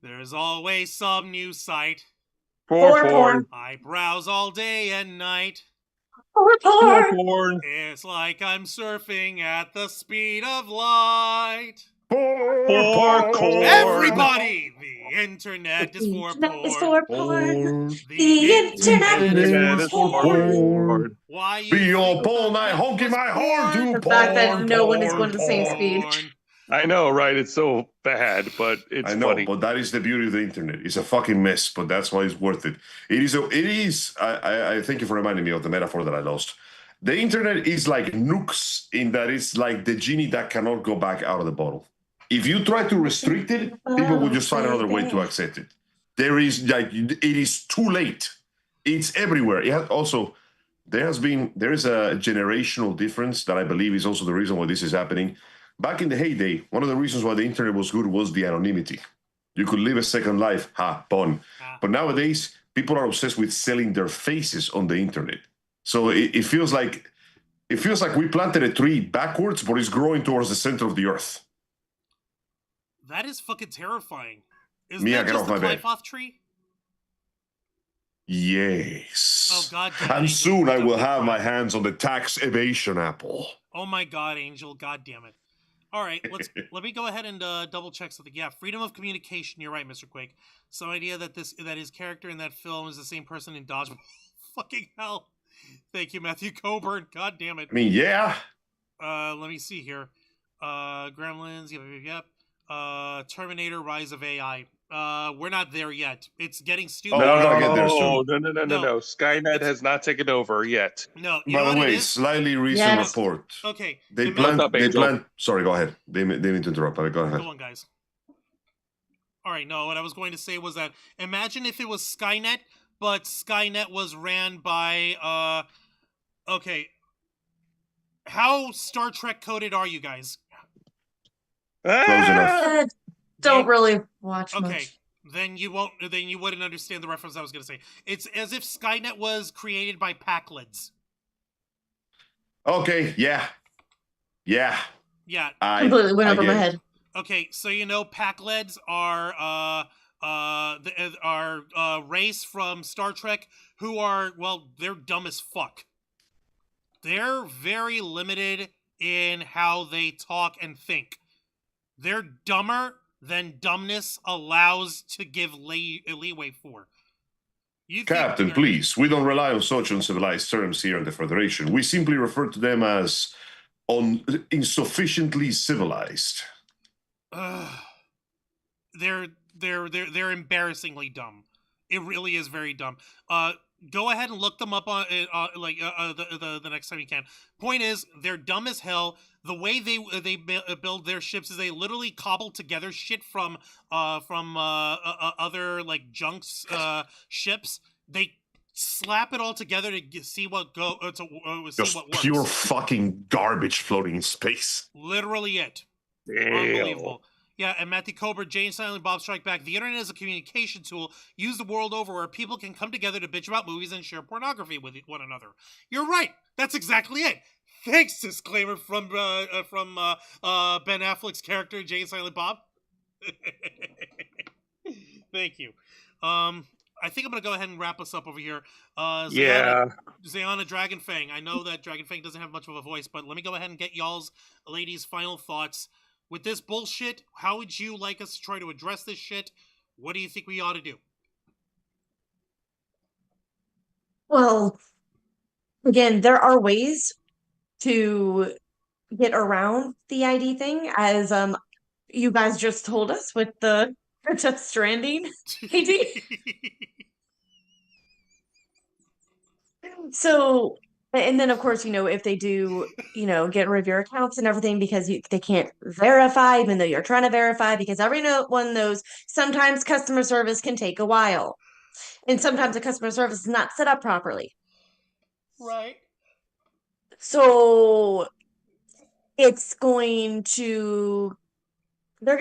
There's always some new site. Porn. I browse all day and night. Porn. It's like I'm surfing at the speed of light. Porn. Everybody, the internet is for porn. The internet is for porn. Why you be all porn, I honky my horn to the fact that no one is going at the same speed. I know, right? It's so bad, but it's funny. But that is the beauty of the internet. It's a fucking mess, but that's why it's worth it. It is. I thank you for reminding me of the metaphor that I lost. The internet is like nukes in that it's like the genie that cannot go back out of the bottle. If you try to restrict it, people will just find another way to accept it. It is too late. It's everywhere. There is a generational difference that I believe is also the reason why this is happening. Back in the heyday, one of the reasons why the internet was good was the anonymity. You could live a second life, pun. But nowadays, people are obsessed with selling their faces on the internet. So it feels like we planted a tree backwards, but it's growing towards the center of the earth. That is fucking terrifying. Is Mia, that get just off the my bed. Clifoth tree? Yes. Oh God. And soon I will have my hands on the tax evasion apple. Oh my God, Angel. God damn it. All right, let me go ahead and double check something. Yeah, freedom of communication. You're right, Mr. Quake. Some idea that his character in that film is the same person in Dodgeball. Fucking hell. Thank you, Matthew Coburn. God damn it. I mean, yeah. Let me see here. Gremlins. Yep. Terminator: Rise of AI. We're not there yet. It's getting stupid. No. Skynet has not taken over yet. No. By the way, slightly recent report. Okay. They plan. Sorry, go ahead. They need to interrupt. Go ahead. Go on, guys. All right, no, what I was going to say was that imagine if it was Skynet, but Skynet was ran by, okay. How Star Trek coded are you guys? Close enough. Don't really watch Okay, much. then you won't. Then you wouldn't understand the reference I was going to say. It's as if Skynet was created by Packlids. Okay, yeah. Yeah. Completely went over my get it. head. Okay, so Packlids are race from Star Trek who are, well, they're dumb as fuck. They're very limited in how they talk and think. They're dumber than dumbness allows to give leeway for. Captain, please, we don't rely on such uncivilized terms here in the Federation. We simply refer to them as insufficiently civilized. They're embarrassingly dumb. It really is very dumb. Go ahead and look them up on the next time you can. Point is, they're dumb as hell. The way they build their ships is they literally cobble together shit from other like junks ships. They slap it all together to see what see Just what works. pure fucking garbage floating in space. Literally it. Damn. Unbelievable. Yeah, and Matthew Cobra, Jane Silent Bob Strike Back. The internet is a communication tool used the world over where people can come together to bitch about movies and share pornography with one another. You're right. That's exactly it. Thanks, disclaimer from Ben Affleck's character, Jane Silent Bob. Thank you. I think I'm going to go ahead and wrap us up over here. Zayana Dragonfang. I know that Dragonfang doesn't have much of a voice, but let me go ahead and get y'all's ladies' final thoughts. With this bullshit, how would you like us to try to address this shit? What do you think we ought to do? Well, again, there are ways to get around the ID thing, as you guys just told us with the Death Stranding ID. So, and then of course, if they do, get rid of your accounts and everything because they can't verify, even though you're trying to verify, because everyone knows sometimes customer service can take a while. And sometimes the customer service is not set up properly. Right. So they're going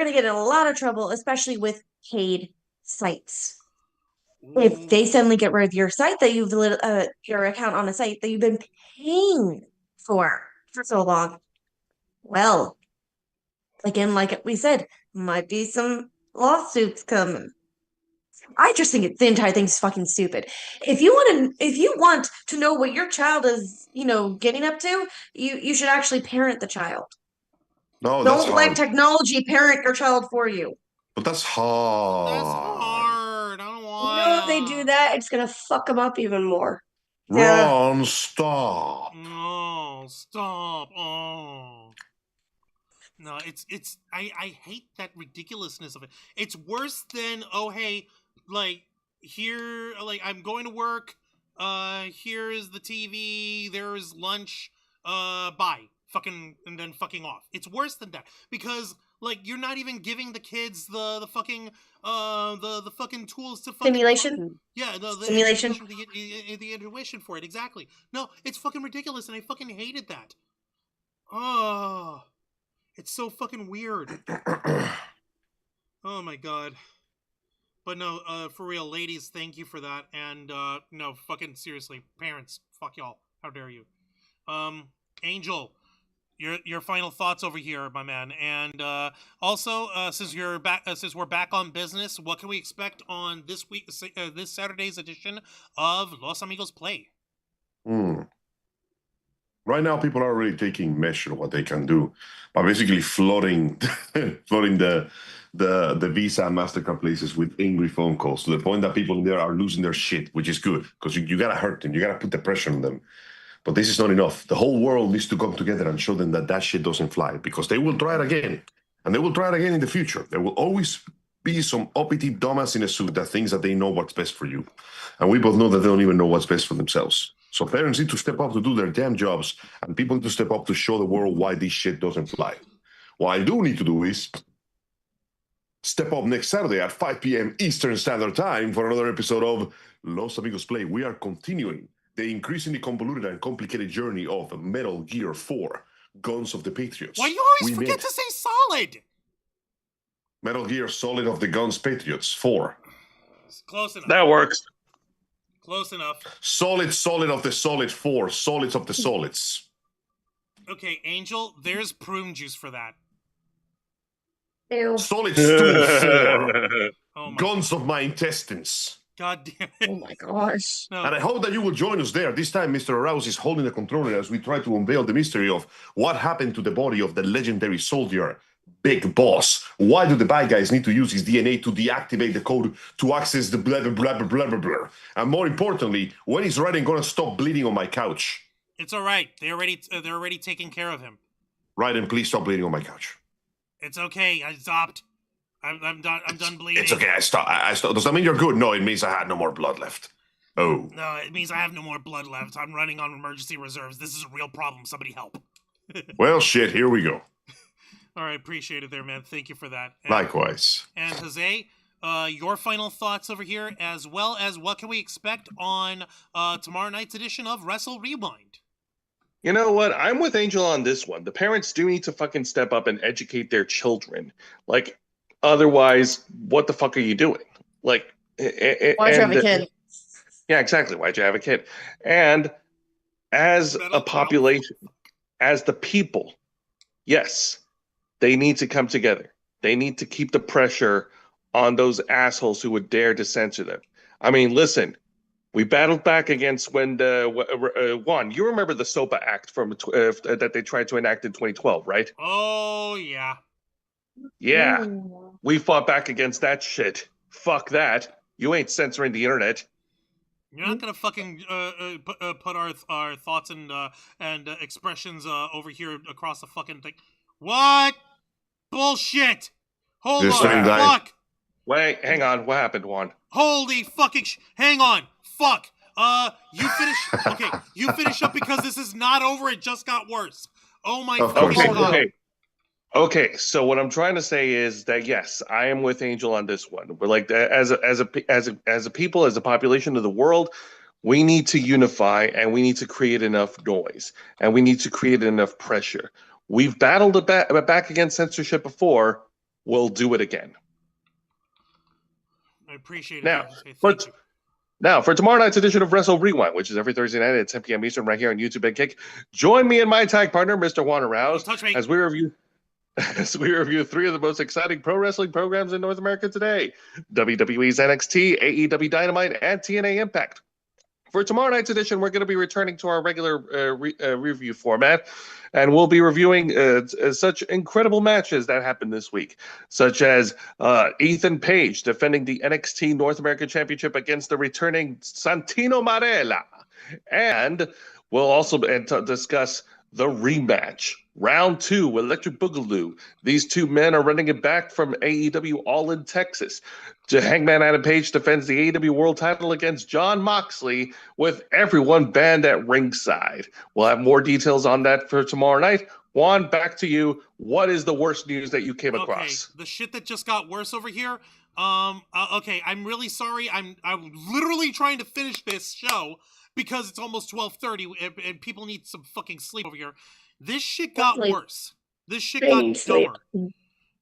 to get in a lot of trouble, especially with paid sites. If they suddenly get rid of your site that your account on a site that you've been paying for so long, well, again, like we said, might be some lawsuits coming. I just think the entire thing's fucking stupid. If you want to know what your child is, getting up to, you should actually parent the child. No, that's Don't let hard. technology parent your child for you. But that's hard. That's hard. I don't want. If they do that, it's gonna fuck them up even more. Ron, stop. No, stop. Oh. No, I hate that ridiculousness of it. It's worse than, oh, hey, like, here, like, I'm going to work, here is the TV, there's lunch, bye. Fucking, and then fucking off. It's worse than that. Because, like, you're not even giving the kids the fucking, the fucking tools to fucking... Stimulation? Yeah, the Stimulation. the intuition for it, exactly. No, it's fucking ridiculous, and I fucking hated that. Oh... It's so fucking weird. Oh my god. But no, for real, ladies, thank you for that. And no, fucking seriously, parents, fuck y'all. How dare you? Angel, your final thoughts over here, my man. And also, since we're back on business, what can we expect on this Saturday's edition of Los Amigos Play? Right now, people are already taking measure of what they can do by basically flooding the Visa and MasterCard places with angry phone calls to the point that people in there are losing their shit, which is good because you got to hurt them. You got to put the pressure on them. But this is not enough. The whole world needs to come together and show them that shit doesn't fly, because they will try it again. And they will try it again in the future. There will always be some uppity dumbass in a suit that thinks that they know what's best for you. And we both know that they don't even know what's best for themselves. So parents need to step up to do their damn jobs, and people need to step up to show the world why this shit doesn't fly. What I do need to do is Step up next Saturday at 5 p.m. Eastern Standard Time for another episode of Los Amigos Play. We are continuing the increasingly convoluted and complicated journey of Metal Gear 4, Guns of the Patriots. Why you always forget to say solid? Metal Gear Solid of the Guns Patriots 4. Close enough. That works. Close enough. Solid of the Solid 4. Solids of the Solids. Okay, Angel, there's prune juice for that. Ew. Solid Stool 4. Oh my Guns of my intestines. God damn it. Oh my gosh. No. And I hope that you will join us there. This time, Mr. Arouse is holding the controller as we try to unveil the mystery of what happened to the body of the legendary soldier, Big Boss. Why do the bad guys need to use his DNA to deactivate the code to access the blah, blah, blah, blah, blah, blah? And more importantly, when is Raiden going to stop bleeding on my couch? It's all right. They're already taking care of him. Raiden, please stop bleeding on my couch. It's okay. I stopped. I'm done bleeding. It's okay. I stopped. Does that mean you're good? No, it means I had no more blood left. Oh. No, it means I have no more blood left. I'm running on emergency reserves. This is a real problem. Somebody help. Well, shit. Here we go. All right, appreciate it there, man. Thank you for that. And, Likewise. And Jose, your final thoughts over here, as well as what can we expect on tomorrow night's edition of Wrestle Rewind? You know what? I'm with Angel on this one. The parents do need to fucking step up and educate their children. Like, otherwise, what the fuck are you doing? Like, Why'd you have a kid? Yeah, exactly. Why'd you have a kid? And as a population, as the people, yes, they need to come together. They need to keep the pressure on those assholes who would dare to censor them. I mean, listen. We battled back against when Juan, you remember the SOPA Act from that they tried to enact in 2012, right? Oh, yeah. Yeah. We fought back against that shit. Fuck that. You ain't censoring the internet. You're not gonna fucking put our thoughts and expressions over here across the fucking thing. What? Bullshit! Hold on, fuck! Wait, hang on. What happened, Juan? Holy fucking hang on. Fuck. You finish. Okay, you finish up because this is not over. It just got worse. Oh my fucking god. Okay. So what I'm trying to say is that yes, I am with Angel on this one. We're like as a people, as a population of the world, we need to unify and we need to create enough noise and we need to create enough pressure. We've battled back against censorship before. We'll do it again. I appreciate it. Now, for tomorrow night's edition of Wrestle Rewind, which is every Thursday night at 10 p.m. Eastern right here on YouTube and Kick, join me and my tag partner, Mr. Juan Arouse, as we review three of the most exciting pro wrestling programs in North America today: WWE's NXT, AEW Dynamite, and TNA Impact. For tomorrow night's edition, we're going to be returning to our regular review format, and we'll be reviewing such incredible matches that happened this week, such as Ethan Page defending the NXT North American Championship against the returning Santino Marella. And we'll also discuss the rematch. Round 2, Electric Boogaloo. These two men are running it back from AEW All in Texas. Hangman Adam Page defends the AEW World title against Jon Moxley with everyone banned at ringside. We'll have more details on that for tomorrow night. Juan, back to you. What is the worst news that you came across? The shit that just got worse over here. Okay, I'm really sorry. I'm literally trying to finish this show because it's almost 12:30 and people need some fucking sleep over here. This shit got worse. This shit got dumber.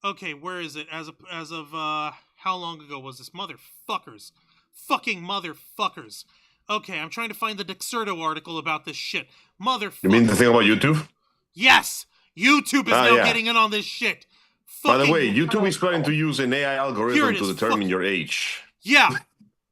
Okay, where is it? As of how long ago was this? Motherfuckers. Fucking motherfuckers. Okay, I'm trying to find the Dexerto article about this shit. Motherfuckers. You mean the thing about YouTube? Yes! YouTube is now getting in on this shit. By the way, YouTube is planning to use an AI algorithm to determine your age. Yeah.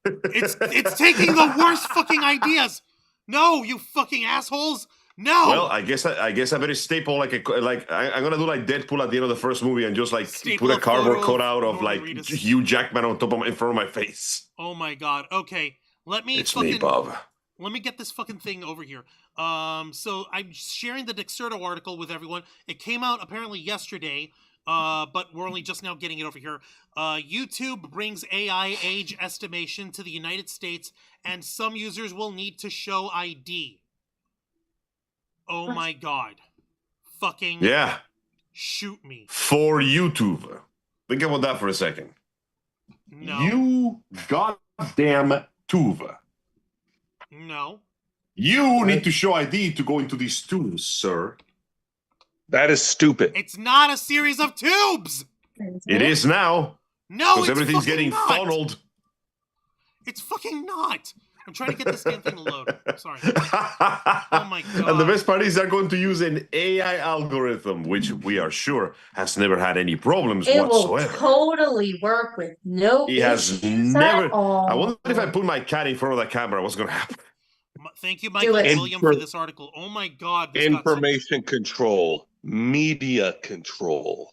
It's taking the worst fucking ideas. No, you fucking assholes. No. Well, I guess I better staple I'm gonna do like Deadpool at the end of the first movie and just like put a cardboard cutout of like Hugh Jackman on top of in front of my face. Oh my god. Okay, It's me, Bob. Let me get this fucking thing over here. So I'm sharing the Dexerto article with everyone. It came out apparently yesterday. But we're only just now getting it over here. YouTube brings AI age estimation to the United States, and some users will need to show ID. Oh my god. Fucking shoot me. For YouTube. Think about that for a second. No. You goddamn Tuva. No. You need to show ID to go into these tubes, sir. That is stupid. It's not a series of tubes. It is now. No, Because it's everything's fucking getting not. funneled. It's fucking not. I'm trying to get this damn thing to load. Sorry. Oh my god. And the best part is they're going to use an AI algorithm, which we are sure has never had any problems It whatsoever. will totally work with no He has issues never. at all. I wonder if I put my cat in front of the camera, what's going to happen? Thank you, Michael it. William, for this article. Oh my god. This got Information control, media control,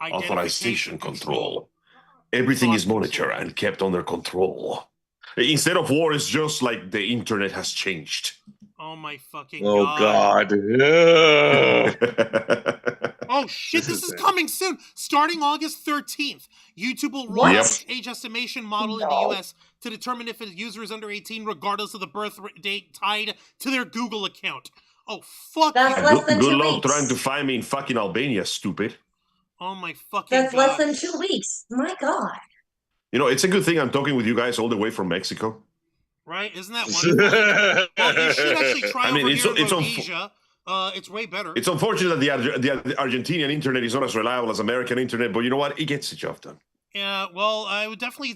some Authorization identification control. Everything is Thought monitored control. and kept under control. Instead of war, it's just like the internet has changed. Oh my fucking oh god. God. Yeah. Oh shit, this is coming soon. Starting August 13th, YouTube will roll What? out its age estimation model in the US to determine if a user is under 18 regardless of the birth date tied to their Google account. Oh, fuck That's you. less than Good 2 luck weeks. trying to find me in fucking Albania, stupid. Oh my fucking That's god. less than 2 weeks. My God. You know, it's a good thing I'm talking with you guys all the way from Mexico. Right? Isn't that wonderful? Well, you should actually try I mean, over it's- here in it's on- Rhodesia. It's way better. It's unfortunate that the Argentinian internet is not as reliable as American internet, but you know what? It gets the job done. Yeah, well, I would definitely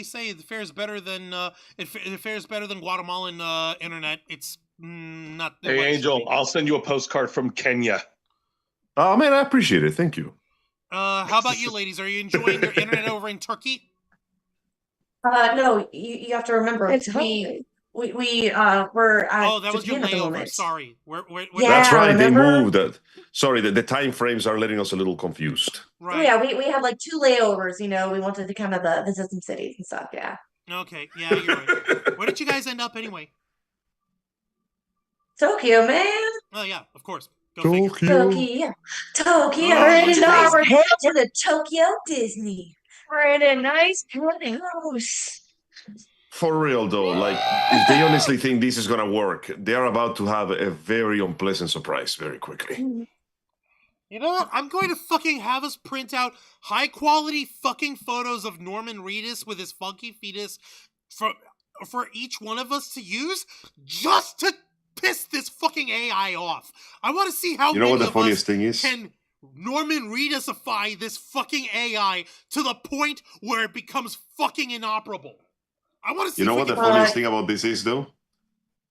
say it fares better than it fares better than Guatemalan internet. It's not. Hey, Angel, I'll send you a postcard from Kenya. Oh, man, I appreciate it. Thank you. How about you, ladies? Are you enjoying your internet over in Turkey? No, you have to remember It's we're at Oh, that was your Japan at the layover. moment. Sorry. Where Yeah, That's right. remember? They moved it. Sorry, the time frames are letting us a little confused. Right. Yeah, we had like 2 layovers, you know. We wanted to kind of visit some cities and stuff, yeah. Okay. Yeah, you're right. Where did you guys end up anyway? Tokyo, man. Oh yeah, of course. Go figure. Tokyo. Tokyo. Oh, Let's my go to the Tokyo Disney. We're in a nice penthouse. For real, though, like, if they honestly think this is going to work, they are about to have a very unpleasant surprise very quickly. You know what? I'm going to fucking have us print out high quality fucking photos of Norman Reedus with his funky fetus for each one of us to use just to piss this fucking AI off. I want to see how You know what many the of us funniest thing is? can Norman Reedusify this fucking AI to the point where it becomes fucking inoperable. I want to see. You know what the funniest thing about this is, though?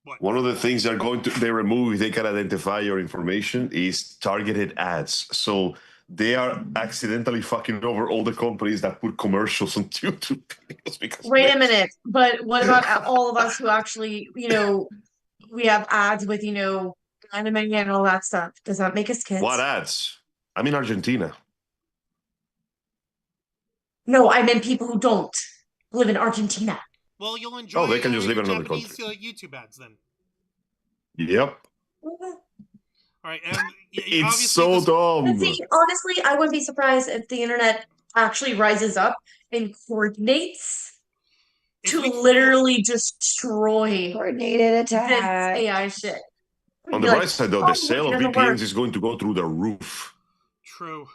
What? One of the things they remove if they can identify your information is targeted ads. So they are accidentally fucking over all the companies that put commercials on YouTube videos. Because Wait a minute, but what about all of us who actually, you know, we have ads with, you know, anime and all that stuff? Does that make us kids? What ads? I'm in Argentina. No, I meant people who don't live in Argentina. Well, you'll enjoy. Oh, they can just live in another Japanese, country. YouTube ads then. Yep. All right, and It's obviously so this- dumb. But see, honestly, I wouldn't be surprised if the internet actually rises up and coordinates if to we- literally destroy Coordinated this attack. AI shit. On Be the like, bright side, though, "Oh, the sale it of doesn't VPNs work." is going to go through the roof. True.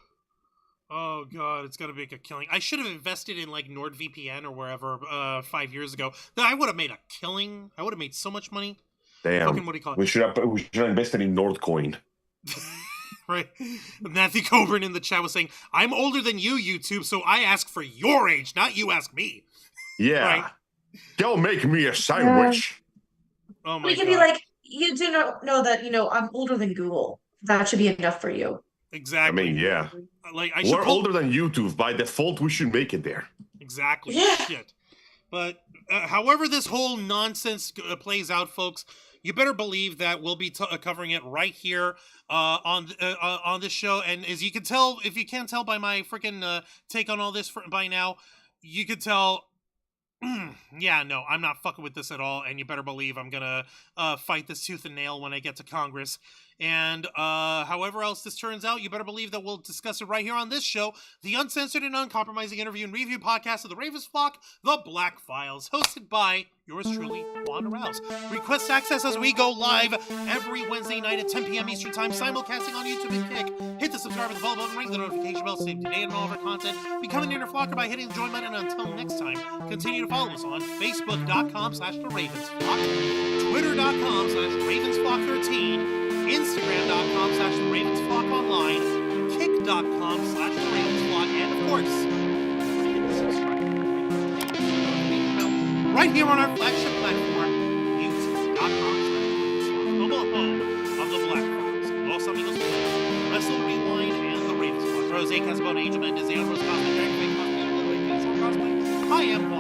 Oh god, it's gonna make a killing. I should have invested in like NordVPN or wherever 5 years ago. Then I would have made a killing. I would have made so much money. Damn. Fucking what do you call it? We should have invested in Nordcoin. Right. Matthew Coburn in the chat was saying, "I'm older than you, YouTube, so I ask for your age, not you ask me." Yeah. Right. Don't make me a sandwich. Oh my We god. could be like, you do not know that, you know, I'm older than Google. That should be enough for you. Exactly. I mean, yeah. Like I should We're pull- older than YouTube. By default, we should make it there. Exactly. Yeah. Shit. But however this whole nonsense plays out, folks, you better believe that we'll be covering it right here on this show. And as you can tell, if you can't tell by my freaking take on all this by now, you could tell. Yeah, no, I'm not fucking with this at all. And you better believe I'm gonna fight this tooth and nail when I get to Congress. And however else this turns out, you better believe that we'll discuss it right here on this show, the uncensored and uncompromising interview and review podcast of the Ravens flock, The Black Files, hosted by yours truly, Wanda Rouse. Request access as we go live every Wednesday night at 10 p.m. Eastern Time, simulcasting on YouTube and Kick. Hit the subscribe and the follow button, ring the notification bell, stay up to date on all of our content. Become an inner flocker by hitting the join button. And until next time, continue to follow us on Facebook.com/TheRavensFlock, Twitter.com/RavensFlock13, Instagram.com/TheRavensFlockOnline, Kick.com/TheRavensFlock, and of course, hit the subscribe right here on our flagship platform, YouTube.com/RavensFlock, the home of the Black Files, Los Amigos, Wrestle Rewind, and the Ravens Flock. Rose Casabona, Angel Mendez, Ambrose Cosmic, Dragon Cosmic, I am